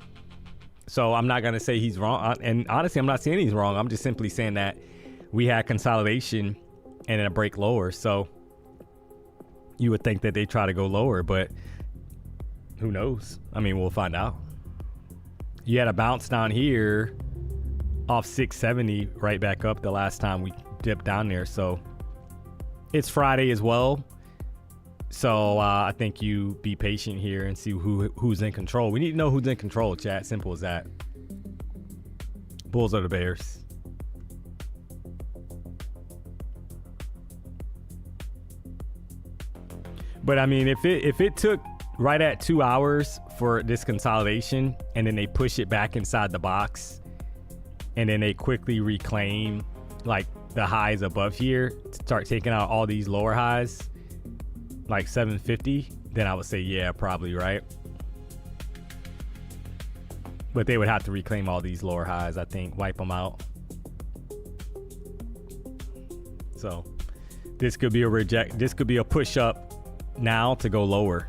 So I'm not going to say he's wrong. And honestly, I'm not saying he's wrong. I'm just simply saying that we had consolidation and then a break lower. So you would think that they try to go lower, but who knows? I mean, we'll find out. You had a bounce down here off 670 right back up the last time we dipped down there. So it's Friday as well. So I think you be patient here and see who's in control. We need to know who's in control, chat. Simple as that. Bulls or the Bears? But I mean, if it took right at 2 hours for this consolidation and then they push it back inside the box and then they quickly reclaim like the highs above here to start taking out all these lower highs, like 750, then I would say, yeah, probably, right? But they would have to reclaim all these lower highs, I think, wipe them out. So this could be a reject. This could be a push up now to go lower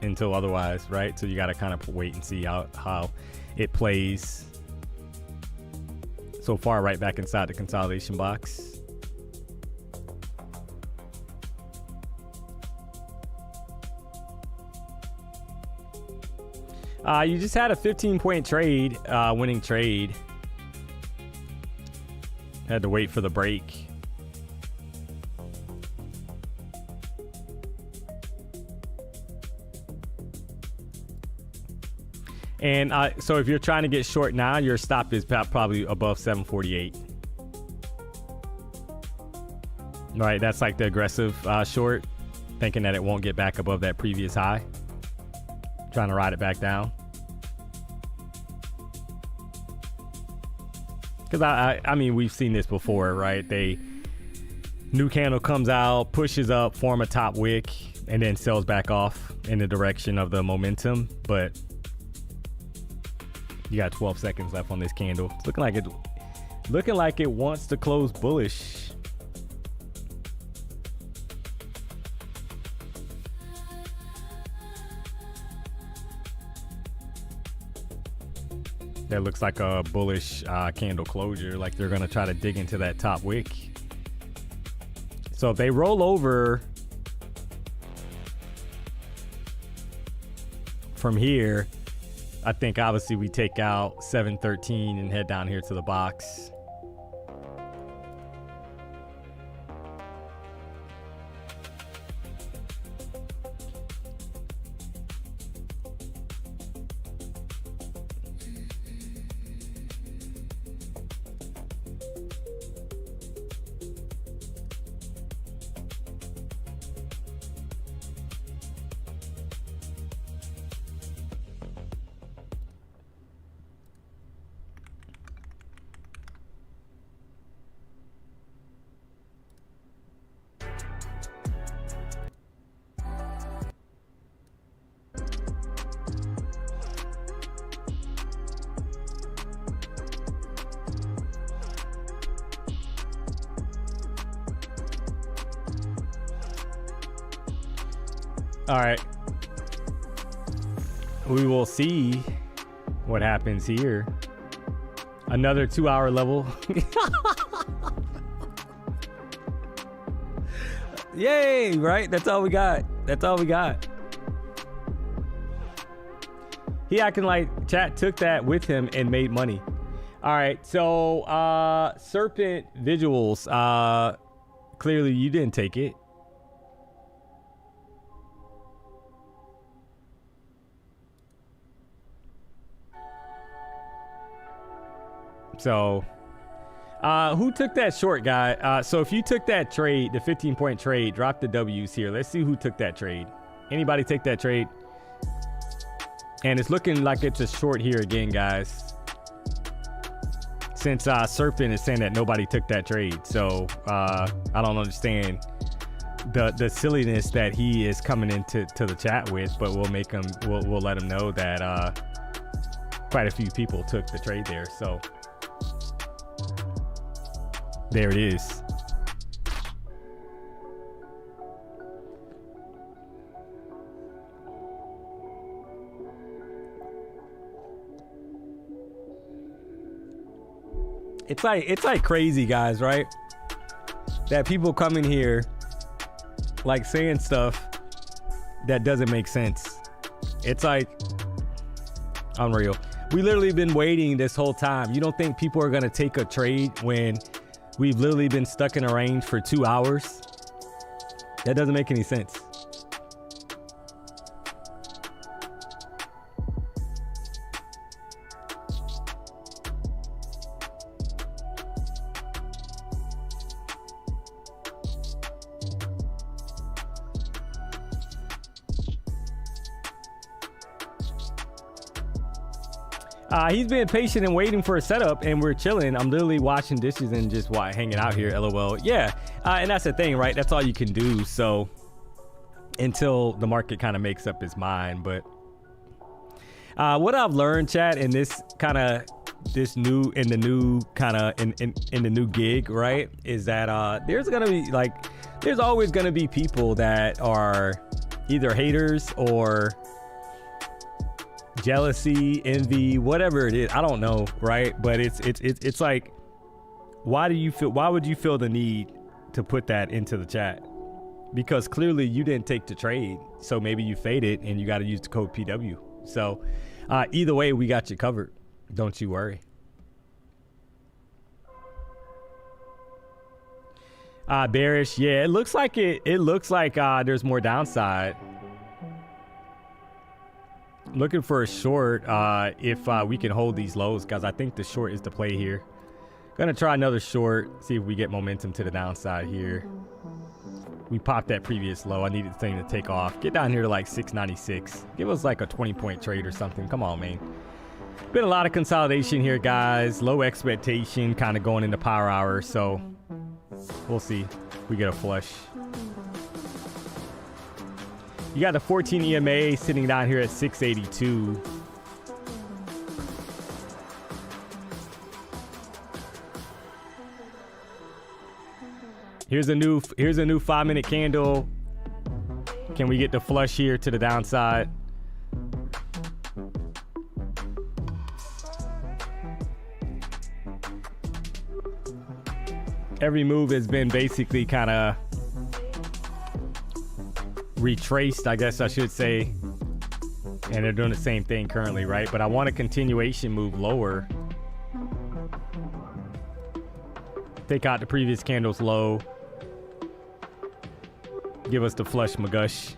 until otherwise, right? So you got to kind of wait and see how it plays. So far, right back inside the consolidation box. You just had a 15-point trade, winning trade. Had to wait for the break. And so if you're trying to get short now, your stop is probably above 748. Right, that's like the aggressive short, thinking that it won't get back above that previous high. Trying to ride it back down. Because I mean, we've seen this before, right? New candle comes out, pushes up, form a top wick, and then sells back off in the direction of the momentum. But you got 12 seconds left on this candle. It's looking like it wants to close bullish. That looks like a bullish candle closure, like they're going to try to dig into that top wick. So if they roll over from here, I think obviously we take out 713 and head down here to the box. All right. We will see what happens here. Another 2-hour level. Yay, right? That's all we got. That's all we got. He acting like chat took that with him and made money. All right, so Serpent Visuals. Clearly you didn't take it. So, who took that short, guy? So if you took that trade, the 15-point trade, drop the W's here. Let's see who took that trade. Anybody take that trade? And it's looking like it's a short here again, guys. Since Serpent is saying that nobody took that trade. So, I don't understand the silliness that he is coming into the chat with, but we'll make him, we'll let him know that quite a few people took the trade there. So there it is. It's like crazy, guys, right? That people come in here like saying stuff that doesn't make sense. It's like unreal. We literally been waiting this whole time. You don't think people are gonna take a trade when we've literally been stuck in a range for 2 hours? That doesn't make any sense. He's been patient and waiting for a setup, and we're chilling. I'm literally washing dishes and just hanging out here, LOL. Yeah, and that's the thing, right? That's all you can do. So until the market kind of makes up its mind. But what I've learned, chat, and this kind of this new in the new kind of in the new gig, right, is that there's gonna be like there's always gonna be people that are either haters or jealousy, envy, whatever it is. I don't know, right? But it's like, why would you feel the need to put that into the chat? Because clearly you didn't take the trade, so maybe you faded and you got to use the code PW. So either way, we got you covered. Don't you worry. Bearish, yeah. It looks like there's more downside. Looking for a short if we can hold these lows, guys. I think the short is the play here. Gonna try another short, see if we get momentum to the downside here. We popped that previous low. I needed the thing to take off. Get down here to like 696. Give us like a 20-point trade or something. Come on, man. Been a lot of consolidation here, guys. Low expectation kind of going into power hour. So we'll see. We get a flush. You got the 14 EMA sitting down here at 682. Here's a new 5-minute candle. Can we get the flush here to the downside? Every move has been basically kind of retraced, I guess I should say. And they're doing the same thing currently, right? But I want a continuation move lower. Take out the previous candle's low. Give us the flush McGush.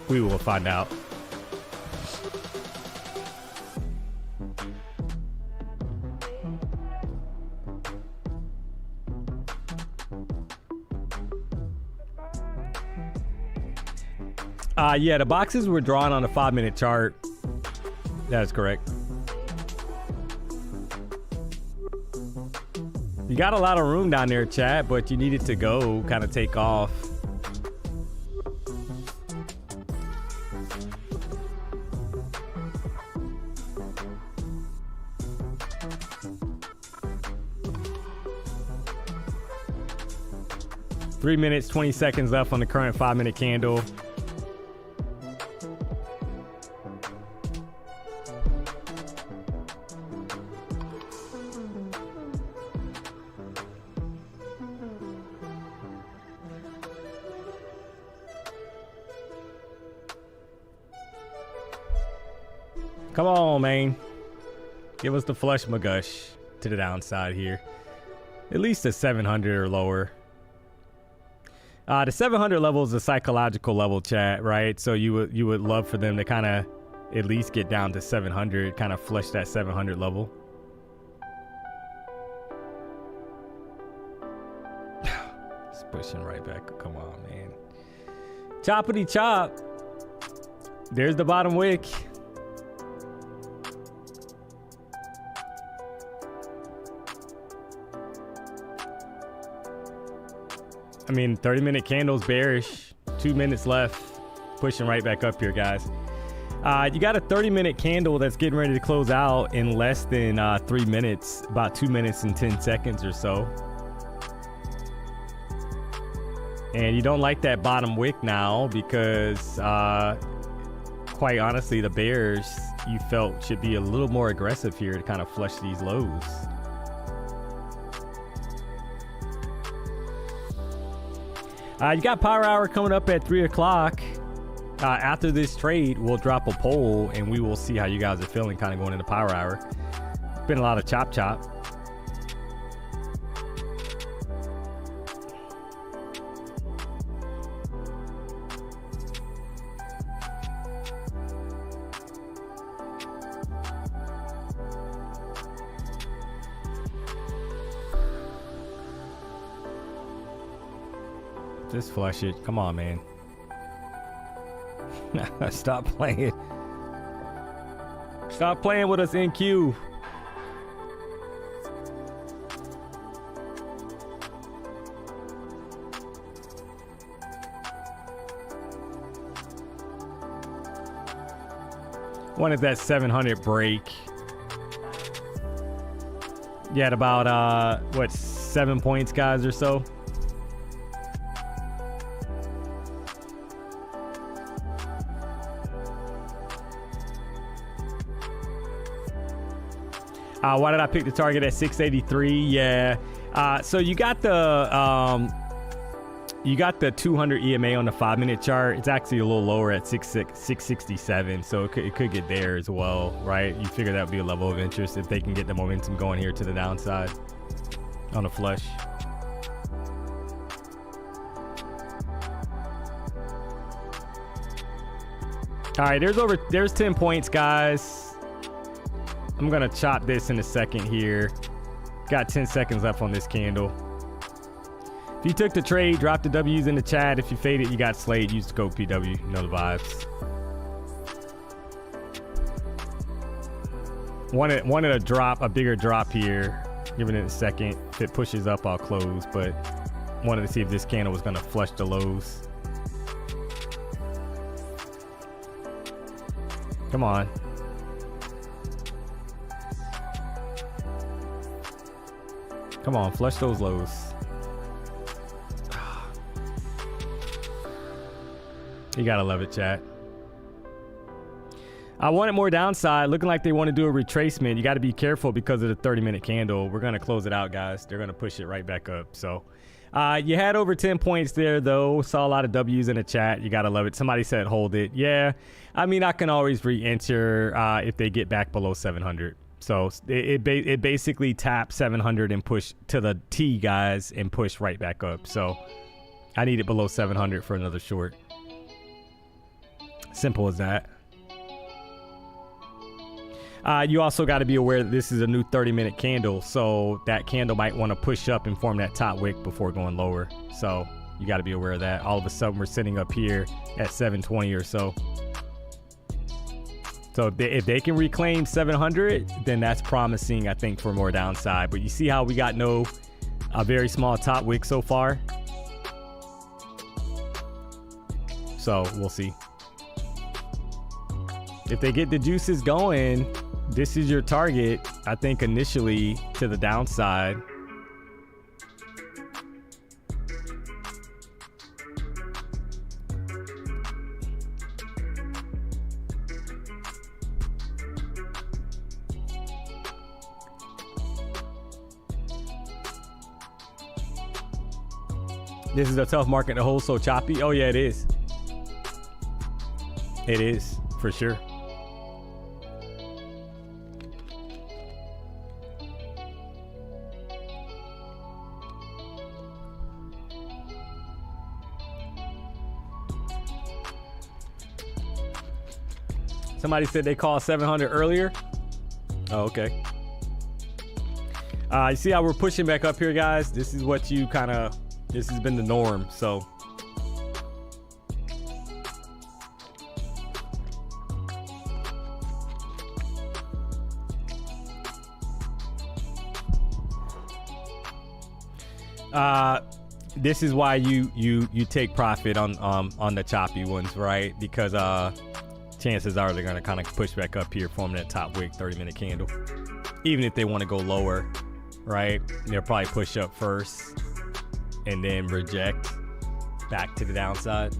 We will find out. Yeah, the boxes were drawn on a 5-minute chart. That is correct. You got a lot of room down there, chat, but you needed to go kind of take off. Three minutes, 20 seconds left on the current 5-minute candle. Come on, man. Give us the flush McGush to the downside here. At least a 700 or lower. The 700 level is a psychological level, chat, right? So you would love for them to kind of at least get down to 700, kind of flush that 700 level. It's pushing right back. Come on, man. Choppity chop. There's the bottom wick. I mean, 30-minute candles bearish. 2 minutes left. Pushing right back up here, guys. You got a 30-minute candle that's getting ready to close out in less than 3 minutes. About 2 minutes and 10 seconds or so. And you don't like that bottom wick now because, quite honestly, the bears you felt should be a little more aggressive here to kind of flush these lows. You got power hour coming up at 3 o'clock. After this trade, we'll drop a poll and we will see how you guys are feeling kind of going into power hour. Been a lot of chop. Just flush it. Come on, man. Stop playing. Stop playing with us, NQ. One is that 700 break. You had about, what, 7 points, guys, or so? Why did I pick the target at 683? Yeah. So you got the 200 EMA on the 5-minute chart. It's actually a little lower at 667, so it could get there as well, right? You figure that would be a level of interest if they can get the momentum going here to the downside on a flush. All right, there's 10 points, guys. I'm gonna chop this in a second here. Got 10 seconds left on this candle. If you took the trade, drop the W's in the chat. If you faded, you got slayed. Use the code PW. You know the vibes. Wanted a drop, a bigger drop here. Give it in a second. If it pushes up, I'll close. But wanted to see if this candle was gonna flush the lows. Come on. Come on, flush those lows. You gotta love it, chat. I wanted more downside. Looking like they want to do a retracement. You got to be careful because of the 30-minute candle. We're going to close it out, guys. They're going to push it right back up. So you had over 10 points there, though. Saw a lot of W's in the chat. You got to love it. Somebody said hold it. Yeah. I mean, I can always re-enter if they get back below 700. So it basically taps 700 and push to the T, guys, and push right back up. So I need it below 700 for another short. Simple as that. You also got to be aware that this is a new 30-minute candle, so that candle might want to push up and form that top wick before going lower. So you got to be aware of that. All of a sudden, we're sitting up here at 720 or so. So if they can reclaim 700, then that's promising, I think, for more downside. But you see how we got a very small top wick so far? So we'll see. If they get the juices going, this is your target, I think, initially to the downside. This is a tough market to hold, so choppy. Oh, yeah, it is. It is, for sure. Somebody said they called 700 earlier. Oh, okay. You see how we're pushing back up here, guys? This is what you this has been the norm, so. This is why you take profit on the choppy ones, right? Because chances are they're gonna kind of push back up here, forming that top wick 30-minute candle. Even if they want to go lower, right? They'll probably push up first and then reject back to the downside.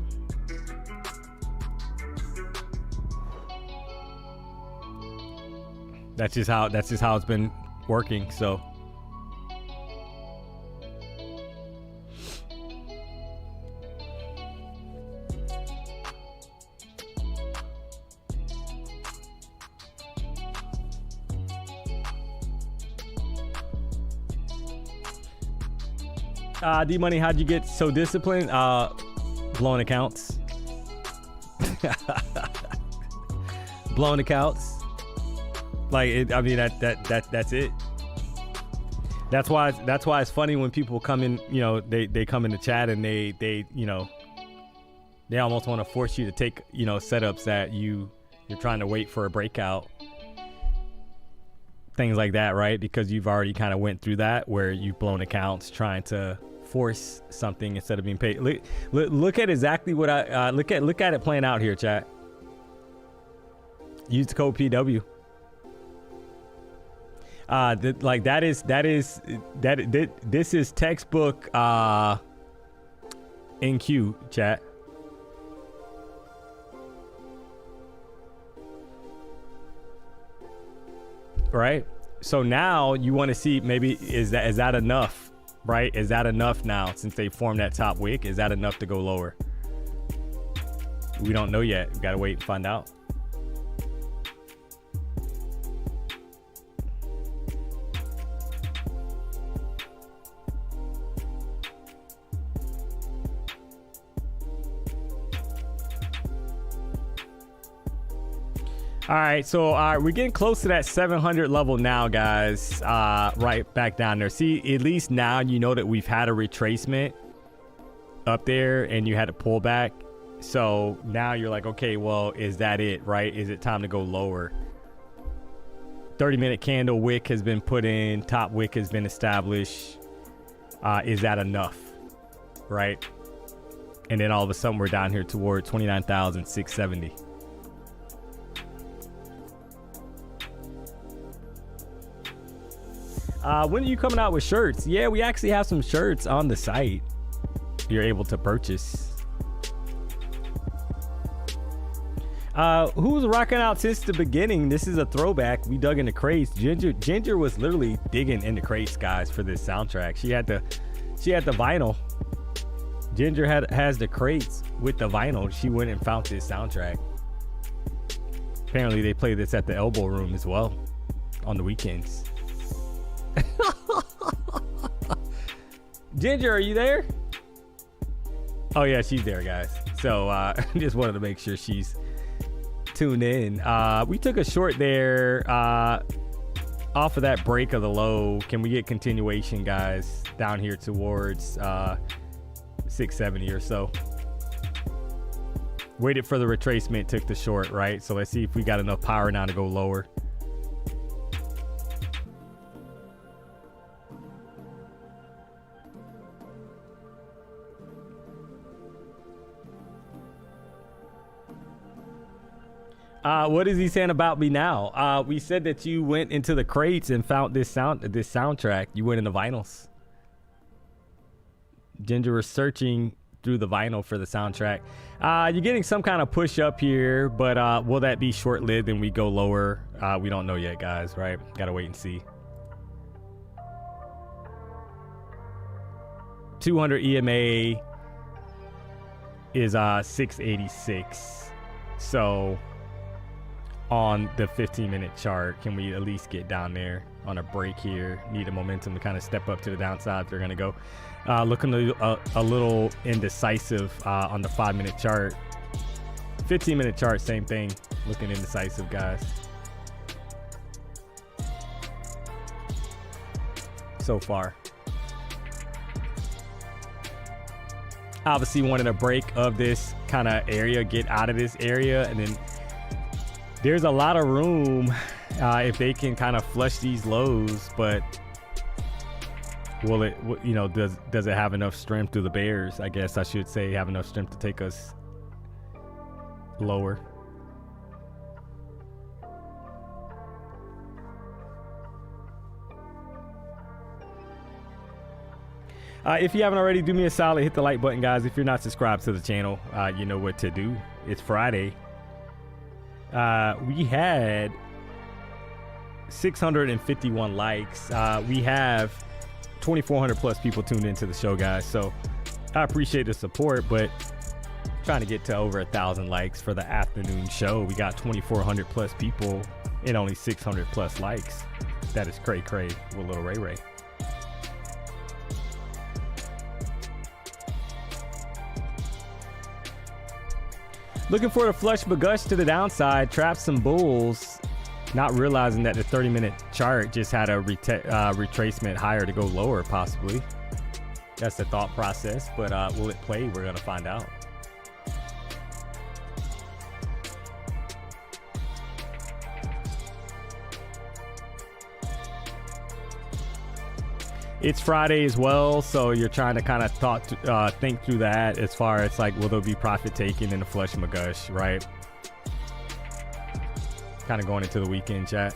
That's just how it's been working. So DMONEY, how'd you get so disciplined? Blowing accounts. Blowing accounts. Like, I mean, that's it. That's why it's funny when people come in, you know, they come in the chat and they you know, they almost want to force you to take, you know, setups that you're trying to wait for a breakout, things like that, right? Because you've already kind of went through that where you've blown accounts trying to force something instead of being paid. Look at exactly what I look at it playing out here, chat. Use the code PW. This is textbook NQ, chat. Right? So now you want to see, maybe is that enough, right? Is that enough now since they formed that top wick? Is that enough to go lower? We don't know yet. We got to wait and find out. All right, so we're getting close to that 700 level now, guys. Right back down there. See, at least now you know that we've had a retracement up there and you had to pull back. So now you're like, okay, well, is that it, right? Is it time to go lower? 30-minute candle wick has been put in. Top wick has been established. Is that enough, right? And then all of a sudden we're down here toward 29,670. When are you coming out with shirts? Yeah, we actually have some shirts on the site you're able to purchase. Who's rocking out since the beginning? This is a throwback. We dug into crates. Ginger was literally digging into crates, guys, for this soundtrack. She had the vinyl. Ginger has the crates with the vinyl. She went and found this soundtrack. Apparently they play this at the Elbow Room as well on the weekends. Ginger, are you there? Oh yeah, she's there, guys. So just wanted to make sure she's tuned in. We took a short there off of that break of the low. Can we get continuation, guys, down here towards 670 or so? Waited for the retracement, took the short, right? So let's see if we got enough power now to go lower. What is he saying about me now? We said that you went into the crates and found this soundtrack. You went in the vinyls. Ginger was searching through the vinyl for the soundtrack. You're getting some kind of push up here, but will that be short-lived and we go lower? We don't know yet, guys, right? Gotta wait and see. 200 EMA is 686. So on the 15-minute chart, can we at least get down there on a break here? Need a momentum to kind of step up to the downside if they're going to go. Looking a little indecisive on the 5-minute chart. 15-minute chart, same thing. Looking indecisive, guys. So far. Obviously wanted a break of this kind of area, get out of this area, and then there's a lot of room if they can kind of flush these lows, but will it, you know, does it have enough strength through the bears? I guess I should say have enough strength to take us lower. If you haven't already, do me a solid, hit the like button, guys. If you're not subscribed to the channel, you know what to do. It's Friday. We had 651 likes. We have 2,400 plus people tuned into the show, guys. So I appreciate the support, but trying to get to over 1,000 likes for the afternoon show. We got 2,400 plus people and only 600 plus likes. That is cray with little Ray Ray. Looking for the flush but gush to the downside, trap some bulls Not realizing that the 30-minute chart just had a retracement higher to go lower, possibly. That's the thought process, but will it play? We're gonna find out. It's Friday as well, so you're trying to kind of think through that as far as like, will there be profit taking in the flush McGush, right? Kind of going into the weekend, chat.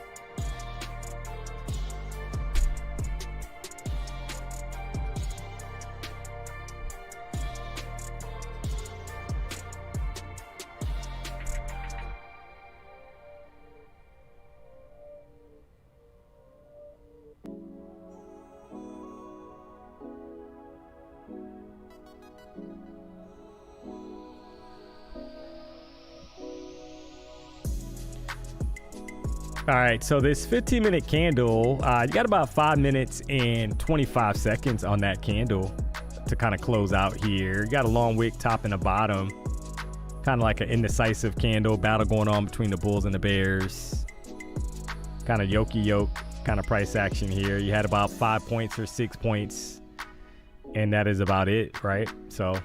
All right, so this 15-minute candle, you got about 5 minutes and 25 seconds on that candle to kind of close out here. You got a long wick top and a bottom, kind of like an indecisive candle battle going on between the bulls and the bears. Kind of yoke kind of price action here. You had about 5 points or 6 points, and that is about it, right? So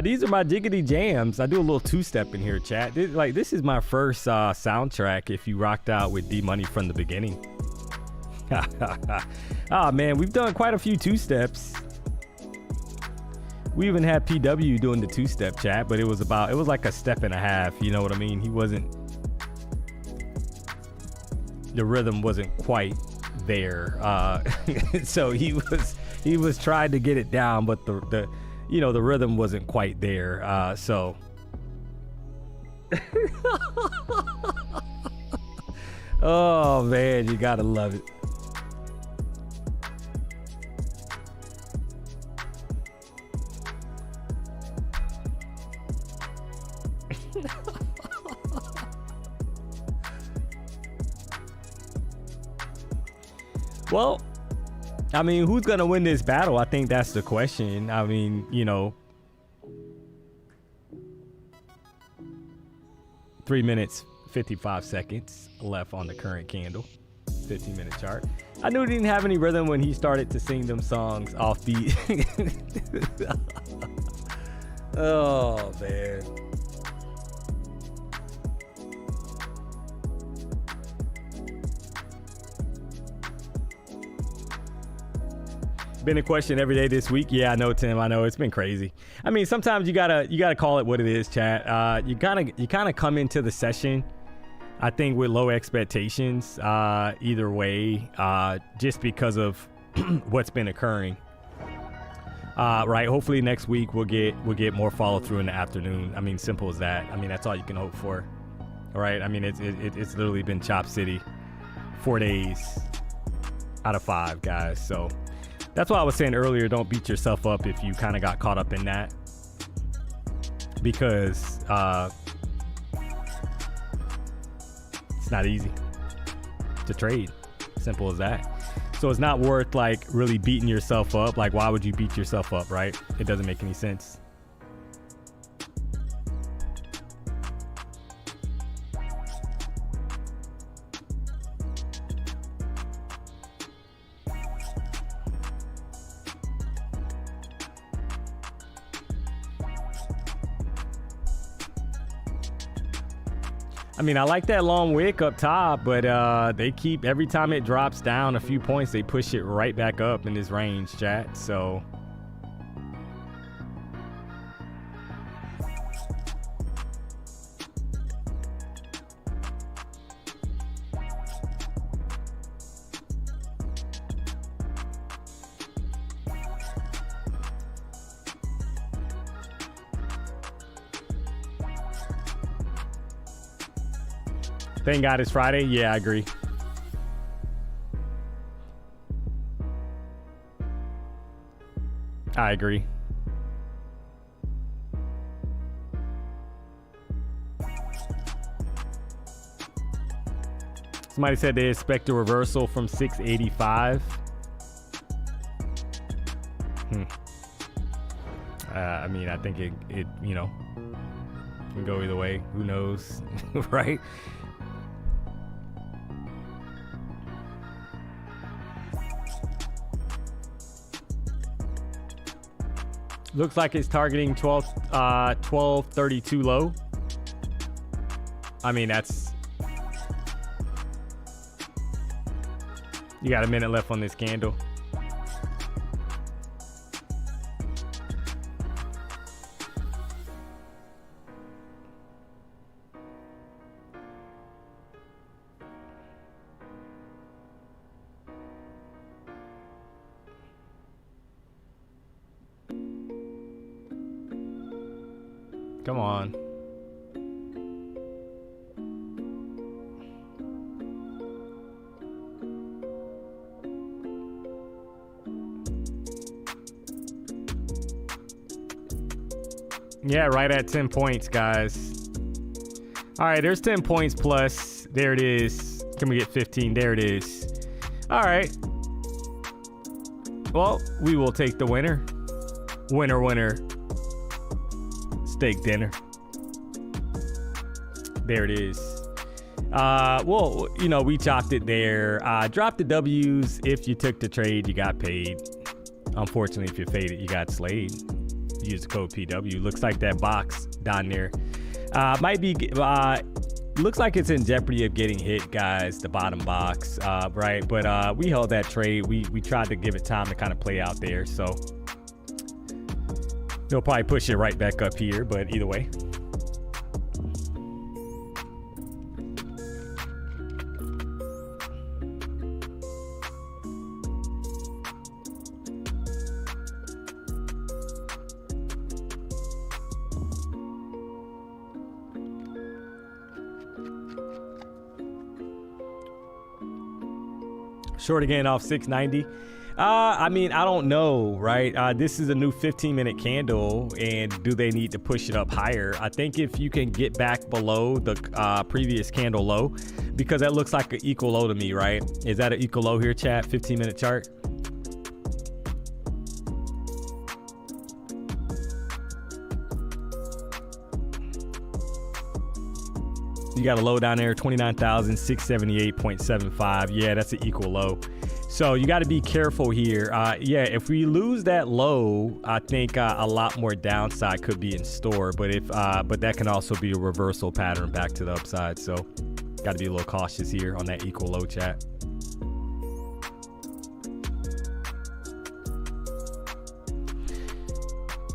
these are my jiggity jams. I do a little two-step in here, chat. This is my first soundtrack if you rocked out with DMONEY from the beginning. Oh man, we've done quite a few two-steps. We even had PW doing the two-step, chat, but it was like a step and a half, you know what I mean? The rhythm wasn't quite there. So he was trying to get it down, but the rhythm wasn't quite there. So oh man, you gotta love it. Well, I mean, who's going to win this battle? I think that's the question. I mean, 3 minutes, 55 seconds left on the current candle, 15-minute chart. I knew he didn't have any rhythm when he started to sing them songs off beat. Oh, man. Been a question every day this week. Yeah, I know, Tim. I know it's been crazy. I mean, sometimes you gotta call it what it is, chat. You kind of come into the session, I think, with low expectations. Either way, just because of what's been occurring. Right. Hopefully next week we'll get more follow through in the afternoon. I mean, simple as that. I mean, that's all you can hope for. All right. I mean, it's literally been Chop City 4 days out of 5, guys. So. That's why I was saying earlier, don't beat yourself up if you kind of got caught up in that, because it's not easy to trade. Simple as that. So it's not worth like really beating yourself up. Like, why would you beat yourself up, right? It doesn't make any sense. I mean, I like that long wick up top, but they keep, every time it drops down a few points, they push it right back up in this range, chat. So thank God it's Friday. Yeah, I agree. I agree. Somebody said they expect a reversal from 685. I mean, I think it you know, can go either way. Who knows, right? Looks like it's targeting 1232 low. I mean, that's... You got a minute left on this candle. Come on. Yeah, right at 10 points, guys. All right, there's 10 points plus. There it is. Can we get 15? There it is. All right. Well, we will take the winner. Winner, winner. Steak dinner. There it is. Well, you know, we chopped it there. Drop the W's. If you took the trade, you got paid. Unfortunately, if you faded, you got slayed. Use the code PW. Looks like that box down there might be looks like it's in jeopardy of getting hit, guys, the bottom box, right? But we held that trade. We tried to give it time to kind of play out there, so they'll probably push it right back up here, but either way. Short again off 690. I mean, I don't know, right? This is a new 15-minute candle, and do they need to push it up higher? I think if you can get back below the previous candle low, because that looks like an equal low to me, right? Is that an equal low here, chat? 15-minute chart. You got a low down there, 29,678.75. Yeah, that's an equal low. So you got to be careful here. Yeah, if we lose that low, I think a lot more downside could be in store. But but that can also be a reversal pattern back to the upside. So got to be a little cautious here on that equal low, chat.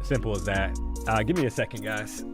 Simple as that. Give me a second, guys.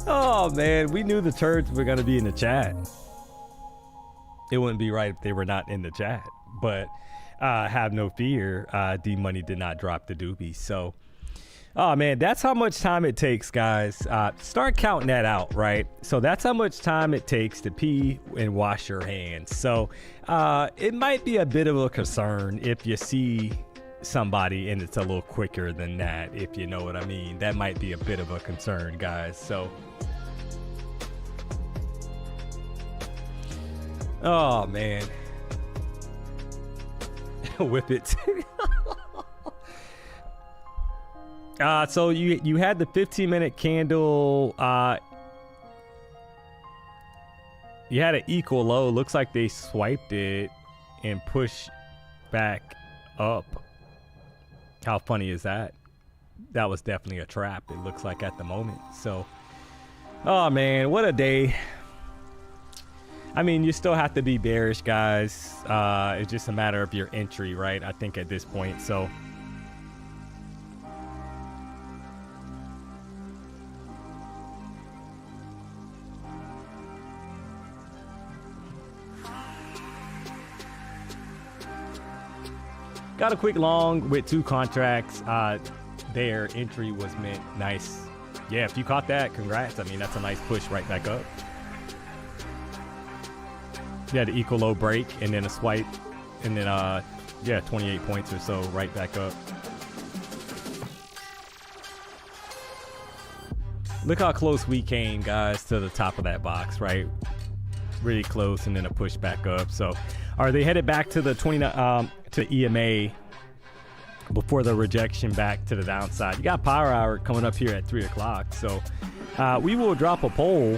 Oh man, we knew the turds were gonna be in the chat. It wouldn't be right if they were not in the chat, but have no fear, DMONEY did not drop the doobie. So, oh man, that's how much time it takes, guys. Start counting that out, right? So that's how much time it takes to pee and wash your hands. So it might be a bit of a concern if you see somebody and it's a little quicker than that, if you know what I mean. That might be a bit of a concern, guys. So oh man. Whip it. So you had the 15-minute candle, you had an equal low. Looks like they swiped it and pushed back up. How funny is that? That was definitely a trap, it looks like at the moment. So, oh man, what a day. I mean, you still have to be bearish, guys. It's just a matter of your entry, right? I think at this point. So got a quick long with 2 contracts. Their entry was meant nice. Yeah, if you caught that, congrats. I mean, that's a nice push right back up. You had an equal low break and then a swipe, and then yeah, 28 points or so right back up. Look how close we came, guys, to the top of that box, right? Really close, and then a push back up. So are they headed back to the 29 to EMA before the rejection back to the downside? You got power hour coming up here at 3 o'clock. So we will drop a poll.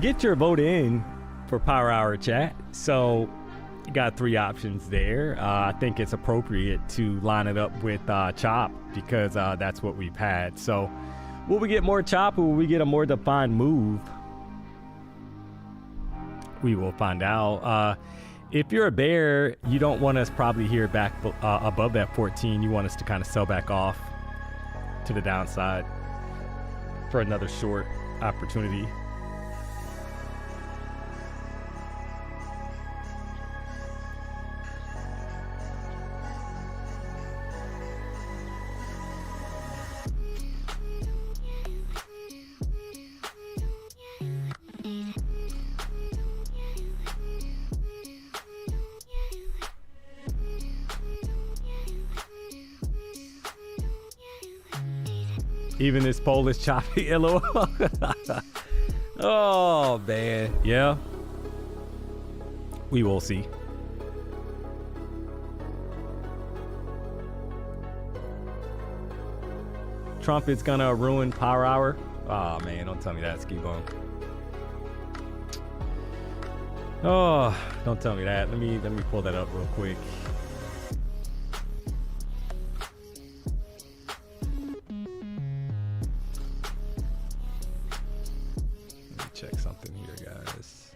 Get your vote in for Power Hour chat. So you got 3 options there. I think it's appropriate to line it up with chop, because that's what we've had. So will we get more chop, or will we get a more defined move? We will find out. If you're a bear, you don't want us probably here back above that 14. You want us to kind of sell back off to the downside for another short opportunity. Even this poll is choppy. LOL. Oh man, yeah. We will see. Trump is gonna ruin Power Hour. Oh man, don't tell me that. Keep on. Oh, don't tell me that. Let me pull that up real quick. Check something here, guys.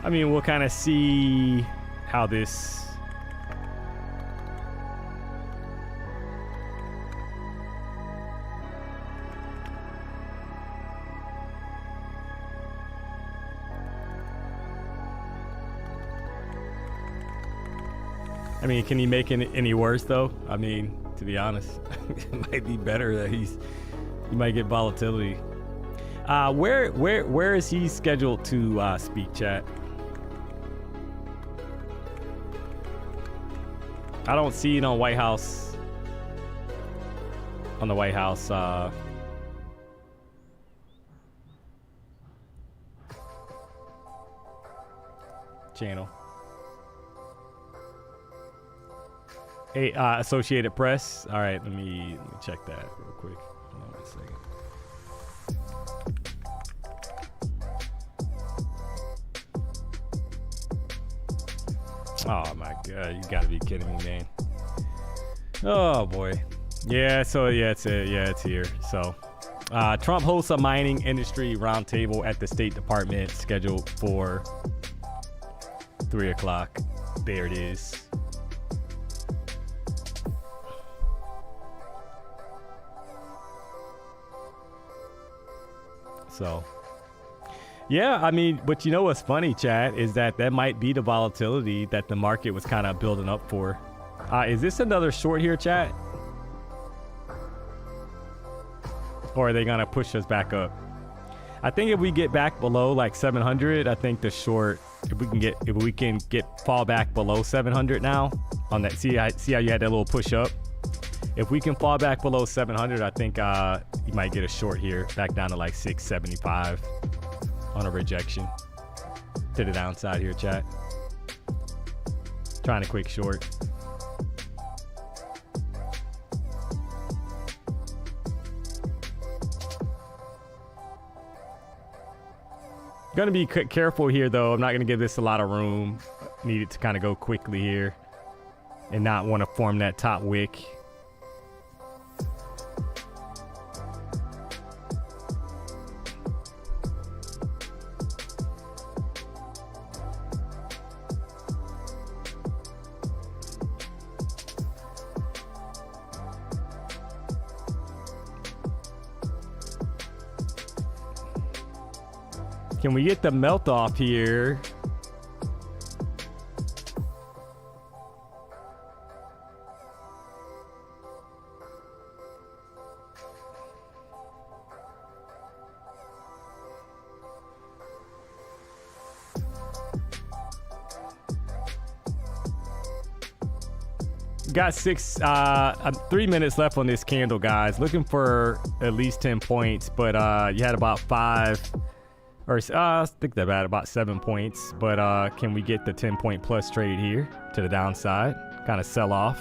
I mean, we'll kind of see how this I mean, can he make it any worse though? I mean, to be honest, it might be better that he might get volatility. Where is he scheduled to speak, chat? I don't see it on White House. On the White House channel. Hey, Associated Press. All right, let me check that real quick. Hold on 1 second. Oh my God, you gotta be kidding me, man. Oh boy. Yeah, so yeah, it's here. So Trump hosts a mining industry roundtable at the State Department scheduled for 3 o'clock. There it is. So yeah, I mean, but you know what's funny, chat, is that might be the volatility that the market was kind of building up for. Is this another short here, chat? Or are they gonna push us back up? I think if we get back below like 700, I think the short, if we can get fall back below 700 now on that. See how you had that little push up? If we can fall back below 700, I think you might get a short here, back down to like 675 on a rejection to the downside here, chat. Trying a quick short. Gonna be careful here though. I'm not gonna give this a lot of room. Need it to kind of go quickly here and not want to form that top wick. Can we get the melt off here? Got 3 minutes left on this candle, guys. Looking for at least 10 points, but you had about 5. Or I think they're about 7 points, but can we get the 10-point plus trade here to the downside? Kind of sell off.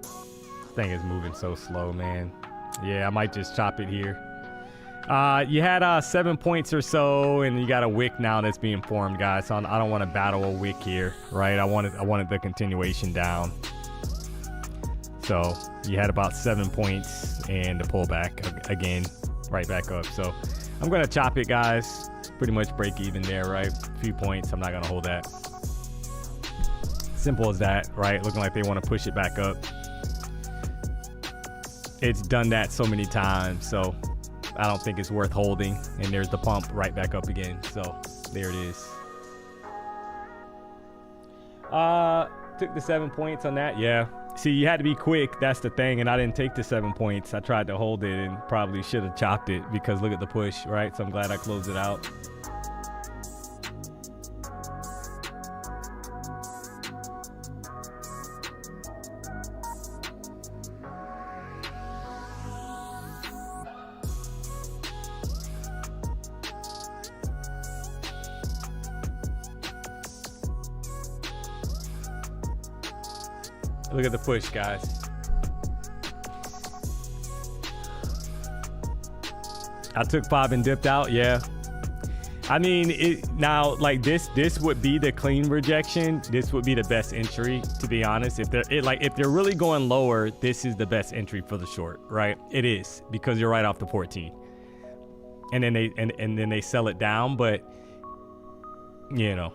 This thing is moving so slow, man. Yeah, I might just chop it here. You had 7 points or so, and you got a wick now that's being formed, guys. So I don't want to battle a wick here, right? I wanted the continuation down. So you had about 7 points and the pullback again, right back up. So I'm going to chop it, guys. Pretty much break even there, right? A few points. I'm not going to hold that. Simple as that, right? Looking like they want to push it back up. It's done that so many times. So I don't think it's worth holding. And there's the pump right back up again. So there it is. Took the 7 points on that. Yeah. See, you had to be quick. That's the thing. And I didn't take the 7 points. I tried to hold it and probably should have chopped it because look at the push, right? So I'm glad I closed it out. Look at the push, guys. I took 5 and dipped out. Yeah. I mean, now like this would be the clean rejection. This would be the best entry, to be honest. If they're really going lower, this is the best entry for the short, right? It is, because you're right off the 14. And then they sell it down, but you know,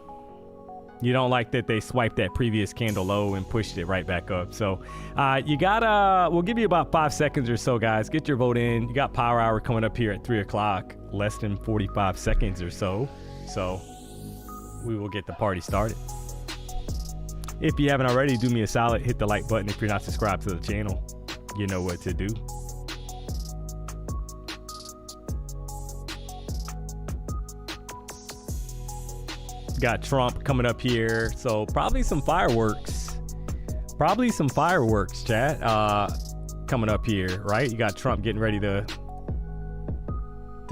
you don't like that they swiped that previous candle low and pushed it right back up. So you gotta, we'll give you about 5 seconds or so, guys. Get your vote in. You got power hour coming up here at 3 o'clock, less than 45 seconds or so. So we will get the party started. If you haven't already, do me a solid, hit the like button. If you're not subscribed to the channel, you know what to do. Got Trump coming up here, so probably some fireworks. Probably some fireworks, chat, coming up here, right? You got Trump getting ready to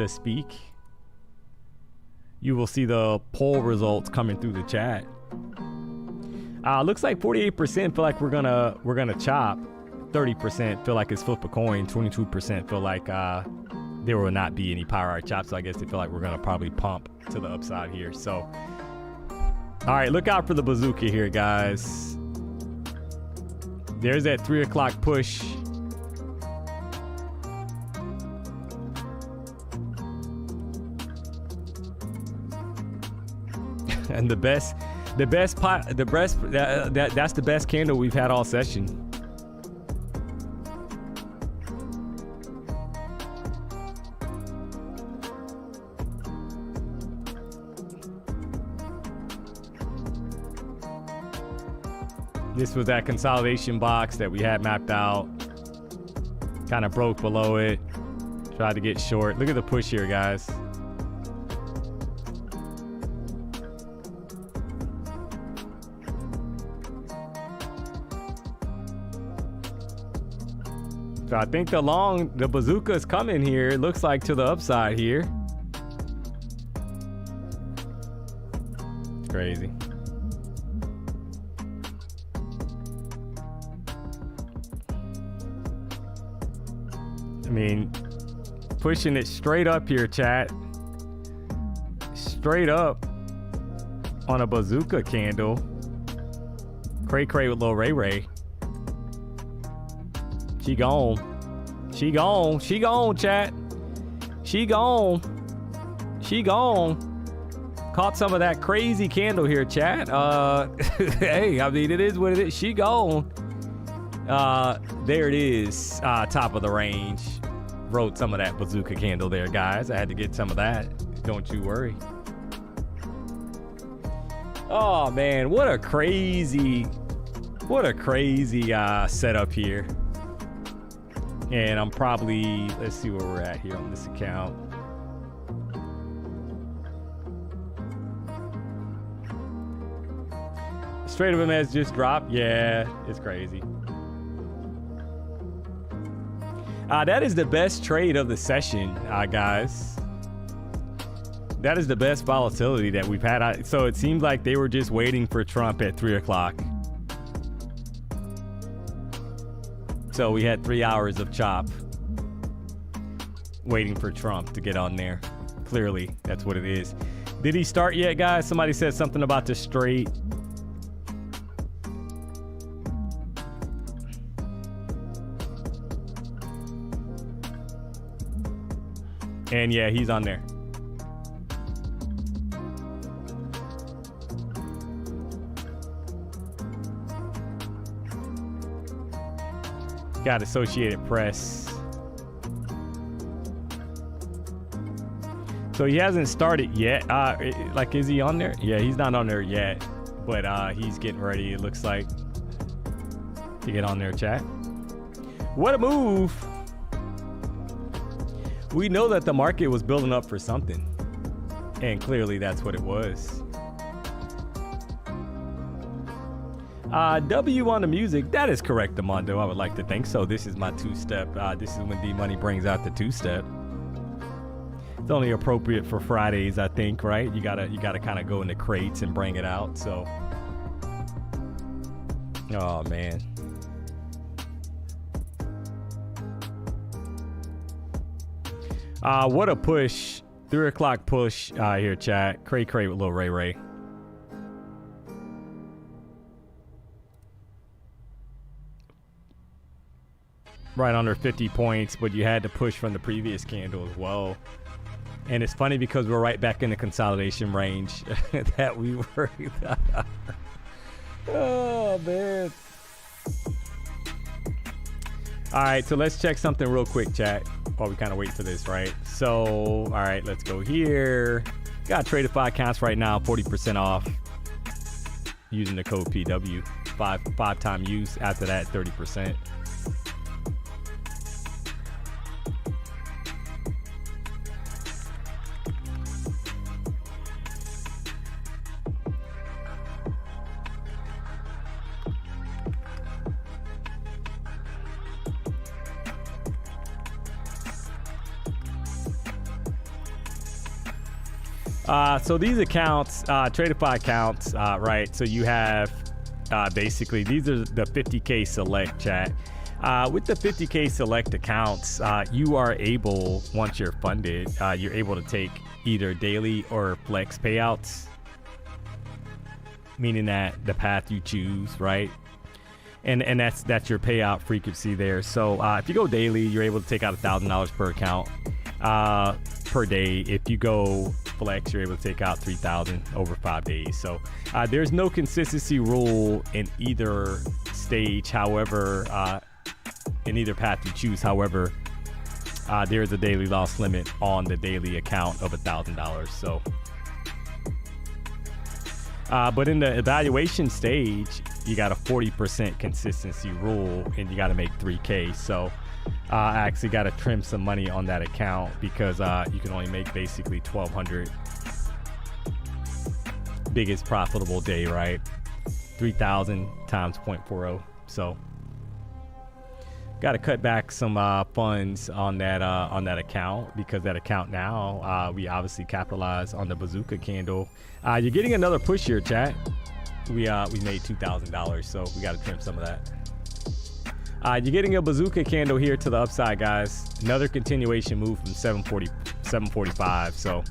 speak. You will see the poll results coming through the chat. Looks like 48% feel like we're gonna chop. 30% feel like it's flip a coin. 22% feel like there will not be any power hour chops. So I guess they feel like we're gonna probably pump to the upside here. So, all right, look out for the bazooka here, guys. There's that 3 o'clock push. And that's the best candle we've had all session. This was that consolidation box that we had mapped out. Kind of broke below it. Tried to get short. Look at the push here, guys. So I think the bazooka is coming here. It looks like to the upside here. It's crazy. I mean, pushing it straight up here, chat. Straight up on a bazooka candle. Cray cray with Lil Ray Ray. She gone. She gone. She gone, chat. She gone. She gone. Caught some of that crazy candle here, chat. Hey, I mean, it is what it is. She gone. There it is. Top of the range. Wrote some of that bazooka candle there, guys. I had to get some of that. Don't you worry. Oh, man. What a crazy setup here. And I'm probably, let's see where we're at here on this account. Straight of MS just dropped. Yeah, it's crazy. That is the best trade of the session, guys. That is the best volatility that we've had. So it seems like they were just waiting for Trump at 3 o'clock. So we had 3 hours of chop waiting for Trump to get on there. Clearly, that's what it is. Did he start yet, guys? Somebody said something about the straight. And yeah, he's on there. Got Associated Press. So he hasn't started yet. Like, is he on there? Yeah, he's not on there yet. But he's getting ready, it looks like, to get on there, chat. What a move. We know that the market was building up for something. And clearly that's what it was. W on the music. That is correct, Amondo. I would like to think so. This is my two-step. This is when DMONEY brings out the two-step. It's only appropriate for Fridays, I think, right? You gotta kind of go into crates and bring it out. So, oh man. What a push. 3 o'clock push here, chat. Cray cray with Lil Ray Ray. Right under 50 points, but you had to push from the previous candle as well. And it's funny because we're right back in the consolidation range that we were. Oh, man. All right, so let's check something real quick, chat, while we kind of wait for this, right? So, all right, let's go here. Got Tradify accounts right now, 40% off. using the code PW. Five time use. After that, 30%. So these accounts, Tradify accounts, right? So you have basically, these are the 50K select, chat. With the 50K select accounts, you are able, once you're funded, you're able to take either daily or flex payouts, meaning that the path you choose, right? And that's your payout frequency there. So if you go daily, you're able to take out $1,000 per account per day. If you go flex, you're able to take out 3,000 over 5 days. So there's no consistency rule in either stage. However, in either path you choose. However, there is a daily loss limit on the daily account of $1,000. So, but in the evaluation stage, you got a 40% consistency rule, and you got to make 3K. So I actually got to trim some money on that account because you can only make basically 1,200. Biggest profitable day, right? 3,000 times 0.40. So got to cut back some funds on that account, because that account now we obviously capitalize on the bazooka candle. You're getting another push here, chat. We made $2,000, so we got to trim some of that. You're getting a bazooka candle here to the upside, guys. Another continuation move from 745. So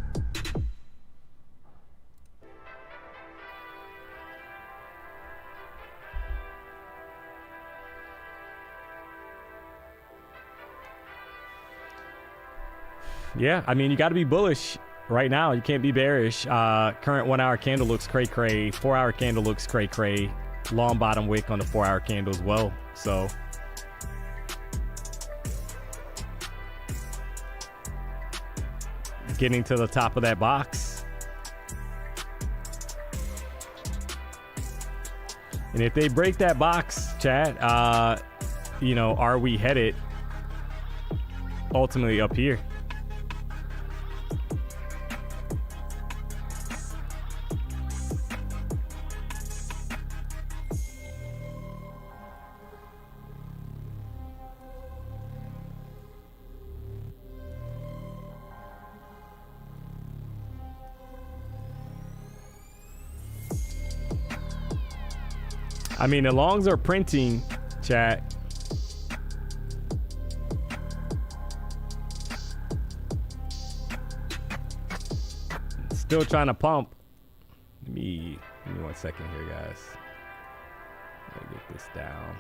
yeah, I mean, you got to be bullish right now. You can't be bearish. Current 1 hour candle looks cray cray. 4 hour candle looks cray cray. Long bottom wick on the 4 hour candle as well. So getting to the top of that box. And if they break that box, chat, you know, are we headed ultimately up here? I mean, the longs are printing, chat. Still trying to pump. Give me 1 second here, guys. Let me get this down.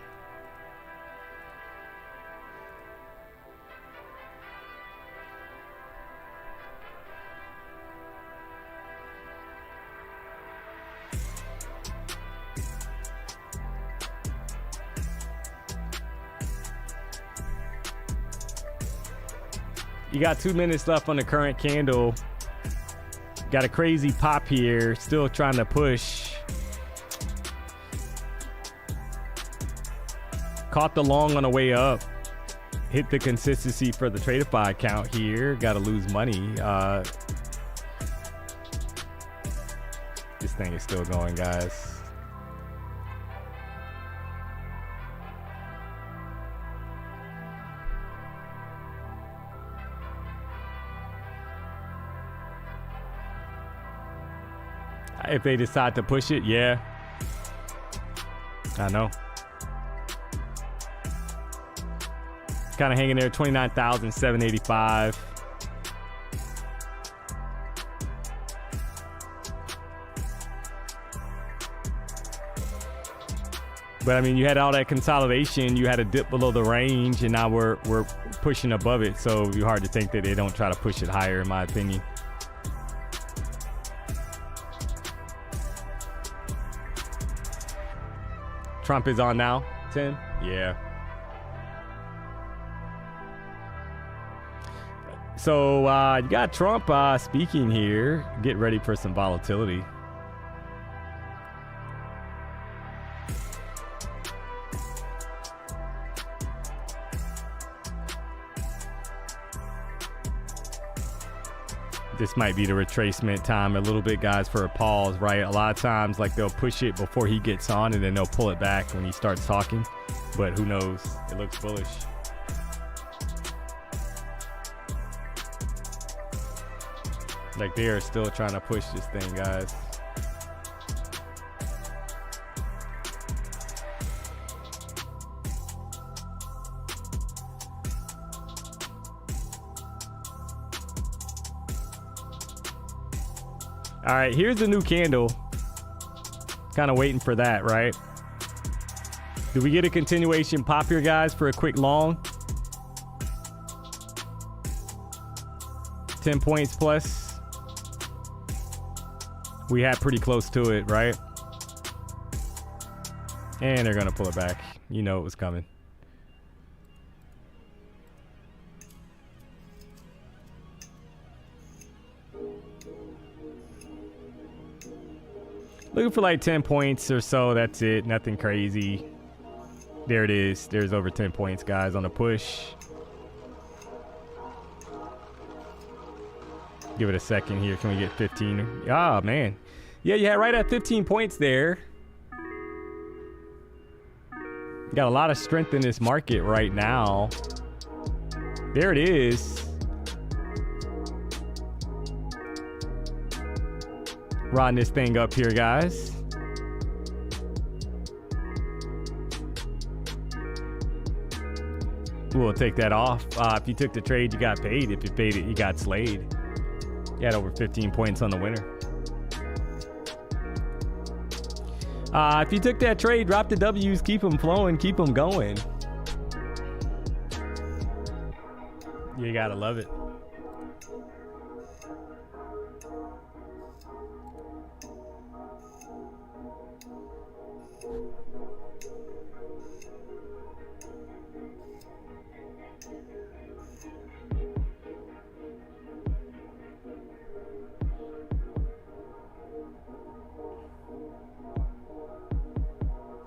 You got 2 minutes left on the current candle. Got a crazy pop here. Still trying to push. Caught the long on the way up. Hit the consistency for the Tradify account here. Got to lose money. This thing is still going, guys. If they decide to push it, yeah. I know. Kind of hanging there, 29,785. But I mean, you had all that consolidation, you had a dip below the range, and now we're pushing above it. So it'd be hard to think that they don't try to push it higher, in my opinion. Trump is on now, Tim? Yeah. So you got Trump speaking here. Get ready for some volatility. This might be the retracement time a little bit, guys, for a pause, right? A lot of times, like, they'll push it before he gets on, and then they'll pull it back when he starts talking. But who knows? It looks bullish. Like, they are still trying to push this thing, guys. All right, here's the new candle. Kind of waiting for that, right? Do we get a continuation pop here, guys, for a quick long? 10 points plus. We had pretty close to it, right? And they're going to pull it back. You know it was coming. Looking for like 10 points or so. That's it. Nothing crazy. There it is. There's over 10 points, guys, on the push. Give it a second here. Can we get 15? Ah, man. Yeah, you had right at 15 points there. Got a lot of strength in this market right now. There it is. Riding this thing up here, guys. We'll take that off. If you took the trade, you got paid. If you paid it, you got slayed. You had over 15 points on the winner. If you took that trade, drop the W's, keep them flowing, keep them going. You gotta love it.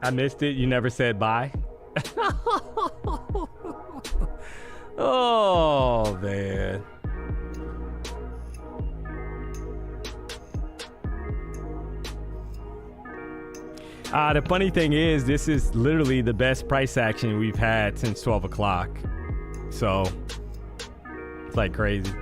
I missed it. You never said bye. Oh, man. The funny thing is, this is literally the best price action we've had since 12 o'clock. So, it's like crazy.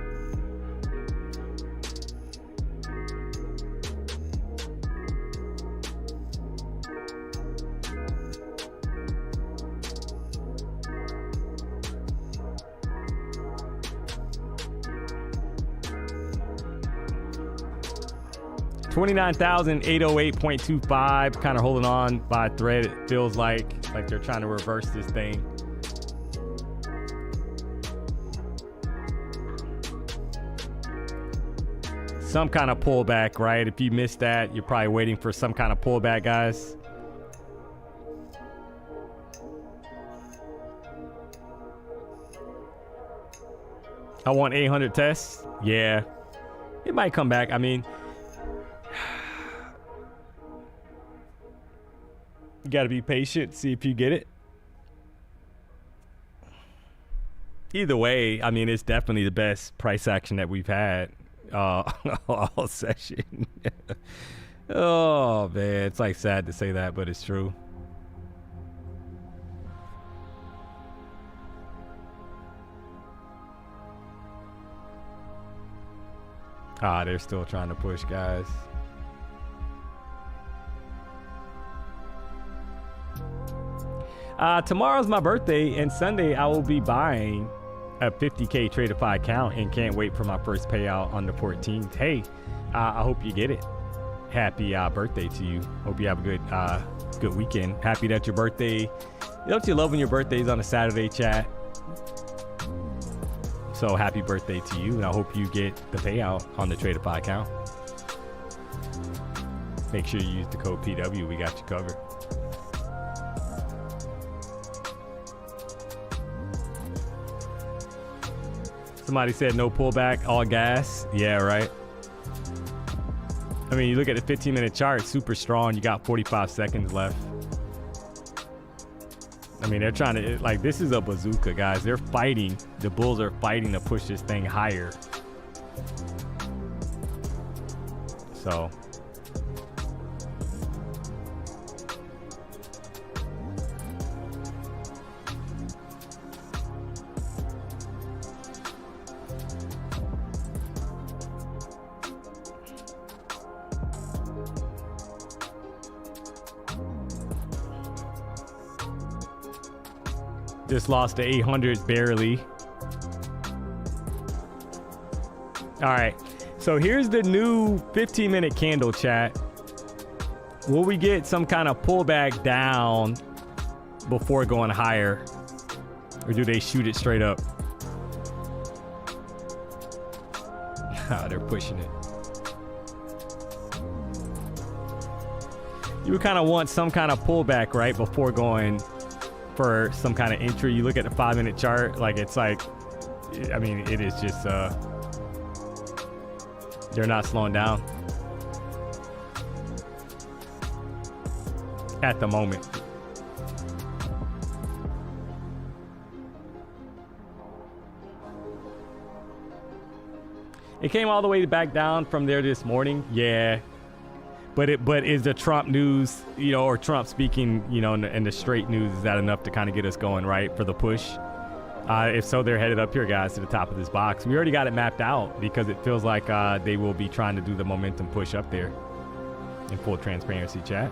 $29,808.25, kind of holding on by a thread. It feels like they're trying to reverse this thing. Some kind of pullback, right? If you missed that, you're probably waiting for some kind of pullback, guys. I want 800 tests. Yeah, it might come back. I mean, you got to be patient, see if you get it. Either way, I mean, it's definitely the best price action that we've had all session. Oh, man. It's like sad to say that, but it's true. They're still trying to push, guys. Tomorrow's my birthday, and Sunday I will be buying a 50K Tradeify account and can't wait for my first payout on the 14th. Hey, I hope you get it. Happy birthday to you. Hope you have a good weekend. Happy that your birthday. Don't you love when your birthday's on a Saturday, chat? So happy birthday to you, and I hope you get the payout on the Tradeify account. Make sure you use the code PW. We got you covered. Somebody said no pullback, all gas. Yeah, right. I mean, you look at the 15-minute chart, super strong. You got 45 seconds left. I mean, they're trying to, like, this is a bazooka, guys. They're fighting. The bulls are fighting to push this thing higher. So just lost to 800 barely. All right, so here's the new 15-minute candle, chat. Will we get some kind of pullback down before going higher, or do they shoot it straight up? They're pushing it. You would kind of want some kind of pullback right before going for some kind of entry. You look at the 5-minute chart, like it's like, I mean, it is just they're not slowing down at the moment. It came all the way back down from there this morning. Yeah. But is the Trump news, you know, or Trump speaking, you know, and the straight news, is that enough to kind of get us going right for the push? If so, they're headed up here, guys, to the top of this box. We already got it mapped out because it feels like they will be trying to do the momentum push up there in full transparency, chat.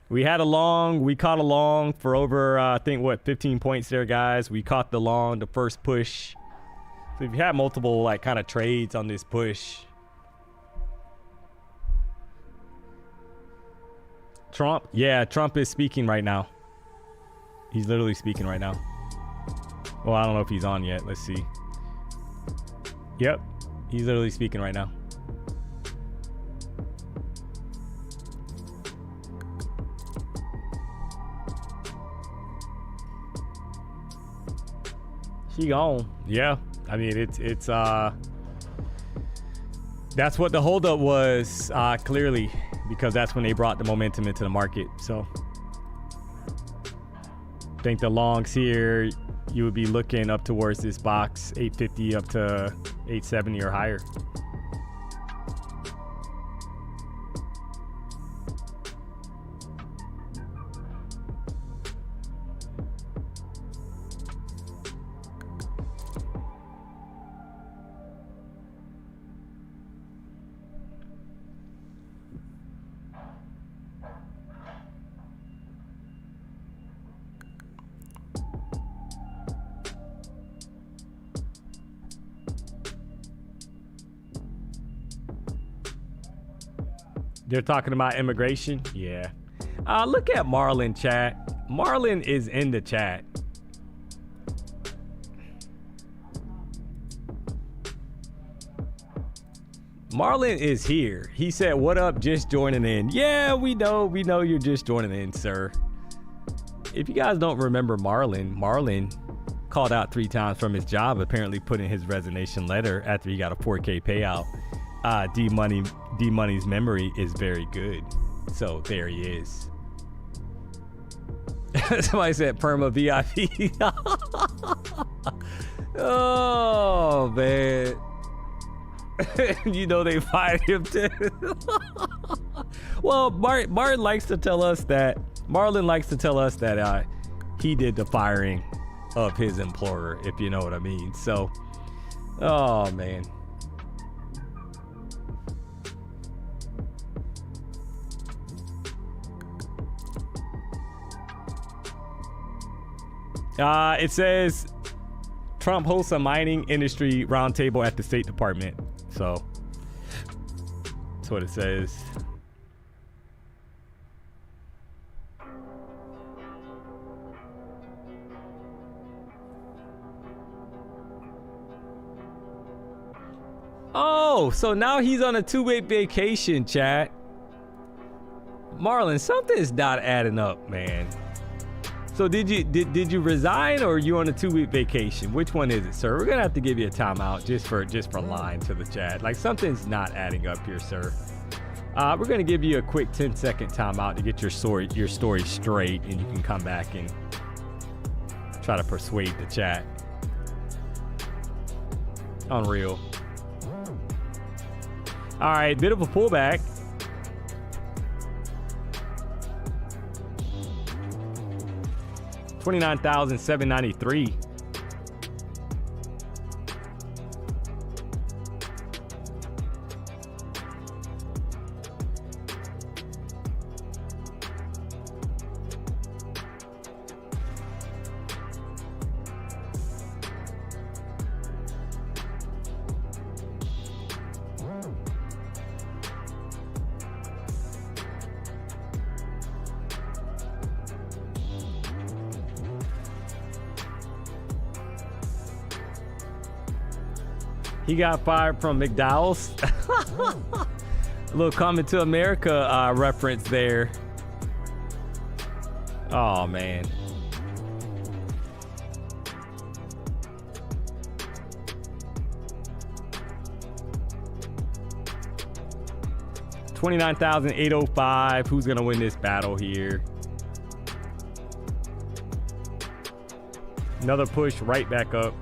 We had a long, we caught a long for over, I think, what, 15 points there, guys. We caught the long, the first push. So if you have multiple, like, kind of trades on this push. Trump, yeah, Trump is speaking right now. He's literally speaking right now. Well, I don't know if he's on yet. Let's see. Yep, he's literally speaking right now. She gone. Yeah. I mean, it's that's what the holdup was, clearly, because that's when they brought the momentum into the market. So I think the longs here, you would be looking up towards this box, 850 up to 870 or higher. They're talking about immigration. Yeah. Look at Marlon, chat. Marlon is in the chat. Marlon is here. He said, "What up? Just joining in." Yeah, we know you're just joining in, sir. If you guys don't remember Marlon called out 3 times from his job, apparently put in his resignation letter after he got a 4K payout. D-Money's memory is very good. So there he is. Somebody said perma VIP. Oh, man. You know they fired him too. Well, Marlon likes to tell us that he did the firing of his employer, if you know what I mean. So, oh, man. It says Trump hosts a mining industry roundtable at the State Department. So that's what it says. Oh, so now he's on a 2-week vacation, chat. Marlon, something's not adding up, man. So did you resign, or are you on a 2-week vacation? Which one is it, sir? We're gonna have to give you a timeout just for lying to the chat. Like, something's not adding up here, sir. We're going to give you a quick 10-second timeout to get your story straight, and you can come back and try to persuade the chat. Unreal. All right, bit of a pullback. $29,793. He got fired from McDowell's. A little Coming to America reference there. Oh, man. $29,805. Who's going to win this battle here? Another push right back up.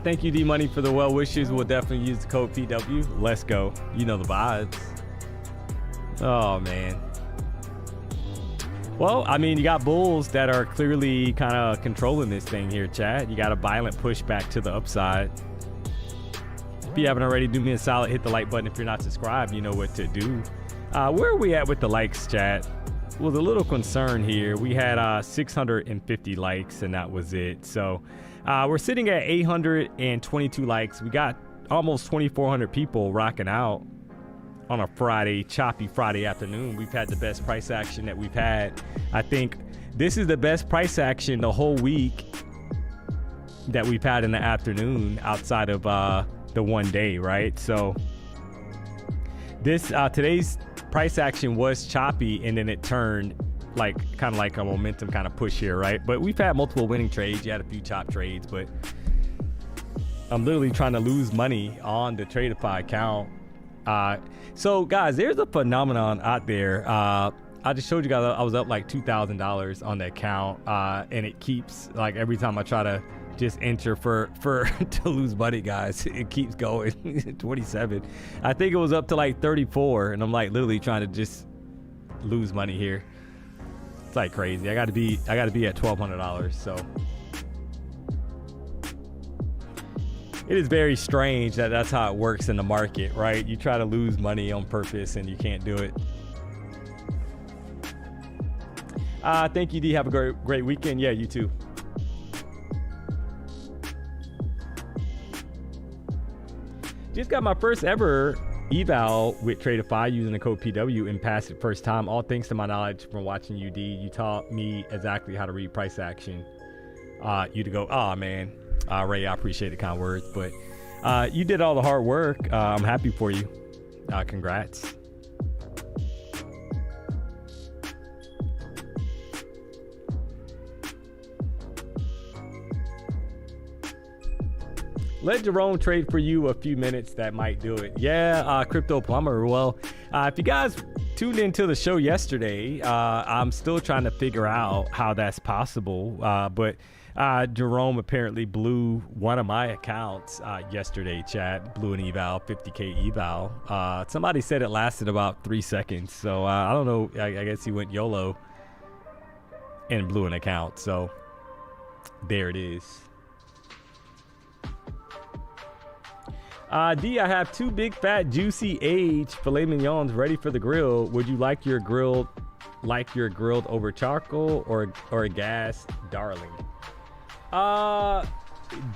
Thank you, DMONEY, for the well wishes. We'll definitely use the code PW. Let's go. You know the vibes. Oh, man. Well, I mean, you got bulls that are clearly kind of controlling this thing here, chat. You got a violent pushback to the upside. If you haven't already, do me a solid. Hit the like button. If you're not subscribed, you know what to do. Where are we at with the likes, chat? Was a little concerned here. We had 650 likes, and that was it. So we're sitting at 822 likes. We got almost 2,400 people rocking out on a Friday, choppy Friday afternoon. We've had the best price action that we've had. I think this is the best price action the whole week that we've had in the afternoon outside of the one day, right? So this today's price action was choppy, and then it turned like kind of like a momentum kind of push here, right? But we've had multiple winning trades. You had a few chop trades, but I'm literally trying to lose money on the Tradeify account. So guys, there's a phenomenon out there. I just showed you guys I was up like $2,000 on the account, and it keeps, like, every time I try to just enter for to lose money, guys, it keeps going. 27. I think it was up to like 34, and I'm like literally trying to just lose money here. It's like crazy. I got to be at $1,200. So it is very strange that that's how it works in the market, right? You try to lose money on purpose and you can't do it. Thank you, D. Have a great weekend. Yeah, you too. Just got my first ever eval with Tradeify using the code PW and passed it first time. All thanks to my knowledge from watching UD. You taught me exactly how to read price action. You to go, oh man, Ray, I appreciate the kind words, but you did all the hard work. I'm happy for you. Congrats. Let Jerome trade for you a few minutes. That might do it. Yeah, Crypto Plumber. Well, if you guys tuned into the show yesterday, I'm still trying to figure out how that's possible. But Jerome apparently blew one of my accounts yesterday, chat. Blew an eval, 50K eval. Somebody said it lasted about 3 seconds. So I don't know. I guess he went YOLO and blew an account. So there it is. D, I have 2 big fat juicy aged filet mignons ready for the grill. Would you like your grilled over charcoal or a gas, darling?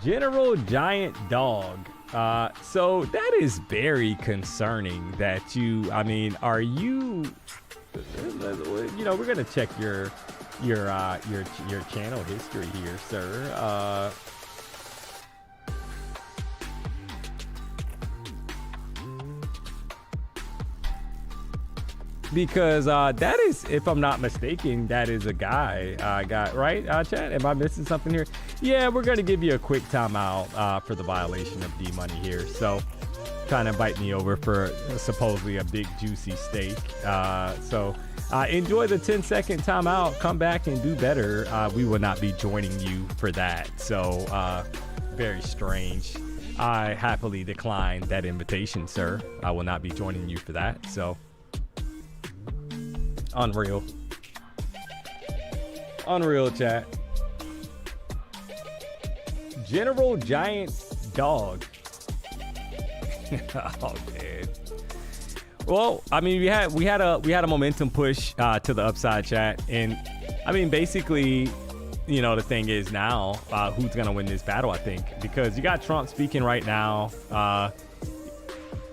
General Giant Dog. So that is very concerning that you, I mean, are you, you know, we're gonna check your channel history here, sir. because that is, if I'm not mistaken, that is a guy right, chat? Am I missing something here? Yeah, we're gonna give you a quick timeout for the violation of D-Money here. So trying to invite me over for supposedly a big juicy steak. So enjoy the 10-second timeout, come back and do better. We will not be joining you for that. So very strange. I happily decline that invitation, sir. I will not be joining you for that. So unreal chat. General Giant Dog. Oh man. Well, I mean, we had a momentum push to the upside, chat, and I mean, basically, you know, the thing is now, who's gonna win this battle? I think because you got Trump speaking right now.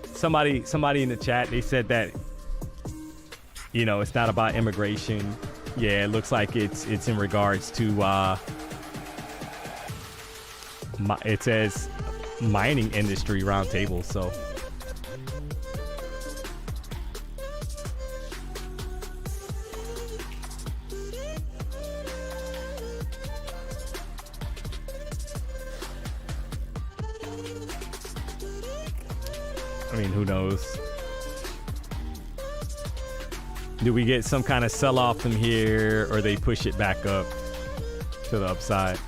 Somebody in the chat, they said that, you know, it's not about immigration. Yeah, it looks like it's in regards to it says mining industry roundtable. So I mean, who knows? Do we get some kind of sell-off from here, or they push it back up to the upside?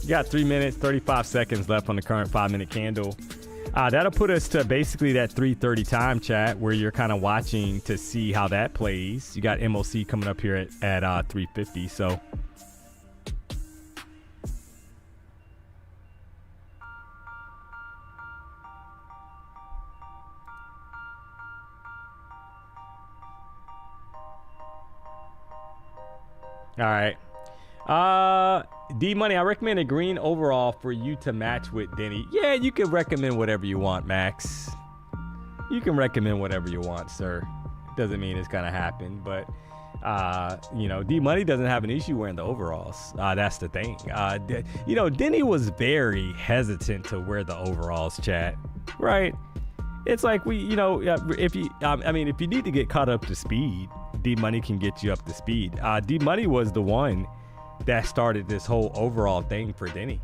You got 3 minutes, 35 seconds left on the current 5-minute candle. That'll put us to basically that 3:30 time, chat, where you're kind of watching to see how that plays. You got MOC coming up here at 3:50. So all right. D-Money, I recommend a green overall for you to match with Denny. Yeah, you can recommend whatever you want, Max. You can recommend whatever you want, sir. Doesn't mean it's gonna happen, but you know, D-Money doesn't have an issue wearing the overalls. That's the thing. You know, Denny was very hesitant to wear the overalls, chat. Right? It's like you know, if you, I mean, if you need to get caught up to speed, D-Money can get you up to speed. D-Money was the one that started this whole overall thing for Denny.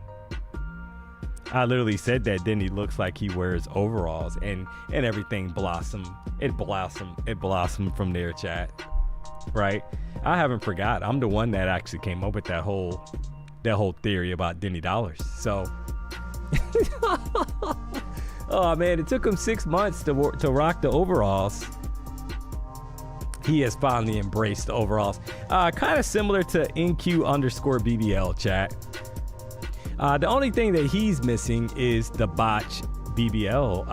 I literally said that Denny looks like he wears overalls, and everything blossomed. It blossomed from there, chat. Right? I haven't forgot. I'm the one that actually came up with that whole theory about Denny Dollars. So oh man, it took him 6 months to rock the overalls. He has finally embraced the overalls. Kind of similar to NQ_BBL, chat. The only thing that he's missing is the botch BBL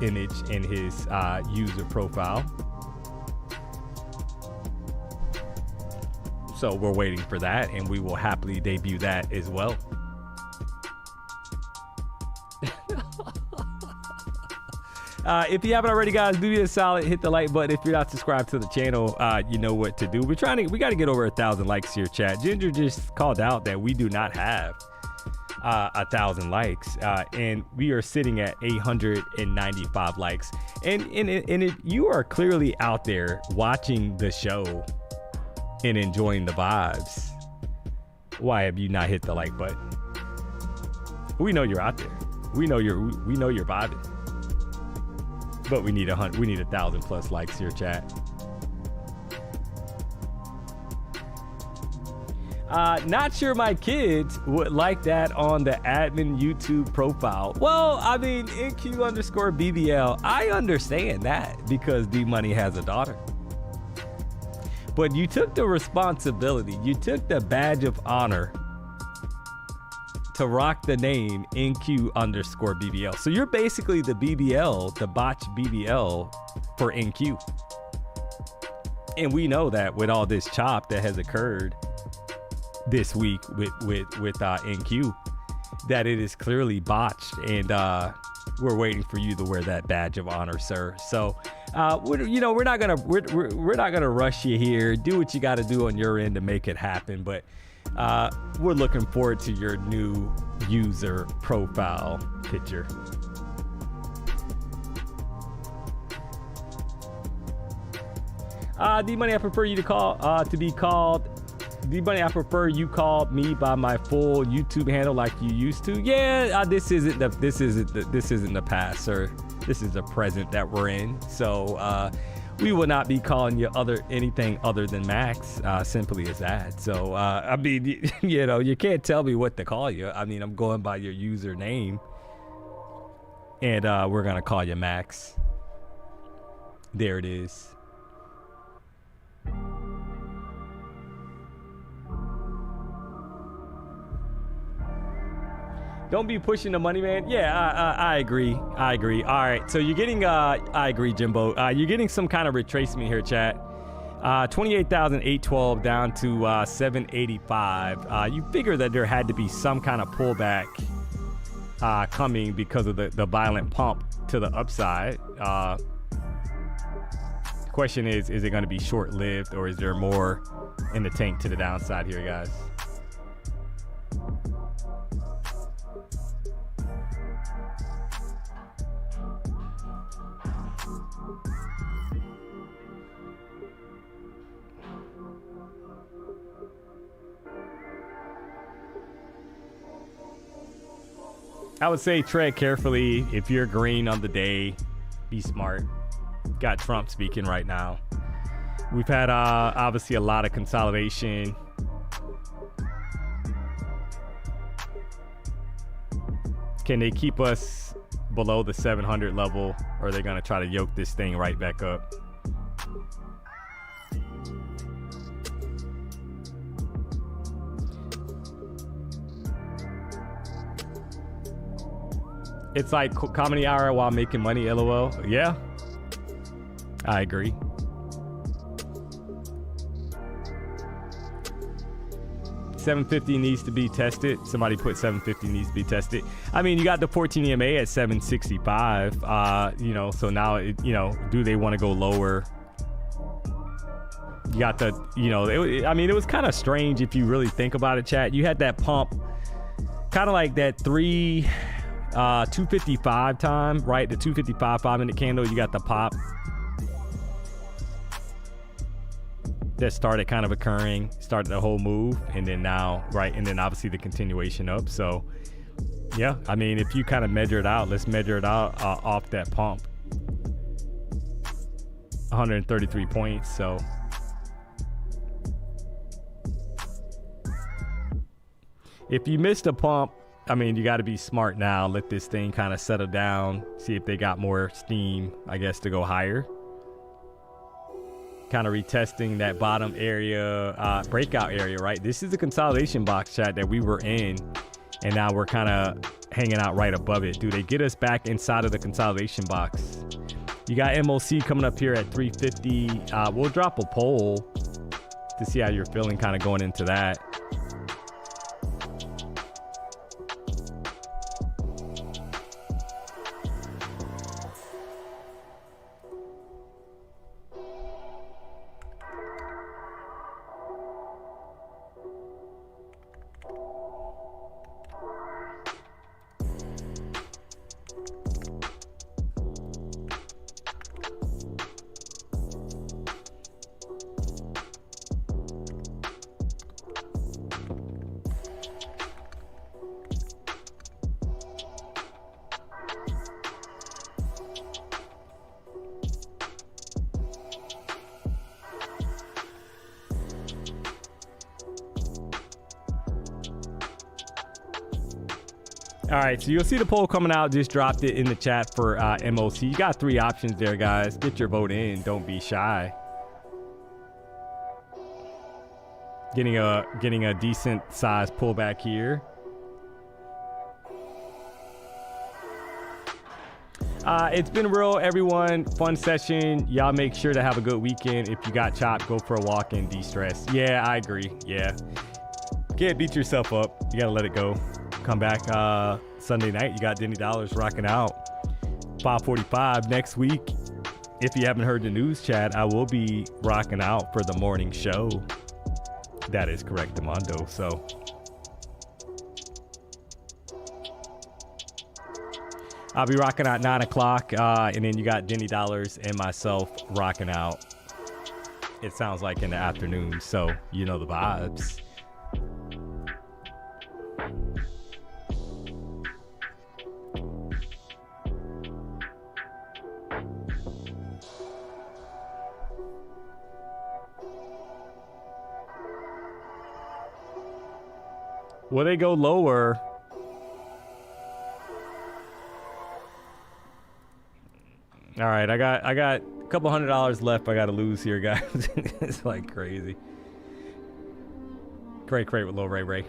image in his user profile. So we're waiting for that, and we will happily debut that as well. If you haven't already, guys, do me a solid, hit the like button. If you're not subscribed to the channel, you know what to do. We got to get over 1,000 likes here, chat. Ginger just called out that we do not have 1,000 likes, and we are sitting at 895 likes. And if you are clearly out there watching the show and enjoying the vibes, why have you not hit the like button? We know you're out there. We know you're vibing. But we need 1,000 plus likes here, chat. Not sure my kids would like that on the admin YouTube profile. Well, I mean, NQ_BBL, I understand that because D-Money has a daughter. But you took the responsibility, you took the badge of honor to rock the name NQ_BBL. So you're basically the BBL, the botch BBL for NQ. And we know that with all this chop that has occurred this week with NQ, that it is clearly botched, and we're waiting for you to wear that badge of honor, sir. So we're not gonna rush you here. Do what you got to do on your end to make it happen. But we're looking forward to your new user profile picture. D-Money, I prefer you to be called. D-Money, I prefer you called me by my full YouTube handle like you used to. Yeah, this isn't the past, sir. This is the present that we're in. So we will not be calling you anything other than Max. Simply as that. So I mean, you can't tell me what to call you. I mean, I'm going by your username, and we're gonna call you Max. There it is. Don't be pushing the money, man. Yeah, I agree. All right, so you're getting, I agree, Jimbo. You're getting some kind of retracement here, chat. 28,812 down to 785. You figure that there had to be some kind of pullback coming because of the violent pump to the upside. The question is it going to be short-lived, or is there more in the tank to the downside here, guys? I would say tread carefully. If you're green on the day, be smart. Got Trump speaking right now. We've had obviously a lot of consolidation. Can they keep us below the 700 level, or are they going to try to yoke this thing right back up? It's like comedy hour while making money, LOL. Yeah, I agree. $750 needs to be tested. Somebody put $750 needs to be tested. I mean, you got the 14 EMA at 765. So now do they want to go lower? You got the, it was kind of strange if you really think about it, chat. You had that pump, kind of like that 255 time, right? The 255 5-minute candle. You got the pop that started kind of occurring, started the whole move, and then now, right? And then obviously the continuation up. So yeah, I mean, if you kind of measure it out, let's measure it out off that pump. 133 points. So if you missed a pump, I mean, you got to be smart now. Let this thing kind of settle down. See if they got more steam, I guess, to go higher. Kind of retesting that bottom area, breakout area, right? This is the consolidation box, chat, that we were in. And now we're kind of hanging out right above it. Do they get us back inside of the consolidation box? You got MOC coming up here at 350. We'll drop a poll to see how you're feeling kind of going into that. All right, so you'll see the poll coming out. Just dropped it in the chat for MOC. You got 3 options there, guys. Get your vote in. Don't be shy. Getting a decent size pullback here. It's been real, everyone. Fun session. Y'all make sure to have a good weekend. If you got chopped, go for a walk and de-stress. Yeah, I agree. Yeah. Can't beat yourself up. You gotta let it go. Come back Sunday night. You got Denny Dollars rocking out. 5:45 next week. if you haven't heard the news, chat, I will be rocking out for the morning show. That is correct, Demondo. So I'll be rocking out 9 o'clock, and then you got Denny Dollars and myself rocking out. It sounds like in the afternoon, so you know the vibes. Will they go lower? All right, I got a couple $100 left. I got to lose here, guys. It's like crazy. Great with Lil Ray Ray.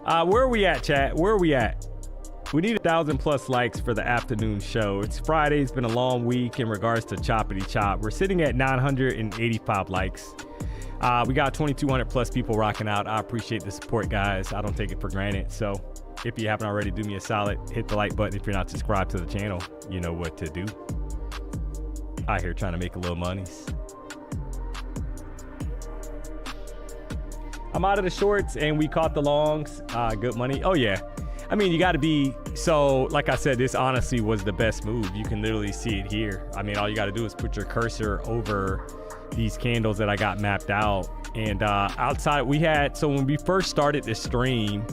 Where are we at, chat? Where are we at? We need 1,000+ likes for the afternoon show. It's Friday. It's been a long week in regards to Choppity Chop. We're sitting at 985 likes. We got 2,200+ people rocking out. I appreciate the support, guys. I don't take it for granted. So if you haven't already, do me a solid. Hit the like button. If you're not subscribed to the channel, you know what to do. Out here trying to make a little monies. I'm out of the shorts and we caught the longs. Good money. Oh, yeah. I mean, you got to be, so like I said, this honestly was the best move. You can literally see it here. I mean, all you got to do is put your cursor over these candles that I got mapped out. And outside we had, so when we first started this stream,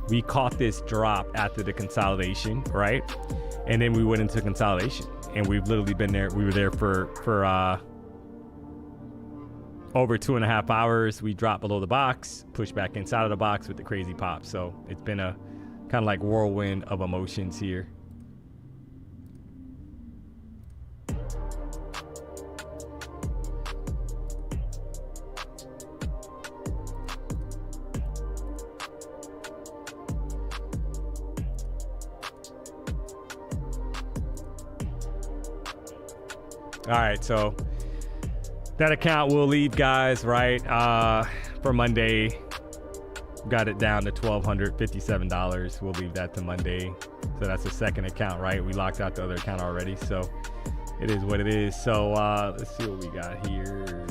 we caught this drop after the consolidation, right? And then we went into consolidation and we've literally been there. We were there for over 2.5 hours. We dropped below the box, pushed back inside of the box with the crazy pop. So it's been a kind of like whirlwind of emotions here. All right, so that account will leave, guys, right? For Monday, got it down to $1,257. We'll leave that to Monday. So that's the second account, right? We locked out the other account already, so it is what it is. So let's see what we got here.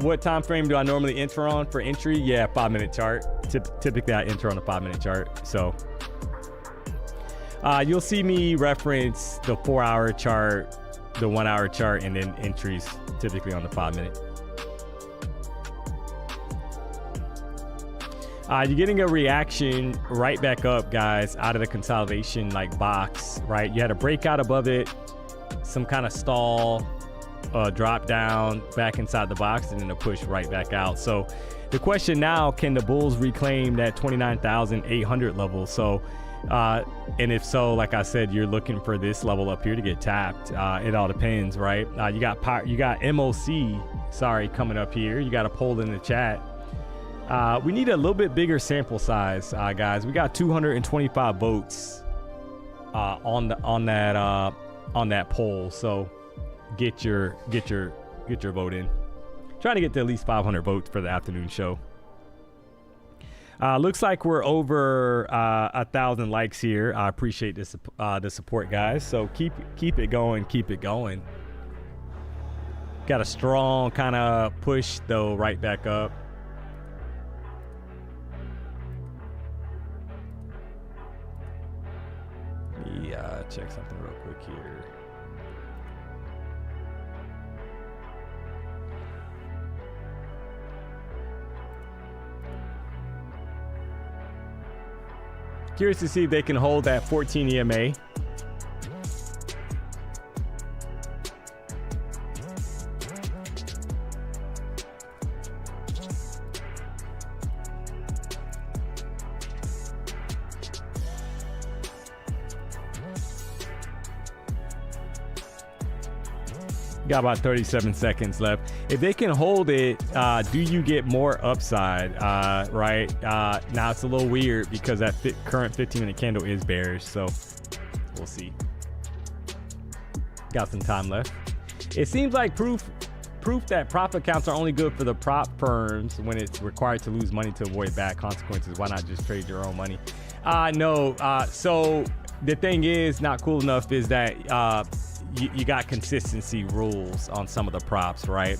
What time frame do I normally enter on for entry? Yeah, 5-minute chart. Typically I enter on a 5-minute chart. So you'll see me reference the 4-hour chart, the 1-hour chart, and then entries typically on the 5-minute. You're getting a reaction right back up, guys, out of the consolidation like box, right? You had a breakout above it, some kind of stall, drop down back inside the box, and then a push right back out. So the question now, can the bulls reclaim that 29,800 level? So and if so, like I said, you're looking for this level up here to get tapped. It all depends, right? You got MOC, sorry, coming up here. You got a poll in the chat. We need a little bit bigger sample size, guys. We got 225 votes on that poll. So get your vote in. Trying to get to at least 500 votes for the afternoon show. Looks like we're over 1,000 likes here. I appreciate the support, guys. So keep it going. Keep it going. Got a strong kind of push though, right back up. Yeah, check something real quick here. Curious to see if they can hold that 14 EMA. Got about 37 seconds left. If they can hold it, do you get more upside? Right now it's a little weird because that current 15-minute candle is bearish, so we'll see. Got some time left. It seems like proof that prop accounts are only good for the prop firms when it's required to lose money to avoid bad consequences. Why not just trade your own money? No. So the thing is not cool enough is that you got consistency rules on some of the props, right?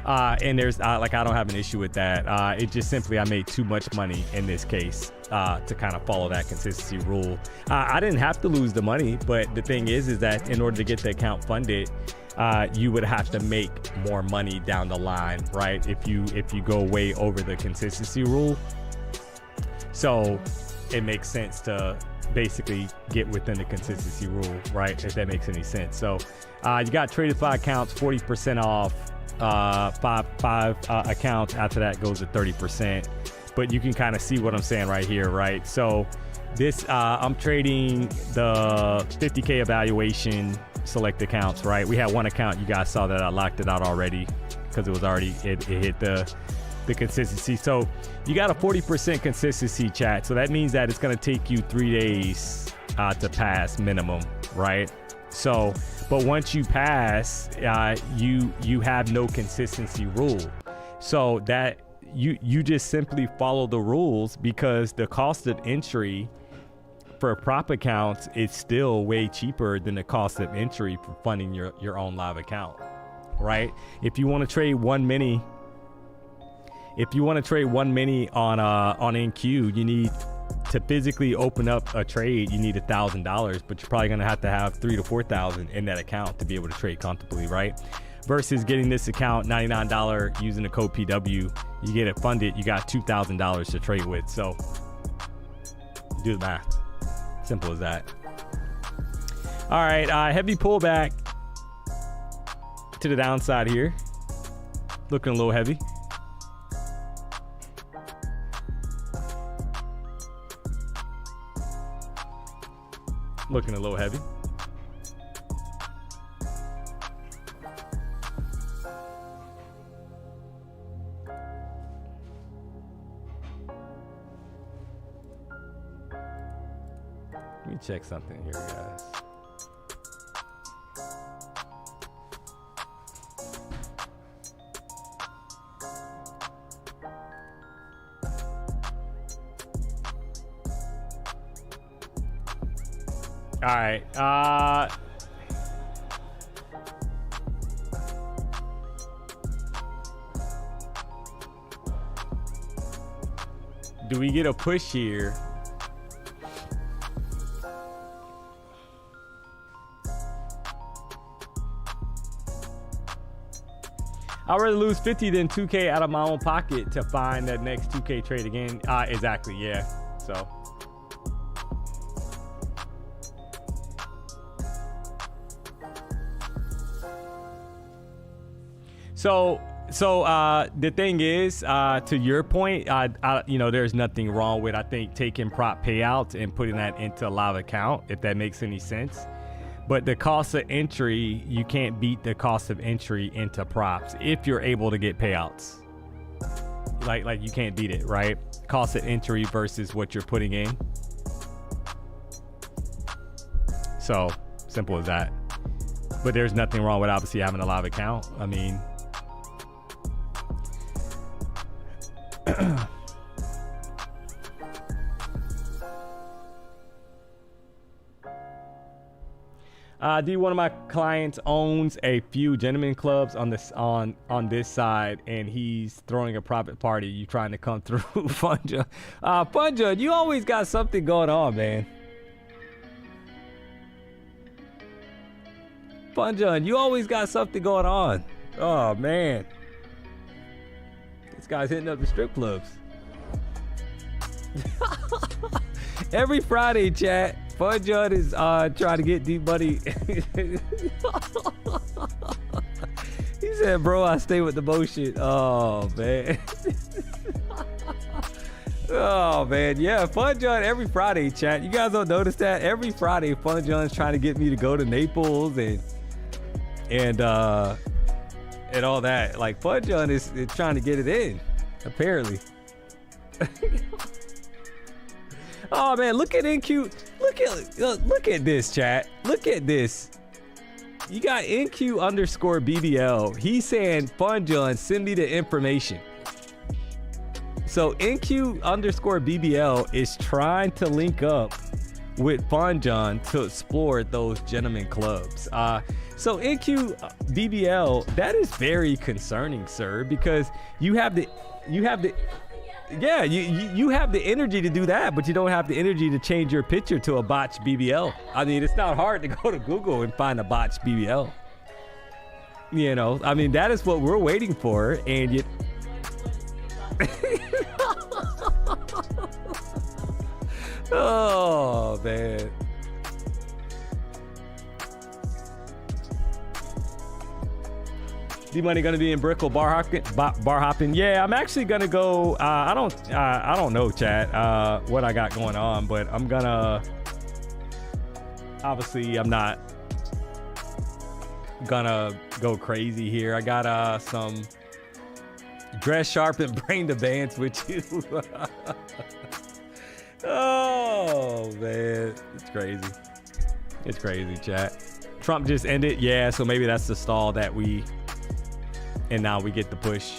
And there's like, I don't have an issue with that. It just simply, I made too much money in this case to kind of follow that consistency rule. I didn't have to lose the money, but the thing is that in order to get the account funded, you would have to make more money down the line, right? If you go way over the consistency rule. So it makes sense to basically get within the consistency rule, right? If that makes any sense. So you got traded 5 accounts, 40% off, five accounts. After that goes to 30%. But you can kind of see what I'm saying right here, right? So this, I'm trading the 50K evaluation select accounts, right? We had one account, you guys saw that I locked it out already because it was already, it hit the consistency. So you got a 40% consistency, chat. So that means that it's going to take you 3 days to pass minimum, right? So, but once you pass, you have no consistency rule. So that you just simply follow the rules because the cost of entry for prop accounts is still way cheaper than the cost of entry for funding your own live account, right? If you want to trade one mini, on NQ, you need to physically open up a trade. You need $1,000, but you're probably gonna have to have $3,000 to $4,000 in that account to be able to trade comfortably, right? Versus getting this account $99 using the code PW, you get it funded, you got $2,000 to trade with. So do the math. Simple as that. All right, heavy pullback to the downside here. Looking a little heavy. Looking a little heavy. Let me check something here, guys. All right. Do we get a push here? I'd rather lose 50 than 2K out of my own pocket to find that next 2K trade again. Exactly, yeah. So the thing is, to your point, there's nothing wrong with, I think, taking prop payouts and putting that into a live account, if that makes any sense. But the cost of entry, you can't beat the cost of entry into props if you're able to get payouts. Like you can't beat it, right? Cost of entry versus what you're putting in. So simple as that. But there's nothing wrong with obviously having a live account. I mean, one of my clients owns a few gentlemen clubs on this side, and he's throwing a private party. You trying to come through, Funja? Funja, you always got something going on, man. Funja, you always got something going on. Oh man, this guy's hitting up the strip clubs. Every Friday, chat. Funja is trying to get deep money. He said, bro, I stay with the motion. Oh, man. Oh, man. Yeah, Funja every Friday, chat. You guys don't notice that? Every Friday, Funja is trying to get me to go to Naples and and all that. Like Fun John is trying to get it in, apparently. Oh man, look at NQ. Look at this, chat. Look at this. You got NQ_BBL. He's saying, Fun John, send me the information. So NQ_BBL is trying to link up with Fun John to explore those gentlemen clubs. So NQ_BBL, that is very concerning, sir, because you have the energy to do that, but you don't have the energy to change your picture to a botched BBL. I mean, it's not hard to go to Google and find a botched BBL. You know, I mean, that is what we're waiting for, and you. Oh man. D-Money gonna be in Brickell bar hopping. Yeah, I'm actually gonna go. I don't know, chat, what I got going on, but I'm gonna. Obviously, I'm not gonna go crazy here. I got some dress sharp and bring the bands with you. Oh man, it's crazy. It's crazy, chat. Trump just ended. Yeah, so maybe that's the stall that we. And now we get the push.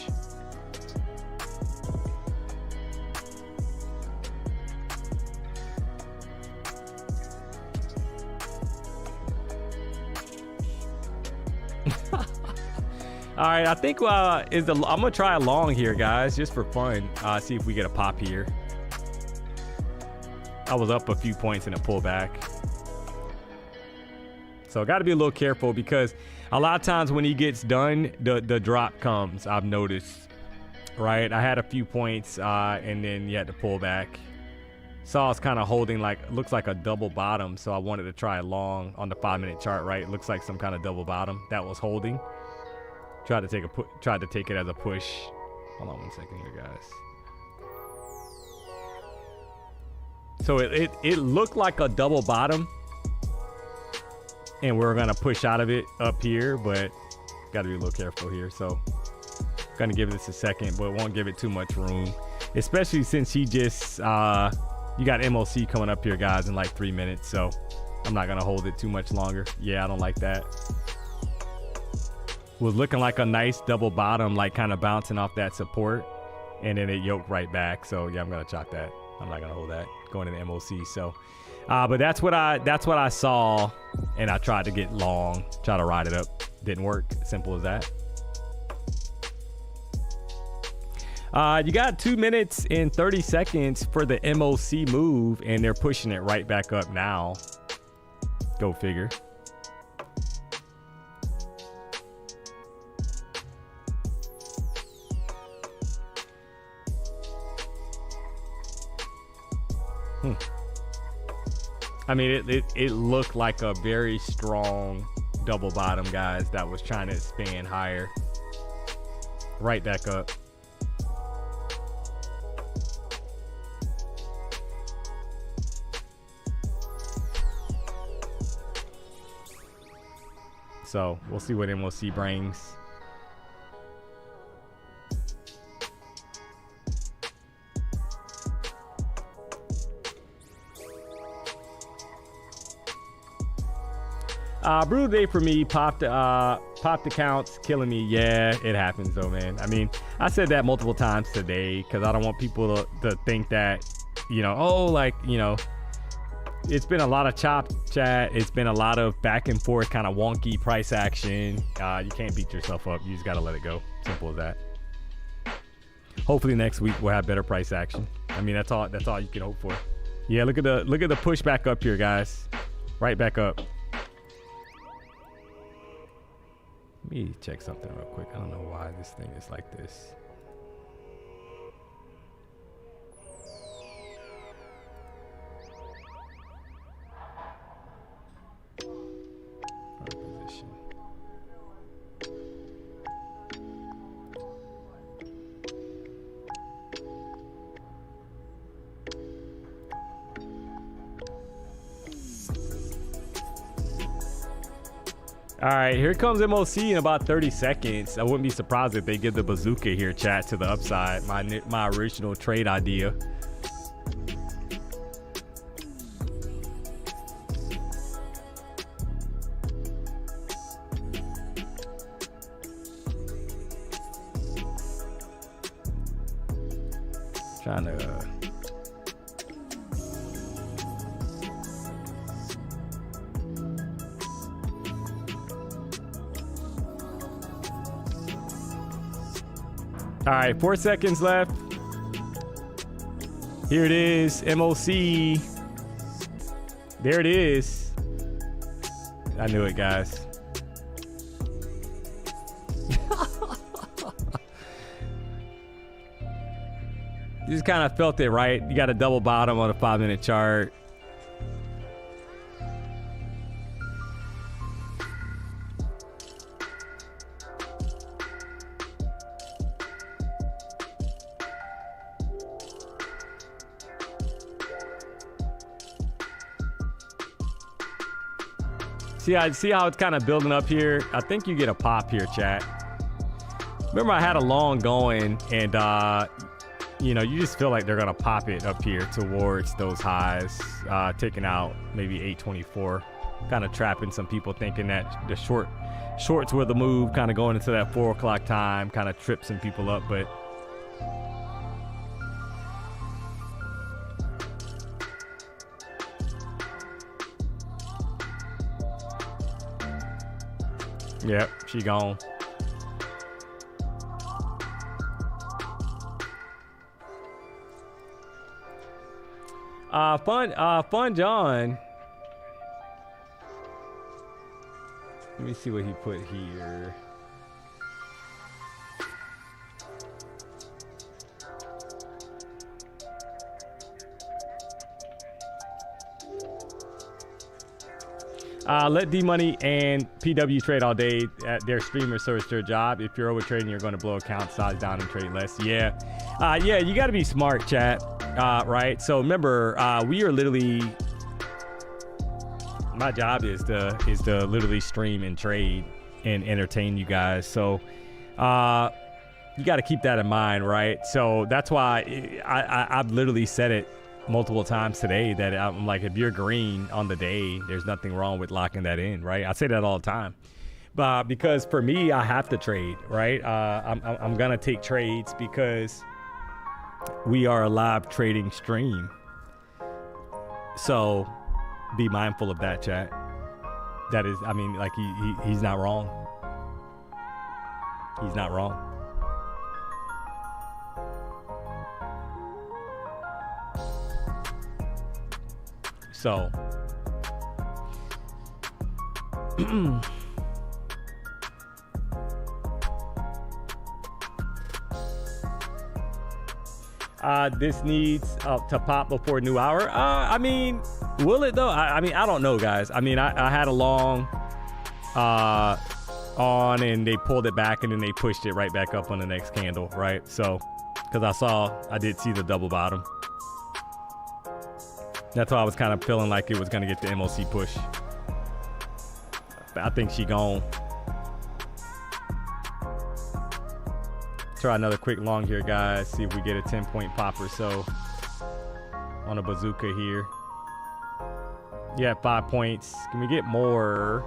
All right, I think I'm gonna try a long here, guys, just for fun. See if we get a pop here. I was up a few points in a pullback. So I got to be a little careful because a lot of times when he gets done, the drop comes, I've noticed, right? I had a few points and then you had to pull back. Saw it's kind of holding like, looks like a double bottom. So I wanted to try long on the 5-minute chart, right? It looks like some kind of double bottom that was holding. Tried to take it as a push. Hold on 1 second here, guys. So it looked like a double bottom. And we're gonna push out of it up here, but gotta be a little careful here. So gonna give this a second, but won't give it too much room, especially since he just you got MOC coming up here, guys, in like 3 minutes. So I'm not gonna hold it too much longer. Yeah, I don't like that. Was looking like a nice double bottom, like kind of bouncing off that support, and then it yoked right back. So yeah, I'm gonna chalk that. I'm not gonna hold that going into MOC. So but that's what I saw, and I tried to get long, try to ride it up. Didn't work. Simple as that. You got 2 minutes and 30 seconds for the MOC move, and they're pushing it right back up now. Go figure. I mean, it looked like a very strong double bottom, guys, that was trying to expand higher. Right back up. So we'll see what MOC brings. Brutal day for me. Popped accounts, killing me. Yeah, it happens though, man. I mean, I said that multiple times today because I don't want people to think that, you know, oh, like, you know, it's been a lot of chop chat. It's been a lot of back and forth, kind of wonky price action. You can't beat yourself up. You just got to let it go. Simple as that. Hopefully next week we'll have better price action. I mean, that's all you can hope for. Yeah, look at the push back up here, guys. Right back up. Let me check something real quick. I don't know why this thing is like this. Position. All right, here comes MOC in about 30 seconds. I wouldn't be surprised if they give the bazooka here, chat, to the upside. My original trade idea. Trying to all right, 4 seconds left. Here it is, MOC. There it is. I knew it, guys. You just kind of felt it, right? You got a double bottom on a 5-minute chart. See how it's kind of building up here? I think you get a pop here, chat. Remember, I had a long going, and you know, you just feel like they're gonna pop it up here towards those highs, taking out maybe 824, kind of trapping some people thinking that the shorts were the move, kind of going into that 4 o'clock time, kind of trip some people up, but yep, she gone. Fun John. Let me see what he put here. Let DMONEY and PW trade all day at their streamer, so it's their job. If you're over trading, you're going to blow account size down and trade less. Yeah, you got to be smart, chat. Right. So remember, we are literally. My job is to literally stream and trade and entertain you guys. So, you got to keep that in mind, right? So that's why I've literally said it multiple times today that I'm like, if you're green on the day, there's nothing wrong with locking that in, right? I say that all the time, but because for me, I have to trade, right? I'm gonna take trades because we are a live trading stream. So be mindful of that, chat. That is, I mean, like he's not wrong. He's not wrong. So this needs to pop before new hour. I mean, will it though? I mean, I don't know, guys. I mean, I had a long on and they pulled it back and then they pushed it right back up on the next candle, right? So because I did see the double bottom. That's why I was kind of feeling like it was going to get the MOC push. But I think she gone. Try another quick long here, guys. See if we get a 10-point pop or so on a bazooka here. Yeah, 5 points. Can we get more?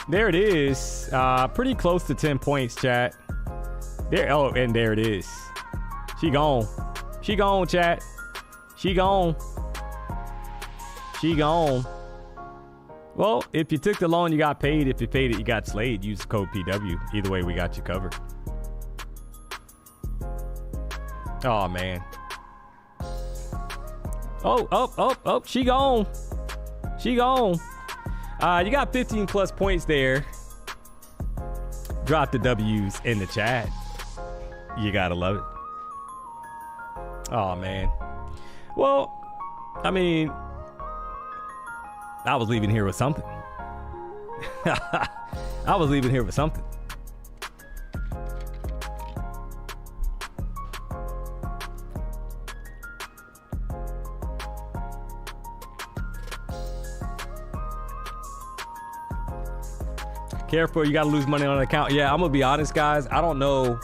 There it is. Pretty close to 10 points, chat. There. Oh, and there it is. She gone. She gone, chat. She gone. She gone. Well, if you took the loan, you got paid. If you paid it, you got slayed. Use the code PW. Either way, we got you covered. Oh, man. Oh, she gone. She gone. You got 15 plus points there. Drop the W's in the chat. You gotta love it. Oh, man. Well, I mean, I was leaving here with something. I was leaving here for something. Careful, you gotta lose money on an account. Yeah, I'm gonna be honest, guys. I don't know.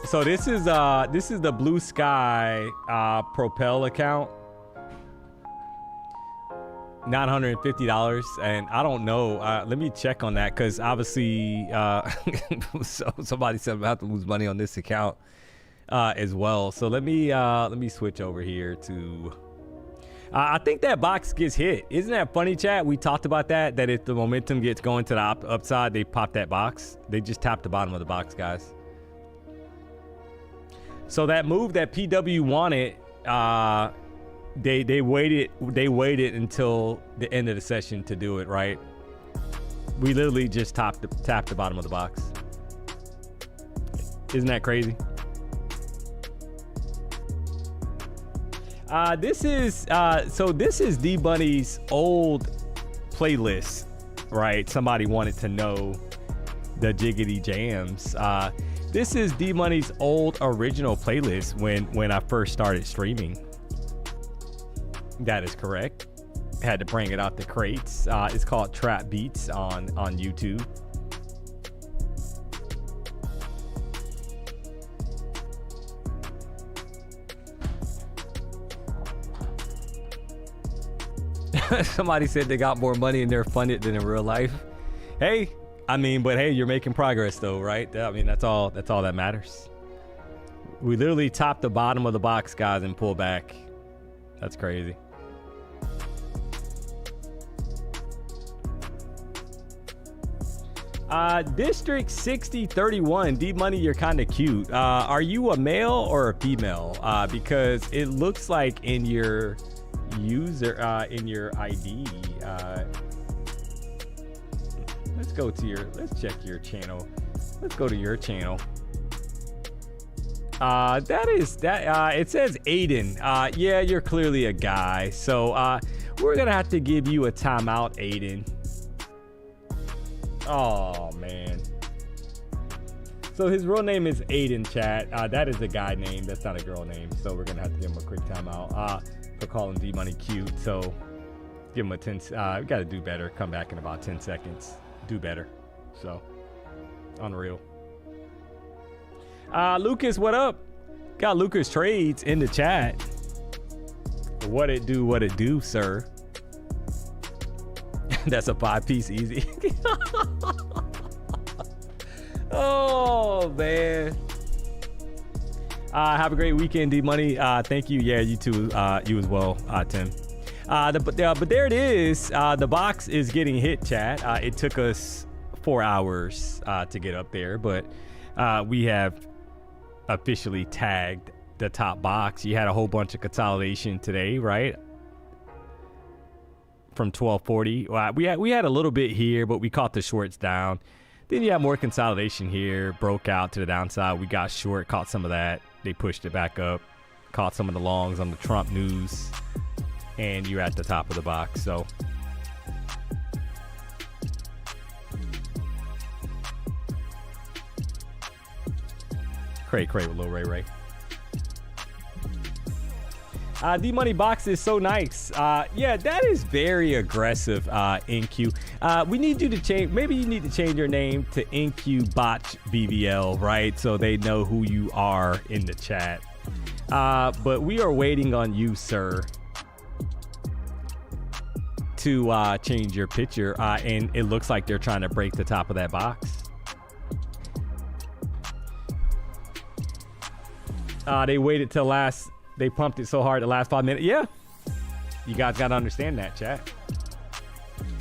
So this is the Blue Sky Propel account. $950, and I don't know. Let me check on that, because obviously so somebody said I'm about to lose money on this account as well. So let me switch over here to. I think that box gets hit. Isn't that funny, chat? We talked about that if the momentum gets going to the upside, they pop that box. They just tap the bottom of the box, guys. So that move that PW wanted, they waited until the end of the session to do it, right? We literally just tapped the bottom of the box. Isn't that crazy? This is DMONEY's old playlist, right? Somebody wanted to know the jiggity jams. This is DMONEY's old original playlist when I first started streaming. That is correct. Had to bring it out the crates. It's called Trap Beats on YouTube. Somebody said they got more money and they're funded than in real life. Hey, I mean, but hey, you're making progress though, right? I mean, that's all that matters. We literally top the bottom of the box, guys, and pull back. That's crazy. District 6031, DMONEY, you're kind of cute. Are you a male or a female? Because it looks like in your user in your ID. Let's check your channel. Let's go to your channel. It says Aiden. Yeah, you're clearly a guy, so we're gonna have to give you a timeout, Aiden. Oh man. So his real name is Aiden, chat. That is a guy name. That's not a girl name. So we're gonna have to give him a quick timeout for calling DMONEY cute. So give him a 10. We gotta do better. Come back in about 10 seconds. Do better. So unreal. Lucas, what up? Got Lucas Trades in the chat. What it do, sir? That's a 5-piece easy. Oh man. Have a great weekend, DMONEY. Thank you. Yeah, you too. You as well, Tim. But there it is. The box is getting hit, chat. It took us 4 hours to get up there, but we have officially tagged the top box. You had a whole bunch of consolidation today, right? From 1240. We had a little bit here, but we caught the shorts down. Then you have more consolidation here, broke out to the downside. We got short, caught some of that. They pushed it back up, caught some of the longs on the Trump news, and you're at the top of the box. So Crate with Lil Ray. DMONEY box is so nice. Yeah, that is very aggressive, NQ. We need you to change. Maybe you need to change your name to NQ Botch BBL, right? So they know who you are in the chat. But we are waiting on you, sir, to change your picture. And it looks like they're trying to break the top of that box. They waited till last. They pumped it so hard the last 5 minutes. Yeah, you guys got to understand that, chat.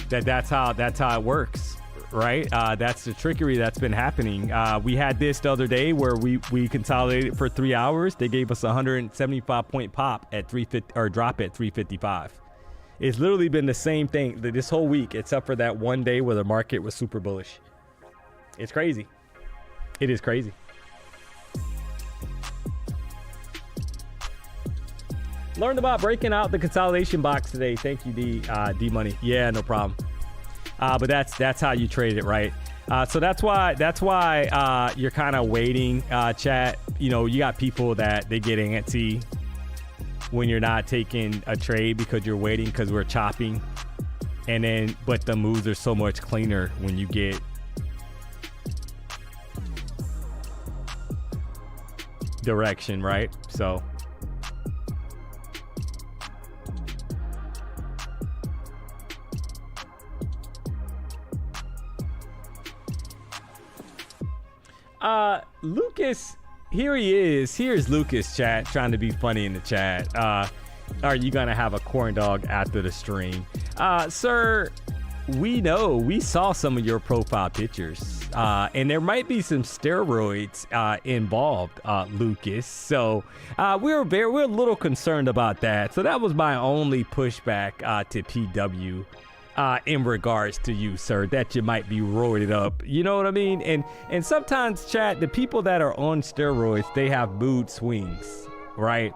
That's how it works, right? That's the trickery that's been happening. We had this the other day where we consolidated for 3 hours. They gave us a 175-point pop at 350 or drop at 355. It's literally been the same thing this whole week, except for that one day where the market was super bullish. It's crazy. It is crazy. Learned about breaking out the consolidation box today. Thank you, DMONEY. Yeah, no problem. But that's how you trade it, right? So that's why you're kind of waiting, chat. You know, you got people that they get antsy when you're not taking a trade because you're waiting because we're chopping. And then, but the moves are so much cleaner when you get direction, right? So Lucas, here he is. Here's Lucas, chat, trying to be funny in the chat. Are you gonna have a corn dog after the stream? Sir, we saw some of your profile pictures, and there might be some steroids involved, Lucas. So we're a little concerned about that. So that was my only pushback to PW in regards to you, sir, that you might be roided up. You know what I mean? And sometimes, chat, the people that are on steroids, they have mood swings, right?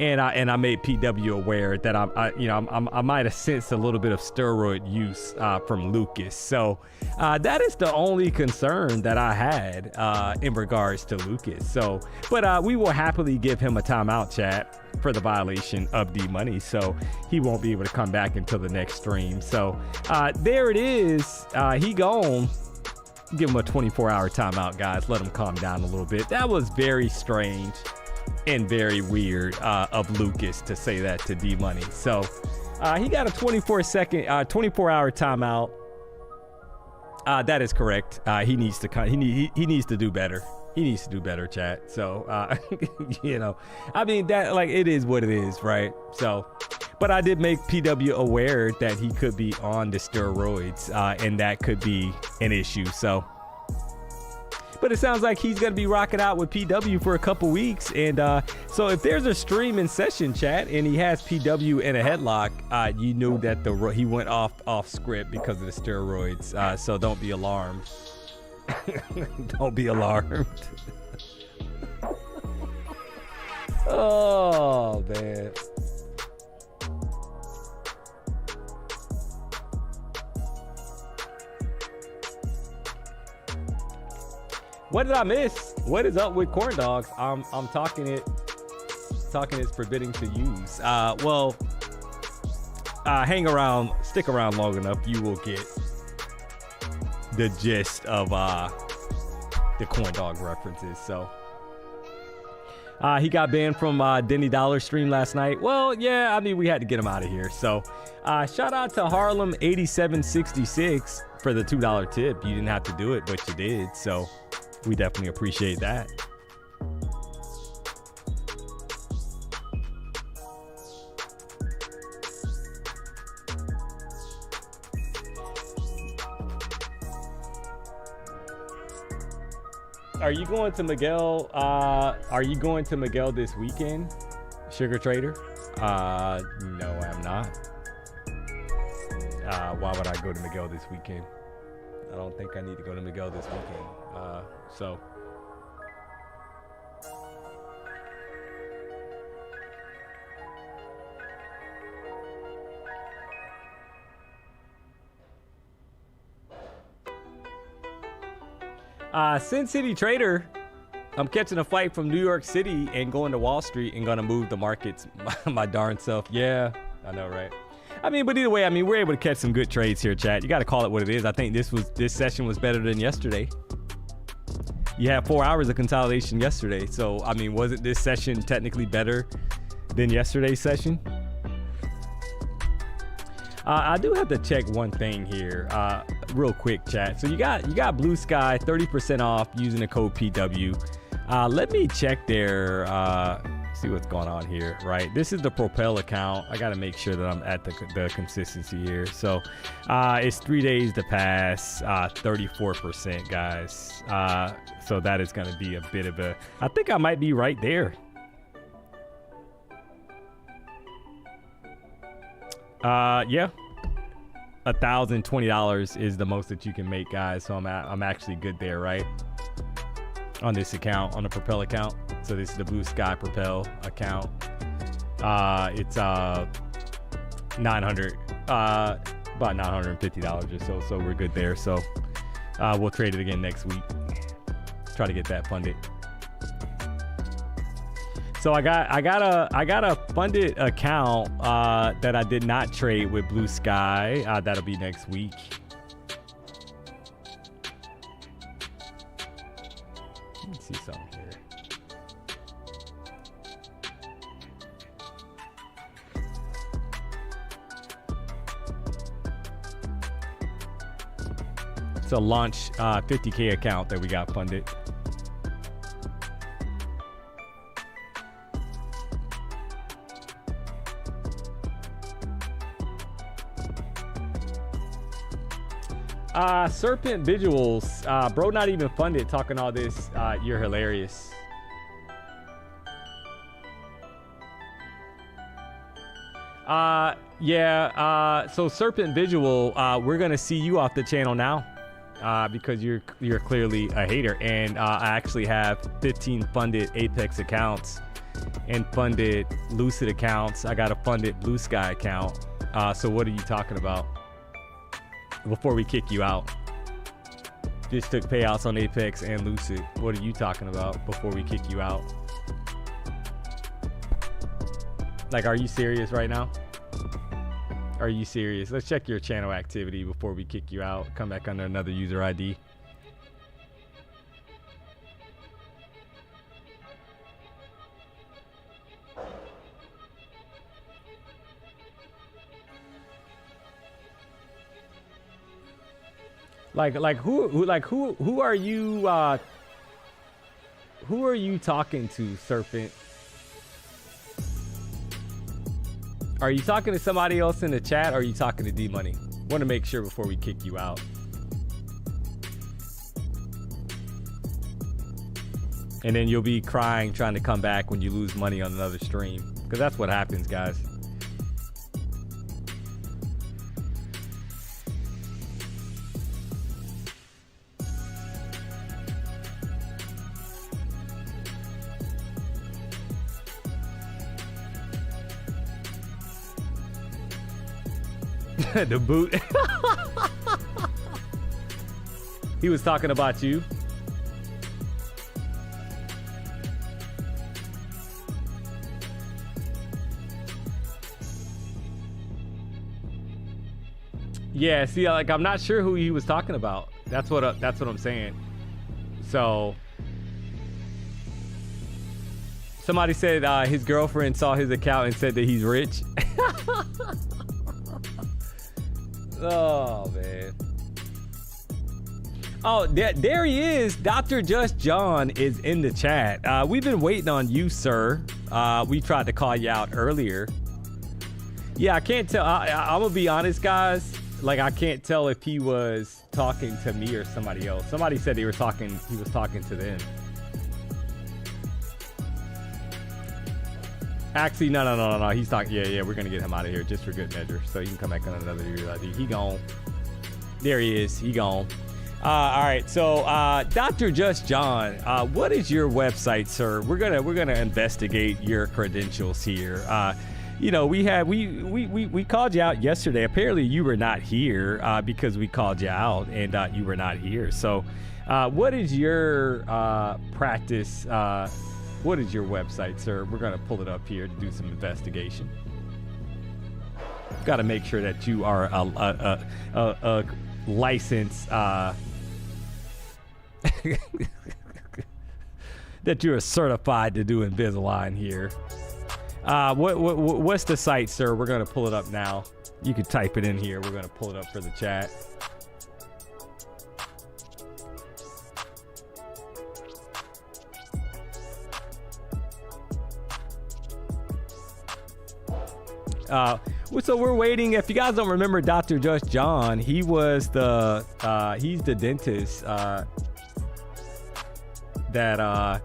And I made PW aware that I might have sensed a little bit of steroid use from Lucas. So that is the only concern that I had in regards to Lucas. So, but we will happily give him a timeout, chat, for the violation of DMONEY. So he won't be able to come back until the next stream. So there it is. He gone. Give him a 24-hour timeout, guys. Let him calm down a little bit. That was very strange and very weird of Lucas to say that to DMONEY. So he got a 24-hour timeout. That is correct. He needs to do better. He needs to do better, chat. So you know, I mean, that, like, it is what it is, right? So, but I did make PW aware that he could be on the steroids, and that could be an issue. So, but it sounds like he's going to be rocking out with PW for a couple weeks. And so if there's a stream in session, chat, and he has PW in a headlock, you knew that he went off script because of the steroids. So don't be alarmed. Don't be alarmed. Oh, man. What did I miss? What is up with corn dogs? I'm talking it's forbidding to use. Well, stick around long enough, you will get the gist of the corn dog references. So he got banned from Denny Dollar stream last night. Well, yeah, I mean, we had to get him out of here. So shout out to Harlem 8766 for the $2 tip. You didn't have to do it, but you did. So we definitely appreciate that. Are you going to Miguel? Are you going to Miguel this weekend, Sugar Trader? No, I'm not. Why would I go to Miguel this weekend? I don't think I need to go to Miguel this weekend. So. Sin City Trader, I'm catching a flight from New York City and going to Wall Street and gonna move the markets my darn self. Yeah, I know, right? I mean, but either way, I mean, we're able to catch some good trades here, chat. You got to call it what it is. I think this session was better than yesterday. You had 4 hours of consolidation yesterday. So, I mean, wasn't this session technically better than yesterday's session? I do have to check one thing here, real quick, chat. So you got Blue Sky 30% off using the code PW. Let me check there, see what's going on here, right? This is the Propel account. I got to make sure that I'm at the consistency here. So it's 3 days to pass, 34%, guys. So that is going to be a bit of a, I think I might be right there. Yeah, $1,020 is the most that you can make, guys. So I'm actually good there, right? On this account, on the Propel account. So this is the Blue Sky Propel account. It's 900. about $950 or so. So we're good there. So we'll trade it again next week. Try to get that funded. So I got a funded account that I did not trade with Blue Sky. That'll be next week. Let me see something here. It's a launch 50K account that we got funded. Serpent Visuals, bro, not even funded, talking all this. You're hilarious. Yeah. So Serpent Visual, we're gonna see you off the channel now, because you're clearly a hater, and I actually have 15 funded Apex accounts and funded Lucid accounts. I got a funded Blue Sky account. So what are you talking about? Before we kick you out, just took payouts on Apex and Lucid. What are you talking about before we kick you out? Like, are you serious right now? Are you serious? Let's check your channel activity before we kick you out. Come back under another user ID. Who are you talking to, Serpent? Are you talking to somebody else in the chat, or are you talking to DMONEY? Want to make sure before we kick you out. And then you'll be crying trying to come back when you lose money on another stream, because that's what happens, guys. The boot. He was talking about you. Yeah, see, like, I'm not sure who he was talking about. That's what I'm saying. So somebody said his girlfriend saw his account and said that he's rich. Oh, man. Oh, there he is. Dr. Just John is in the chat. We've been waiting on you, sir. We tried to call you out earlier. Yeah, I can't tell. I'm gonna be honest, guys. Like, I can't tell if he was talking to me or somebody else. Somebody said he was talking to them. Actually, no. He's talking. Yeah. We're gonna get him out of here just for good measure, so you can come back on another user ID. He gone. There he is. He gone. All right. So, Dr. Just John, what is your website, sir? We're gonna investigate your credentials here. You know, we called you out yesterday. Apparently, you were not here because we called you out, and you were not here. So, what is your practice? What is your website, sir? We're going to pull it up here to do some investigation. Got to make sure that you are a licensed, that you're certified to do Invisalign here. What's the site, sir? We're going to pull it up now. You can type it in here. We're going to pull it up for the chat. So we're waiting. If you guys don't remember Dr. Just John, he was he's the dentist that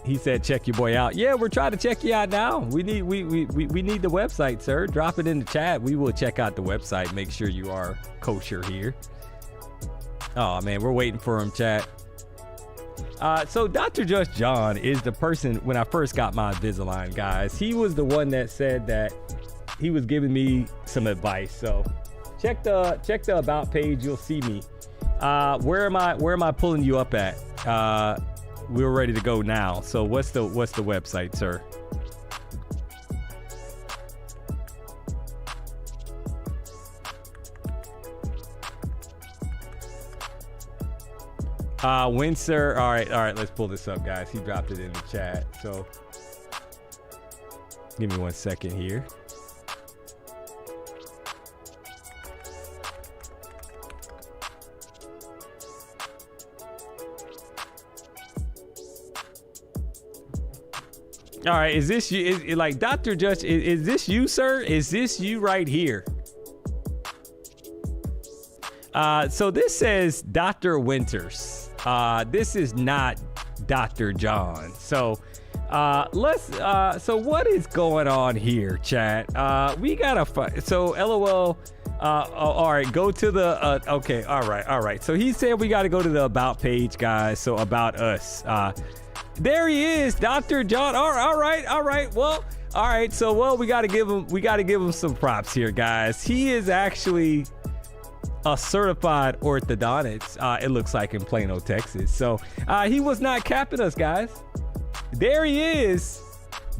he said check your boy out. Yeah, we're trying to check you out now. We need the website, sir. Drop it in the chat. We will check out the website. Make sure you are kosher here. Oh man, we're waiting for him, chat. So Dr. Just John is the person, when I first got my Invisalign, guys, he was the one that said that he was giving me some advice. So check the about page. You'll see me. Where am I pulling you up at? We're ready to go now. So what's the website, sir? Windsor. All right, let's pull this up, guys. He dropped it in the chat. So give me 1 second here. All right, is this you? Is like Dr. Judge? Is this you, sir? Is this you right here? So this says Dr. Winters. This is not Dr. John. So so what is going on here, chat? We gotta find. So LOL. All right, go to the. Okay, all right. So he said we got to go to the about page, guys. So about us. There he is, Dr. John. All right. Well, all right. So, we got to give him some props here, guys. He is actually a certified orthodontist. It looks like in Plano, Texas. So, he was not capping us, guys. There he is.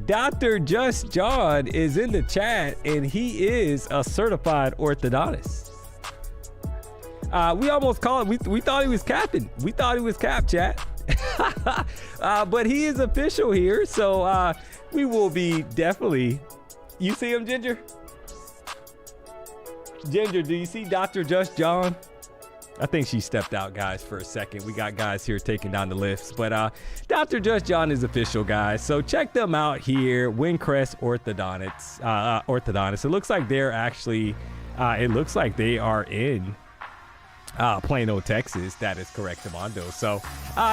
Dr. Just John is in the chat, and he is a certified orthodontist. We almost called. We thought he was capping. We thought he was capped, chat. But he is official here, so we will be definitely. You see him, Ginger? Ginger, do you see Dr. Just John? I think she stepped out, guys, for a second. We got guys here taking down the lifts, but Dr. Just John is official, guys. So check them out here, Windcrest Orthodontists. It looks like they're actually. It looks like they are in. Plano, Texas. That is correct, Armando. So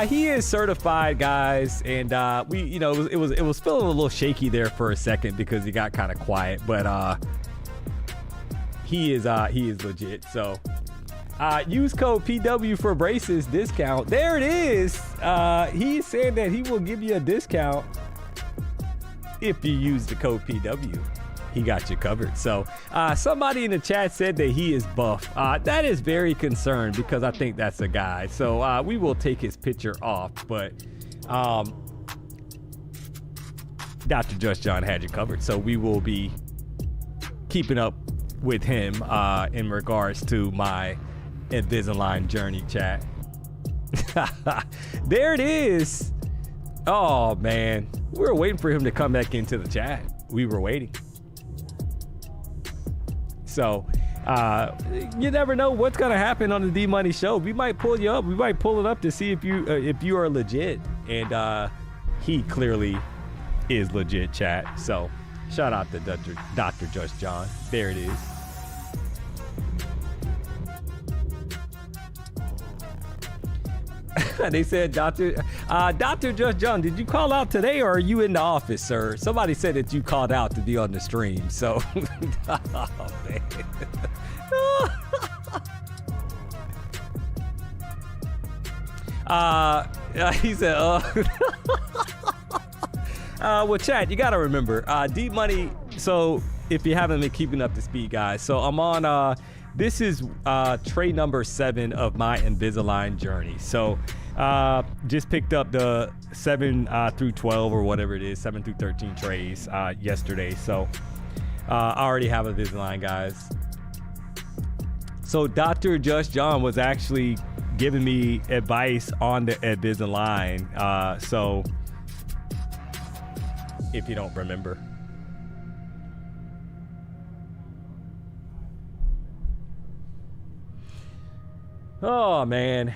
he is certified, guys, and it was feeling a little shaky there for a second because he got kind of quiet, but he is legit. So use code PW for braces discount. There it is. He said that he will give you a discount if you use the code PW. He got you covered. So somebody in the chat said that he is buff. That is very concerned because I think that's a guy. So we will take his picture off, but Dr. Just John had you covered. So we will be keeping up with him in regards to my Invisalign journey, chat. There it is. Oh man, we were waiting for him to come back into the chat. We were waiting. So you never know what's gonna happen on the D-Money show. We might pull you up. We might pull it up to see if you are legit, and he clearly is legit, chat. So shout out to Dr. Just John. There it is. They said, Dr. Just John, did you call out today or are you in the office, sir? Somebody said that you called out to be on the stream. So, oh, man. He said, well, chat, you got to remember, D-Money. So if you haven't been keeping up to speed, guys. So I'm on, this is trade number 7 of my Invisalign journey. So just picked up the 7 through 12 or whatever it is, 7 through 13 trays yesterday. So I already have Invisalign, guys. So Dr. Just John was actually giving me advice on the Invisalign. So if you don't remember. Oh man,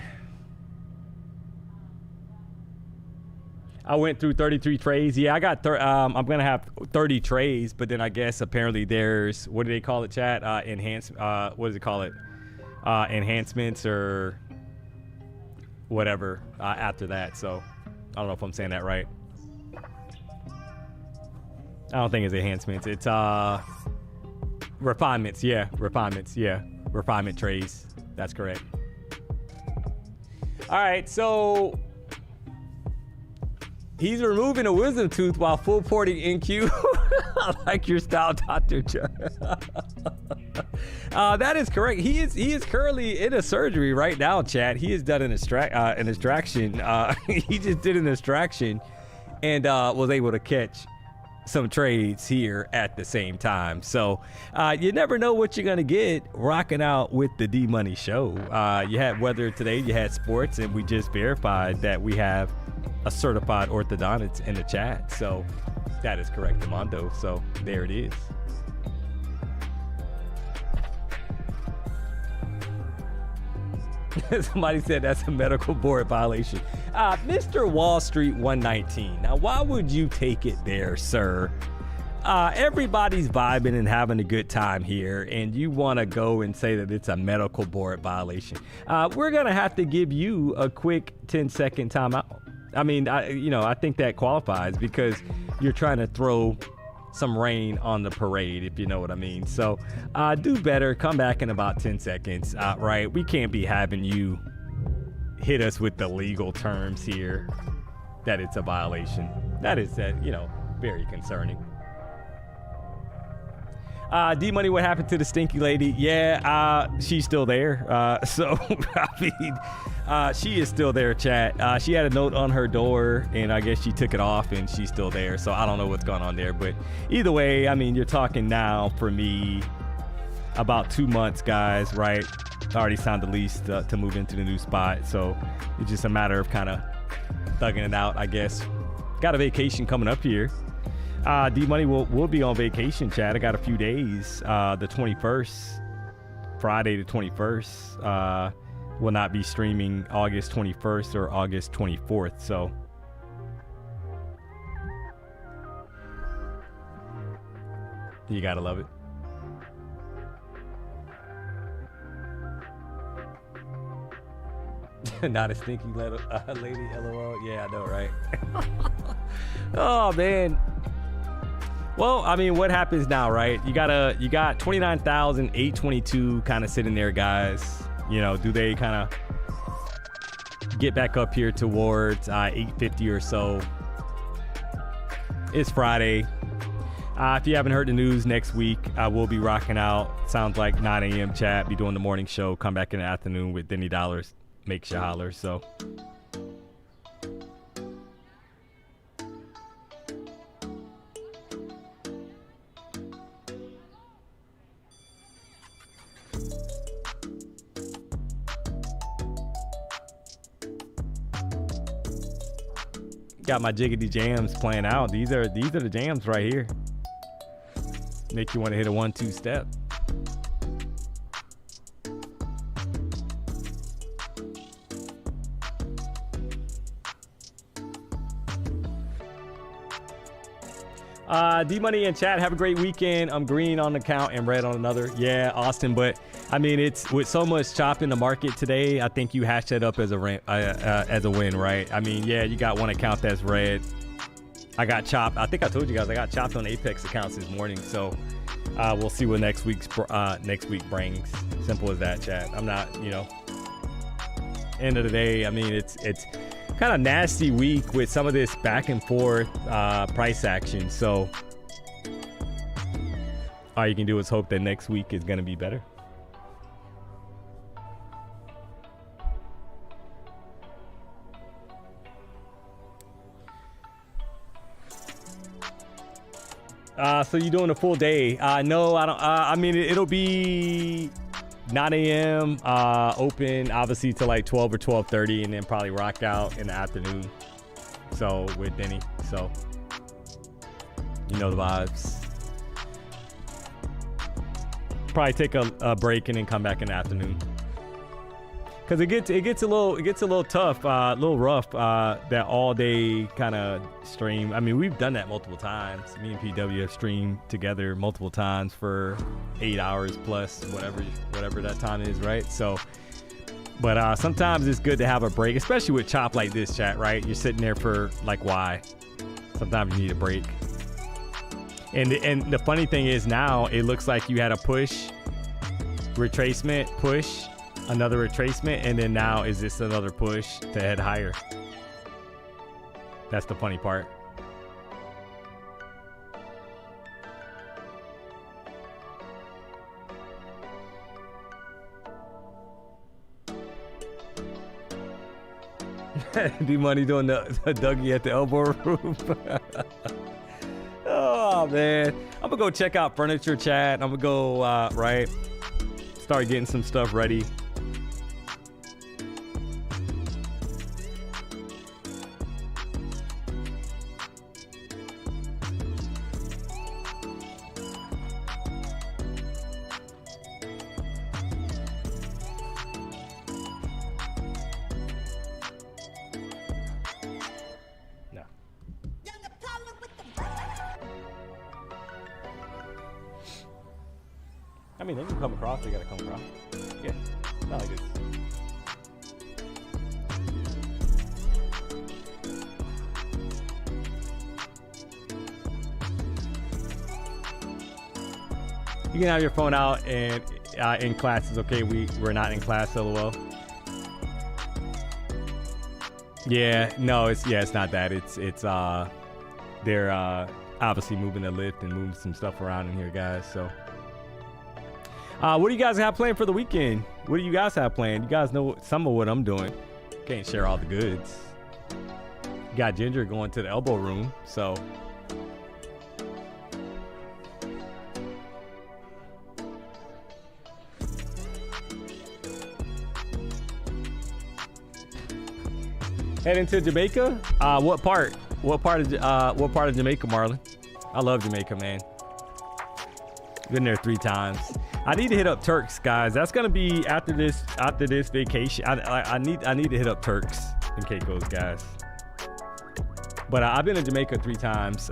I went through 33 trays. Yeah, I got I'm gonna have 30 trays, but then I guess apparently there's, what do they call it, chat? What does it call it? Enhancements or whatever after that. So I don't know if I'm saying that right. I don't think it's enhancements. It's refinements. Yeah, refinements. Yeah, refinement trays. That's correct. All right, so he's removing a wisdom tooth while full porting NQ. I like your style, Dr. John. That is correct. He is currently in a surgery right now, chat. He has done an extraction. He just did an extraction and was able to catch some trades here at the same time. So you never know what you're gonna get rocking out with the D-Money show. You had weather today, you had sports, and we just verified that we have a certified orthodontist in the chat. So that is correct, Demondo. So there it is. Somebody said that's a medical board violation. Mr. Wall Street 119. Now, why would you take it there, sir? Everybody's vibing and having a good time here, and you want to go and say that it's a medical board violation. We're going to have to give you a quick 10-second timeout. I mean, I think that qualifies because you're trying to throw some rain on the parade, if you know what I mean. So do better. Come back in about 10 seconds. Right? We can't be having you hit us with the legal terms here that it's a violation. That is, very concerning. D-Money, what happened to the stinky lady? Yeah, she's still there. So, I mean, she is still there, chat. She had a note on her door, and I guess she took it off, and she's still there. So, I don't know what's going on there. But either way, I mean, you're talking now, for me, about 2 months, guys, right? I already signed the lease to move into the new spot. So, it's just a matter of kind of thugging it out, I guess. Got a vacation coming up here. D-Money will be on vacation, chat. I got a few days. The 21st, Friday the 21st, will not be streaming August 21st or August 24th. So you gotta love it. Not a stinky lady, LOL. Yeah, I know, right? Oh man. Well, I mean, what happens now, right? You got 29,822 kind of sitting there, guys. Do they kind of get back up here towards 850 or so? It's Friday. If you haven't heard the news, next week I will be rocking out. Sounds like 9 a.m. chat. Be doing the morning show. Come back in the afternoon with Denny Dollars. Makes you holler. So. Got my jiggity jams playing out. These are the jams right here. Make you want to hit a 1-2 step. D-Money in chat, have a great weekend. I'm green on the count and red on another. Yeah, Austin, but I mean, it's with so much chop in the market today, I think you hash that up as a win, right? I mean, yeah, you got one account that's red. I got chopped. I think I told you guys I got chopped on Apex accounts this morning. So we'll see what next week brings. Simple as that, chat. I'm not, end of the day, I mean, it's kind of nasty week with some of this back and forth price action. So all you can do is hope that next week is going to be better. So you're doing a full day? No, I don't. I mean, it'll be 9 a.m. Open, obviously, to like 12 or 12:30, and then probably rock out in the afternoon. So with Denny, so you know the vibes. Probably take a break and then come back in the afternoon. Cause it gets a little tough, a little rough. That all day kind of stream. I mean, we've done that multiple times. Me and PW have streamed together multiple times for 8 hours plus, whatever that time is, right? So, but sometimes it's good to have a break, especially with chop like this, chat. Right? You're sitting there for like, why? Sometimes you need a break. And the funny thing is now it looks like you had a push, retracement, push. Another retracement, and then now is this another push to head higher? That's the funny part. D-Money doing the Dougie at the elbow room. Oh man, I'm gonna go check out furniture, chat. I'm gonna go right, start getting some stuff ready. I mean, they can come across. They gotta come across. Yeah, not like this. You can have your phone out and in class is okay. We're not in class, lol. Yeah, no, it's not that. It's they're obviously moving the lift and moving some stuff around in here, guys. So. What do you guys have planned for the weekend? What do you guys have planned? You guys know some of what I'm doing. Can't share all the goods. Got Ginger going to the elbow room, so. Heading to Jamaica? What part? What part of Jamaica, Marlon? I love Jamaica, man. Been there 3 times. I need to hit up Turks, guys. That's gonna be after this vacation. I need to hit up Turks and Caicos, guys. But I've been to Jamaica 3 times.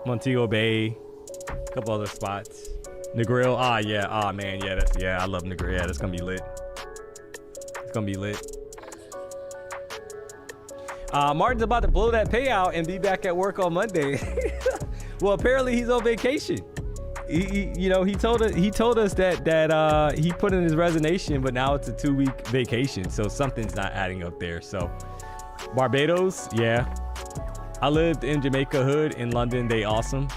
Montego Bay, a couple other spots. Negril. Yeah. Man. Yeah. I love Negril. Yeah, that's gonna be lit. It's gonna be lit. Martin's about to blow that payout and be back at work on Monday. Well, apparently he's on vacation. He told us that he put in his resignation, but now it's a 2-week vacation, so something's not adding up there. So Barbados, yeah. I lived in Jamaica Hood in London. They awesome.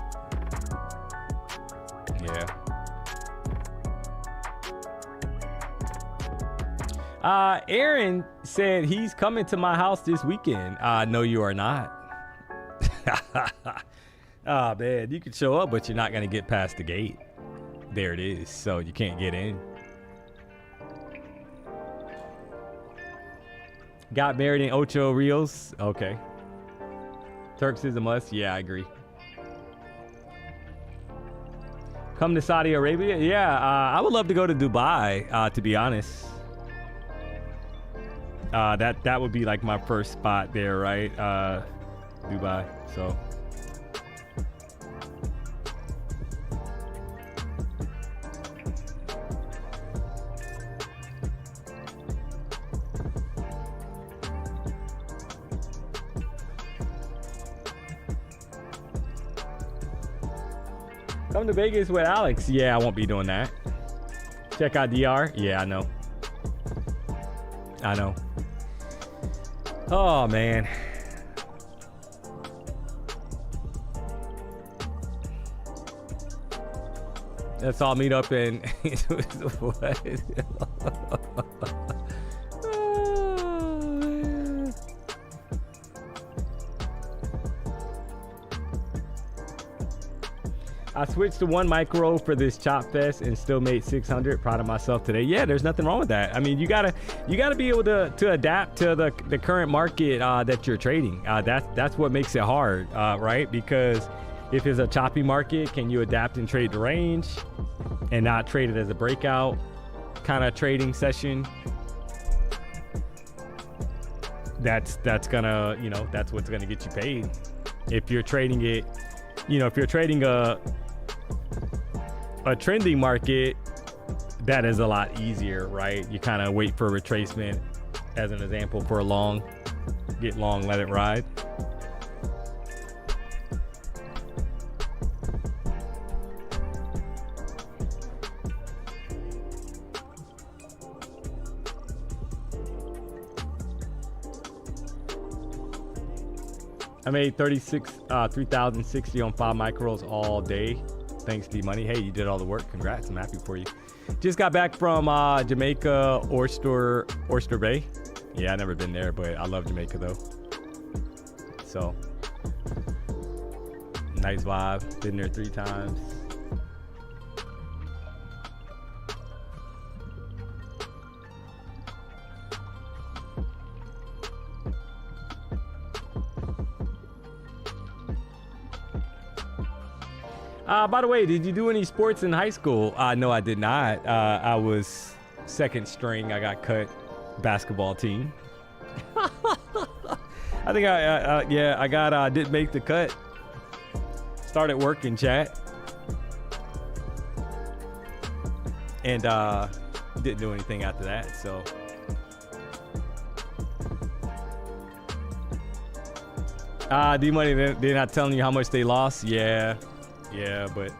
Yeah. Aaron said he's coming to my house this weekend. No, you are not. Oh man, you can show up, but you're not gonna get past the gate. There it is, so you can't get in. Got married in Ocho Rios. Okay. Turks is a must. Yeah, I agree. Come to Saudi Arabia? Yeah, I would love to go to Dubai, to be honest. That would be like my first spot there, right? Dubai, so. Come to Vegas with Alex. Yeah, I won't be doing that. Check out DR. Yeah, I know. Oh, man. Let's all meet up in... What? I switched to 1 micro for this chop fest and still made 600. Proud of myself today. Yeah, there's nothing wrong with that. I mean, you gotta be able to adapt to the current market that you're trading. That's what makes it hard, right? Because if it's a choppy market, can you adapt and trade the range and not trade it as a breakout kind of trading session? That's gonna, that's what's gonna get you paid. If you're trading it, if you're trading a trending market, that is a lot easier, right? You kind of wait for a retracement, as an example, for a long, get long, let it ride. I made 3,060 on 5 micros all day. Thanks, DMONEY. Hey, you did all the work. Congrats. I'm happy for you. Just got back from Jamaica, Oyster Bay. Yeah, I've never been there, but I love Jamaica though. So nice vibe. Been there 3 times. By the way, did you do any sports in high school? No, I did not. I was second string. I got cut basketball team. I think I didn't make the cut. Started working, chat. And didn't do anything after that, so. DMONEY, they're not telling you how much they lost? Yeah, but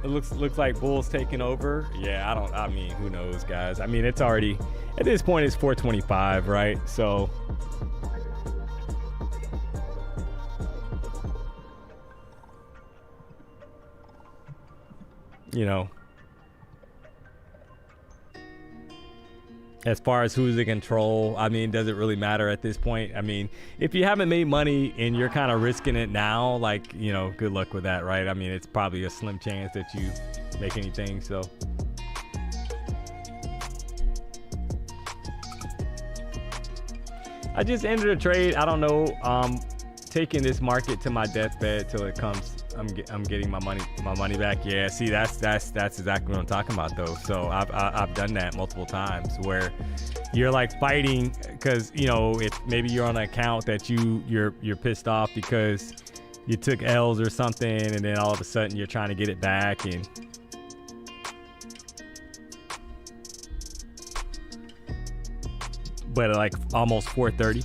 it looks like Bulls taking over. Yeah, I mean, who knows, guys? I mean, it's already, at this point, it's 425, right? So you know, as far as who's in control, I mean, does it really matter at this point? I mean, if you haven't made money and you're kind of risking it now, like, you know, good luck with that, right? I mean, it's probably a slim chance that you make anything, so. I just ended a trade. I don't know, taking this market to my deathbed till it comes. I'm getting my money back. Yeah, see, that's exactly what I'm talking about though. So I've done that multiple times where you're like fighting because, you know, if maybe you're on an account that you're pissed off because you took L's or something, and then all of a sudden you're trying to get it back, and but like almost 430.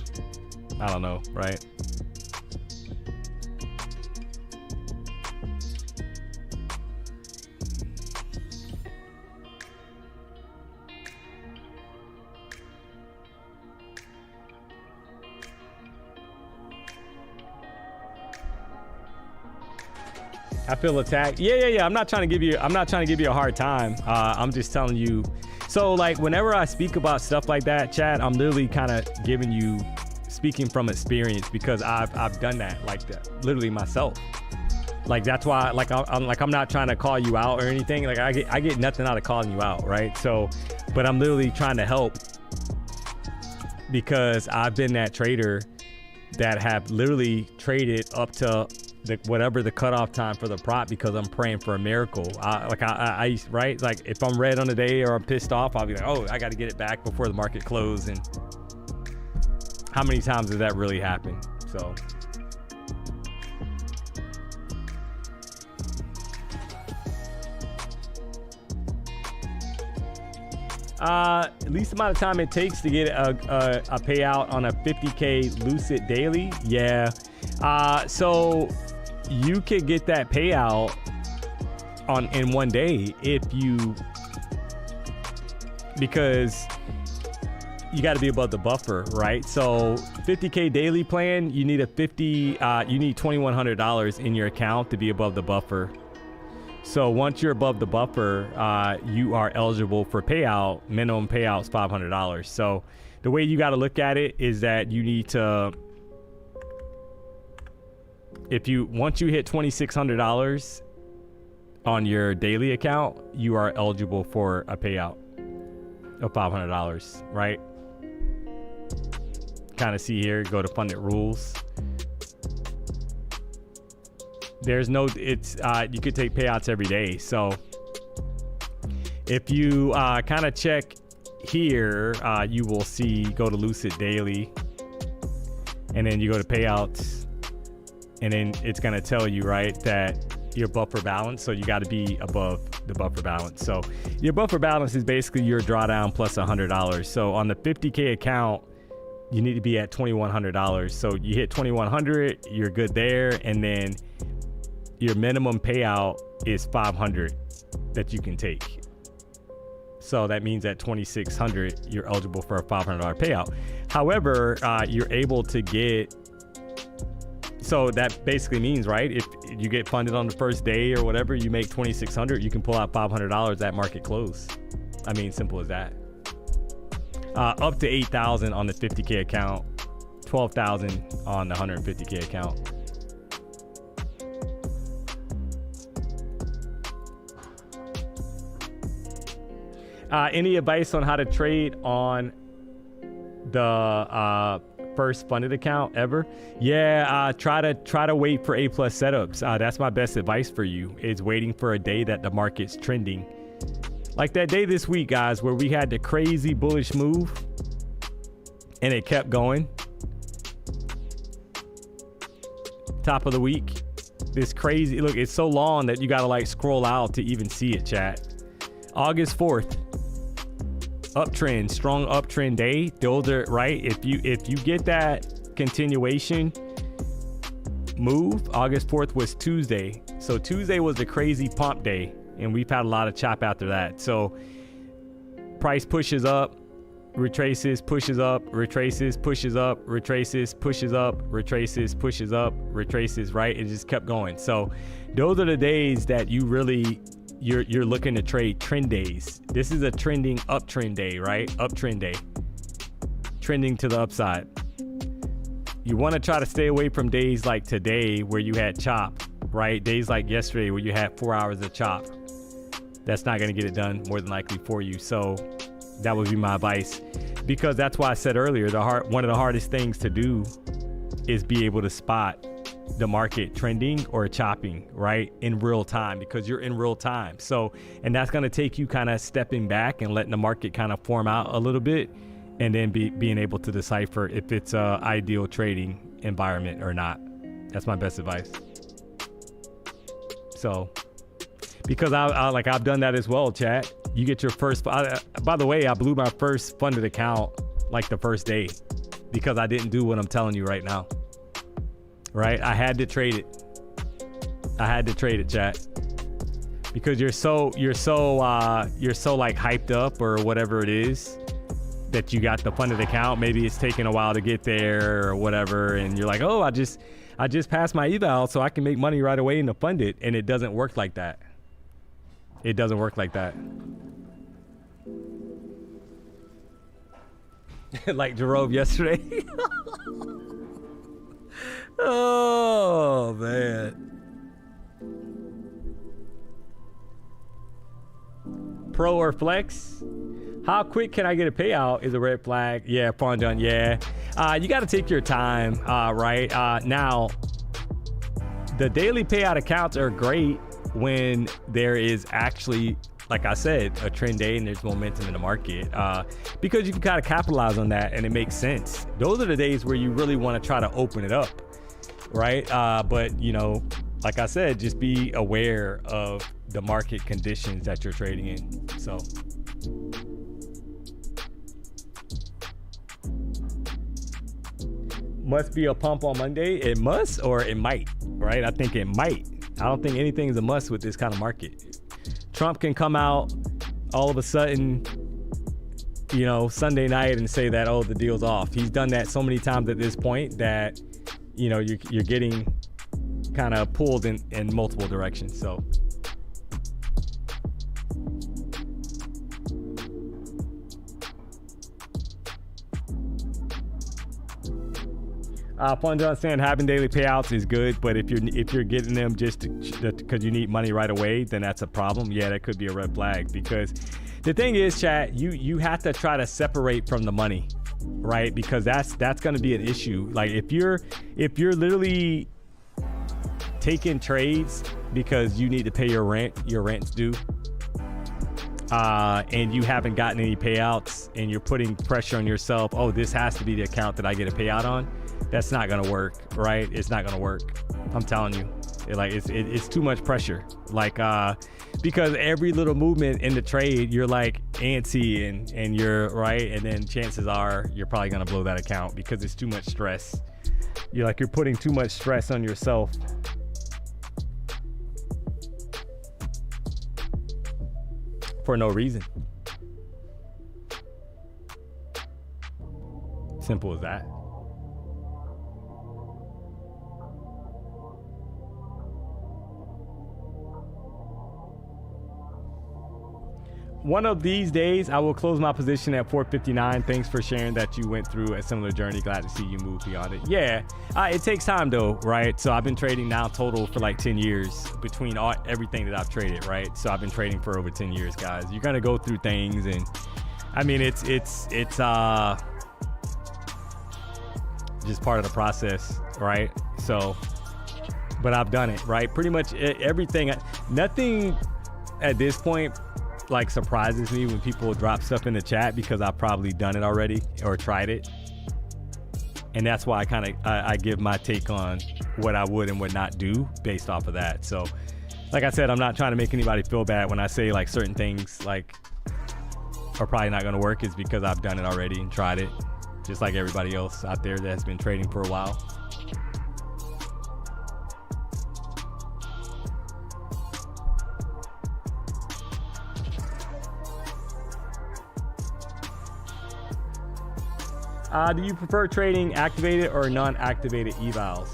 I don't know, right? I feel attacked. Yeah. I'm not trying to give you a hard time. I'm just telling you. So like whenever I speak about stuff like that, Chad, I'm literally kind of speaking from experience, because I've done that like that literally myself. Like that's why I'm not trying to call you out or anything. Like I get nothing out of calling you out, right? So, but I'm literally trying to help, because I've been that trader that have literally traded up to whatever the cutoff time for the prop, because I'm praying for a miracle. I right, like if I'm red on the day or I'm pissed off, I'll be like, oh, I got to get it back before the market closes. And how many times does that really happen? So least amount of time it takes to get a payout on a 50K Lucid daily. Yeah. So you could get that payout in 1 day because you got to be above the buffer, right? So 50K daily plan, you need you need $2,100 in your account to be above the buffer. So once you're above the buffer, you are eligible for payout. Minimum payout is $500. So the way you got to look at it is that you need to, once you hit $2,600 on your daily account, you are eligible for a payout of $500, right? Kind of see here, go to funded rules. There's no, you could take payouts every day. So if you kind of check here, you will see, go to Lucid Daily, and then you go to payouts, and then it's going to tell you, right, that your buffer balance. So you got to be above the buffer balance. So your buffer balance is basically your drawdown plus $100. So on the 50K account, you need to be at $2,100. So you hit 2,100, you're good there. And then your minimum payout is $500 that you can take. So that means at 2,600, you're eligible for a $500 payout. However, you're able to get, so that basically means, right, if you get funded on the first day or whatever, you make 2,600, you can pull out $500 at market close. I mean, simple as that. Up to 8,000 on the 50K account, 12,000 on the 150K account. Any advice on how to trade on the first funded account ever? Yeah, try to wait for A+ setups. That's my best advice for you, is waiting for a day that the market's trending. Like that day this week, guys, where we had the crazy bullish move and it kept going. Top of the week, this crazy, look, it's so long that you gotta like scroll out to even see it, chat. August 4th, uptrend, strong uptrend day. Those are, right, if you get that continuation move, August 4th was Tuesday. So Tuesday was the crazy pump day, and we've had a lot of chop after that. So price pushes up, retraces, pushes up, retraces, pushes up, retraces, pushes up, retraces, pushes up, retraces, right? It just kept going. So those are the days that you really, you're looking to trade trend days. This is a trending uptrend day, right? Uptrend day, trending to the upside. You want to try to stay away from days like today where you had chop, right? Days like yesterday where you had 4 hours of chop. That's not going to get it done more than likely for you. So that would be my advice, because that's why I said earlier, one of the hardest things to do is be able to spot the market trending or chopping, right, in real time, because you're in real time. So, and that's going to take you kind of stepping back and letting the market kind of form out a little bit, and then being able to decipher if it's a ideal trading environment or not. That's my best advice. So, because I've done that as well, chat. You get your first, by the way, I blew my first funded account like the first day because I didn't do what I'm telling you right now. Right? I had to trade it. I had to trade it, chat. Because you're so like hyped up or whatever it is that you got the funded account. Maybe it's taking a while to get there or whatever, and you're like, oh, I just passed my eval so I can make money right away and to fund it. And it doesn't work like that. It doesn't work like that. Like Jerome yesterday. Oh, man. Pro or flex? How quick can I get a payout is a red flag. Yeah, Pawn John, yeah. You got to take your time, right? Now, the daily payout accounts are great when there is actually, like I said, a trend day and there's momentum in the market, because you can kind of capitalize on that and it makes sense. Those are the days where you really want to try to open it up, right? But, you know, like I said, just be aware of the market conditions that you're trading in. So. Must be a pump on Monday. It must, or it might, right? I think it might. I don't think anything is a must with this kind of market. Trump can come out all of a sudden, you know, Sunday night and say that, oh, the deal's off. He's done that so many times at this point that, you know, you're getting kind of pulled in multiple directions. So. Pawn John saying having daily payouts is good, but if you're getting them just because you need money right away, then that's a problem. Yeah, that could be a red flag, because the thing is, chat, you have to try to separate from the money, right? Because that's going to be an issue. Like if you're literally taking trades because you need to pay your rent's due, and you haven't gotten any payouts, and you're putting pressure on yourself. Oh, this has to be the account that I get a payout on. That's not gonna work, right? It's not gonna work. I'm telling you, it's too much pressure. Like, because every little movement in the trade, you're like antsy and you're right, and then chances are you're probably gonna blow that account because it's too much stress. You're putting too much stress on yourself. For no reason. Simple as that. One of these days, I will close my position at 459. Thanks for sharing that you went through a similar journey. Glad to see you move beyond it. Yeah, it takes time though, right? So I've been trading now total for like 10 years between everything that I've traded, right? So I've been trading for over 10 years, guys. You're gonna go through things, and I mean, it's just part of the process, right? So, but I've done it, right? Pretty much everything. Nothing at this point like surprises me when people drop stuff in the chat, because I've probably done it already or tried it, and that's why I give my take on what I would and would not do based off of that. So like I said, I'm not trying to make anybody feel bad when I say like certain things like are probably not going to work. Is because I've done it already and tried it, just like everybody else out there that has been trading for a while. Do you prefer trading activated or non-activated evals?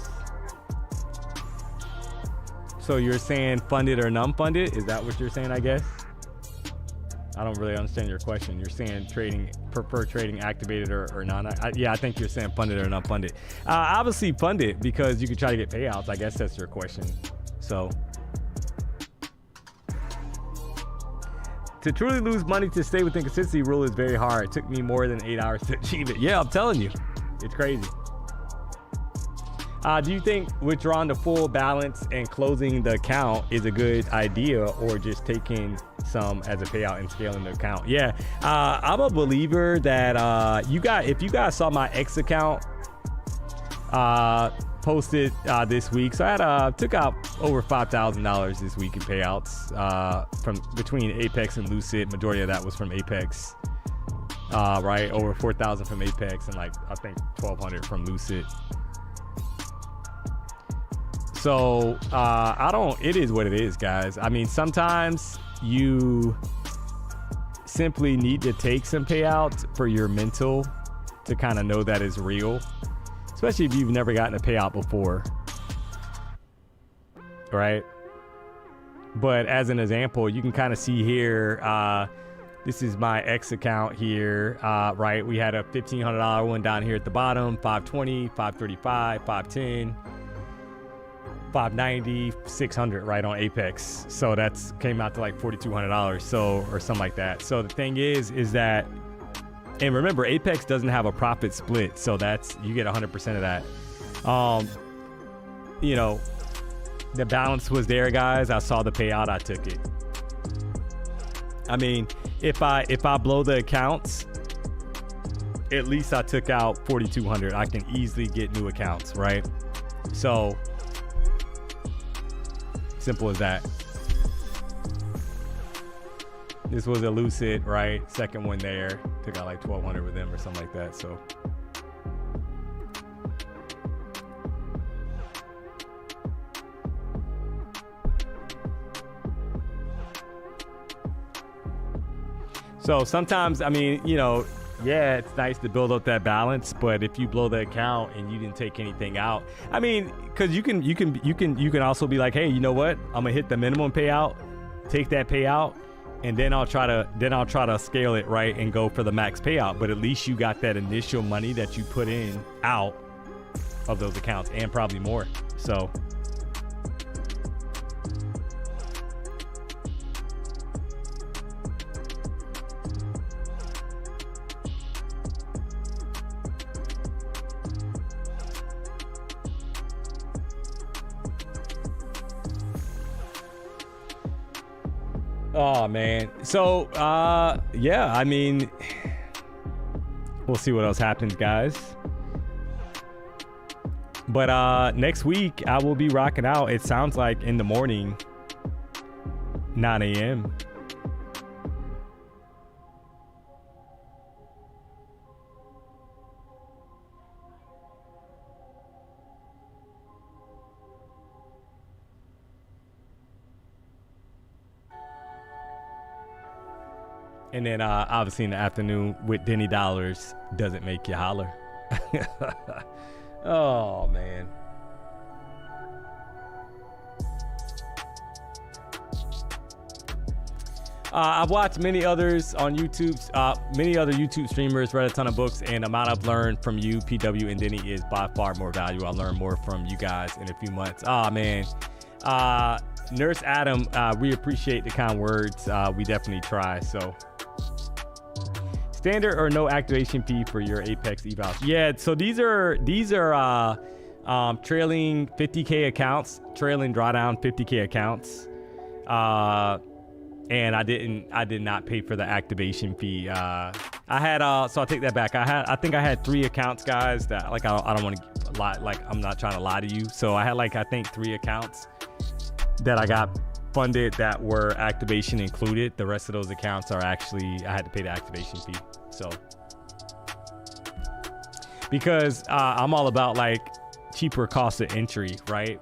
So you're saying funded or non-funded? Is that what you're saying, I guess? I don't really understand your question. You're saying prefer trading activated or non? Yeah, I think you're saying funded or non-funded. Obviously funded, because you could try to get payouts. I guess that's your question. So to truly lose money to stay within consistency rule is very hard. It took me more than 8 hours to achieve it. Yeah, I'm telling you, it's crazy. Do you think withdrawing the full balance and closing the account is a good idea, or just taking some as a payout and scaling the account? Yeah, I'm a believer that if you guys saw my X account posted this week, so I took out over $5,000 this week in payouts from between Apex and Lucid. Majority of that was from Apex, right? Over 4,000 from Apex and like I think 1,200 from Lucid. So it is what it is, guys. I mean, sometimes you simply need to take some payouts for your mental to kind of know that is real, especially if you've never gotten a payout before, right? But as an example, you can kind of see here, this is my X account here, right? We had a $1,500 one down here at the bottom, 520, 535, 510. 590, 600 right on Apex. So that's came out to like $4,200, so, or something like that. So the thing is that, and remember, Apex doesn't have a profit split, so that's, you get 100% of that. You know, the balance was there, guys. I saw the payout, I took it. I mean, if I blow the accounts, at least I took out 4,200. I can easily get new accounts, right? So simple as that. This was a Lucid, right? Second one there. Took out like 1,200 with them or something like that. So sometimes, I mean, you know, yeah, it's nice to build up that balance, but if you blow the account and you didn't take anything out, I mean, because you can also be like, hey, you know what? I'm gonna hit the minimum payout, take that payout, and then I'll try to scale it, right, and go for the max payout. But at least you got that initial money that you put in out of those accounts, and probably more. So oh man, so yeah, I mean, we'll see what else happens, guys. But next week I will be rocking out, it sounds like, in the morning, 9 a.m. And then obviously in the afternoon with Denny Dollars, doesn't make you holler. Oh man. I've watched many others on YouTube, many other YouTube streamers, read a ton of books, and the amount I've learned from you, PW and Denny, is by far more valuable. I'll learn more from you guys in a few months. Oh man. Nurse Adam, we appreciate the kind words. We definitely try. So standard or no activation fee for your Apex evals? Yeah, so these are trailing 50K accounts, trailing drawdown 50K accounts. And I did not pay for the activation fee. I had so I'll take that back. I think I had 3 accounts, guys, that like I don't want to lie, like I'm not trying to lie to you. So I had like I think 3 accounts that I got funded that were activation included. The rest of those accounts are actually I had to pay the activation fee. So because I'm all about like cheaper cost of entry, right?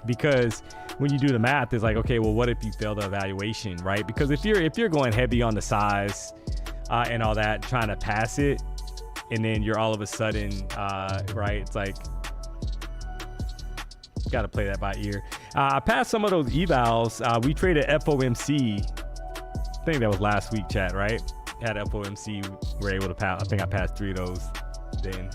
Because when you do the math, it's like, okay, well, what if you fail the evaluation, right? Because if you're going heavy on the size and all that, trying to pass it, and then you're all of a sudden, right? It's like, got to play that by ear. I passed some of those evals. We traded FOMC. I think that was last week, chat, right? Had FOMC. We're able to pass. I think I passed 3 of those then.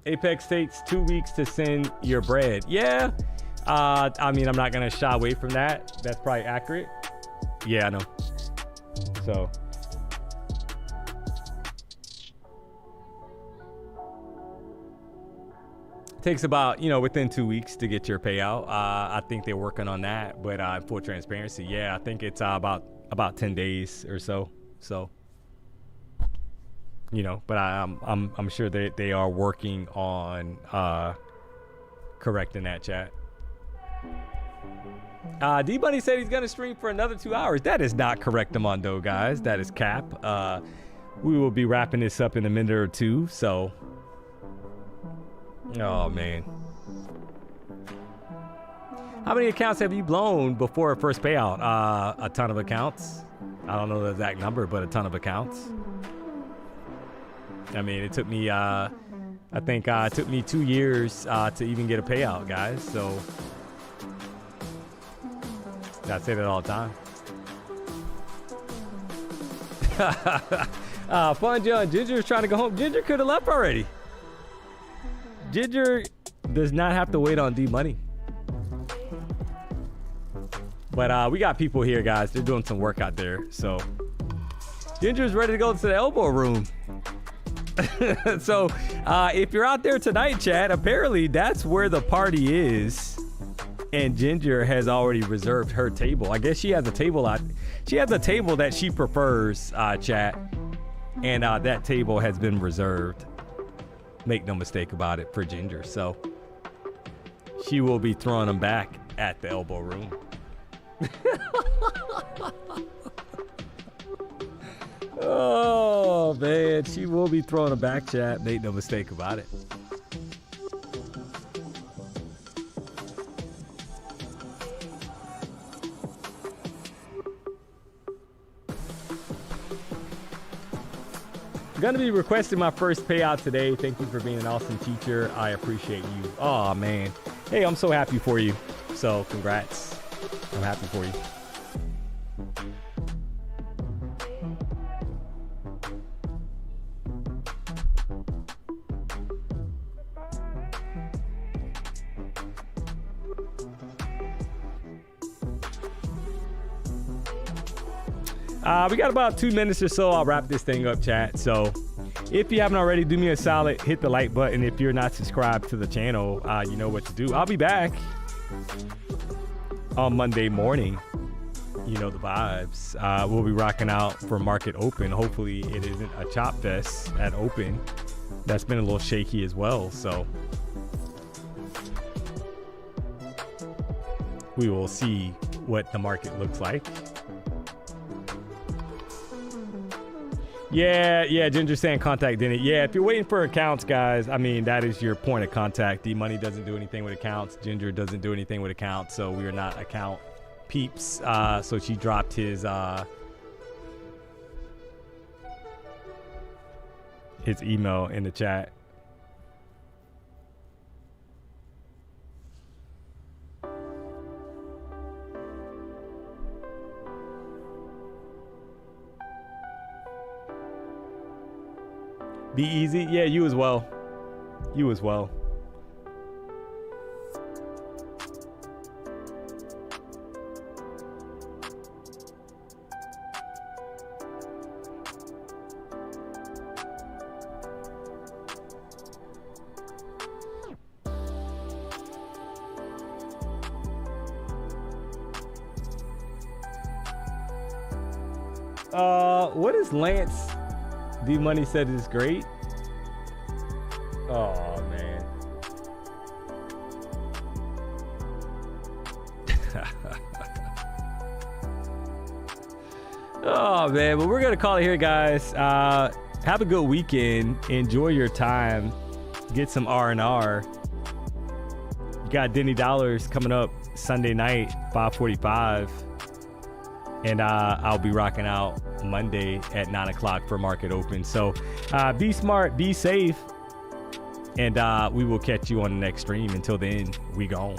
Apex takes 2 weeks to send your bread. Yeah. I mean, I'm not going to shy away from that. That's probably accurate. Yeah, I know. So. It takes about, within 2 weeks to get your payout. I think they're working on that, but full transparency, yeah, I think it's about 10 days or so. So. But I'm sure they are working on correcting that, chat. D-Money said he's gonna stream for another 2 hours. That is not correct, Amondo, guys. That is cap. We will be wrapping this up in a minute or 2. So, oh man, how many accounts have you blown before a first payout? A ton of accounts. I don't know the exact number, but a ton of accounts. I mean, it took me, I think it took me 2 years to even get a payout, guys. So I say that all the time. Fun John, Ginger's trying to go home. Ginger could have left already. Ginger does not have to wait on D-Money. But we got people here, guys. They're doing some work out there. So Ginger's ready to go to the elbow room. So if you're out there tonight, chat, apparently that's where the party is, and Ginger has already reserved her table. I guess she has a table that she prefers, chat, and that table has been reserved. Make no mistake about it, for Ginger. So she will be throwing them back at the elbow room. Oh man, she will be throwing a back, chat. Make no mistake about it. I'm gonna be requesting my first payout today. Thank you for being an awesome teacher. I appreciate you. Oh man, hey, I'm so happy for you. So congrats. I'm happy for you. We got about 2 minutes or so. I'll wrap this thing up, chat. So if you haven't already, do me a solid, hit the like button. If you're not subscribed to the channel, you know what to do. I'll be back on Monday morning. You know the vibes. We'll be rocking out for market open. Hopefully it isn't a chop fest at open. That's been a little shaky as well. So we will see what the market looks like. Yeah, Ginger saying contact Denny. Yeah, if you're waiting for accounts, guys, I mean, that is your point of contact. D-Money doesn't do anything with accounts. Ginger doesn't do anything with accounts, so we are not account peeps. So she dropped his email in the chat. Be easy. Yeah, you as well. You as well. What is Lance? D-Money said is great. Oh, man. Oh, man. But we're going to call it here, guys. Have a good weekend. Enjoy your time. Get some R&R. You got Denny Dollars coming up Sunday night, 5:45. And I'll be rocking out Monday at 9 o'clock for market open. So be smart, be safe, and we will catch you on the next stream. Until then, we gone.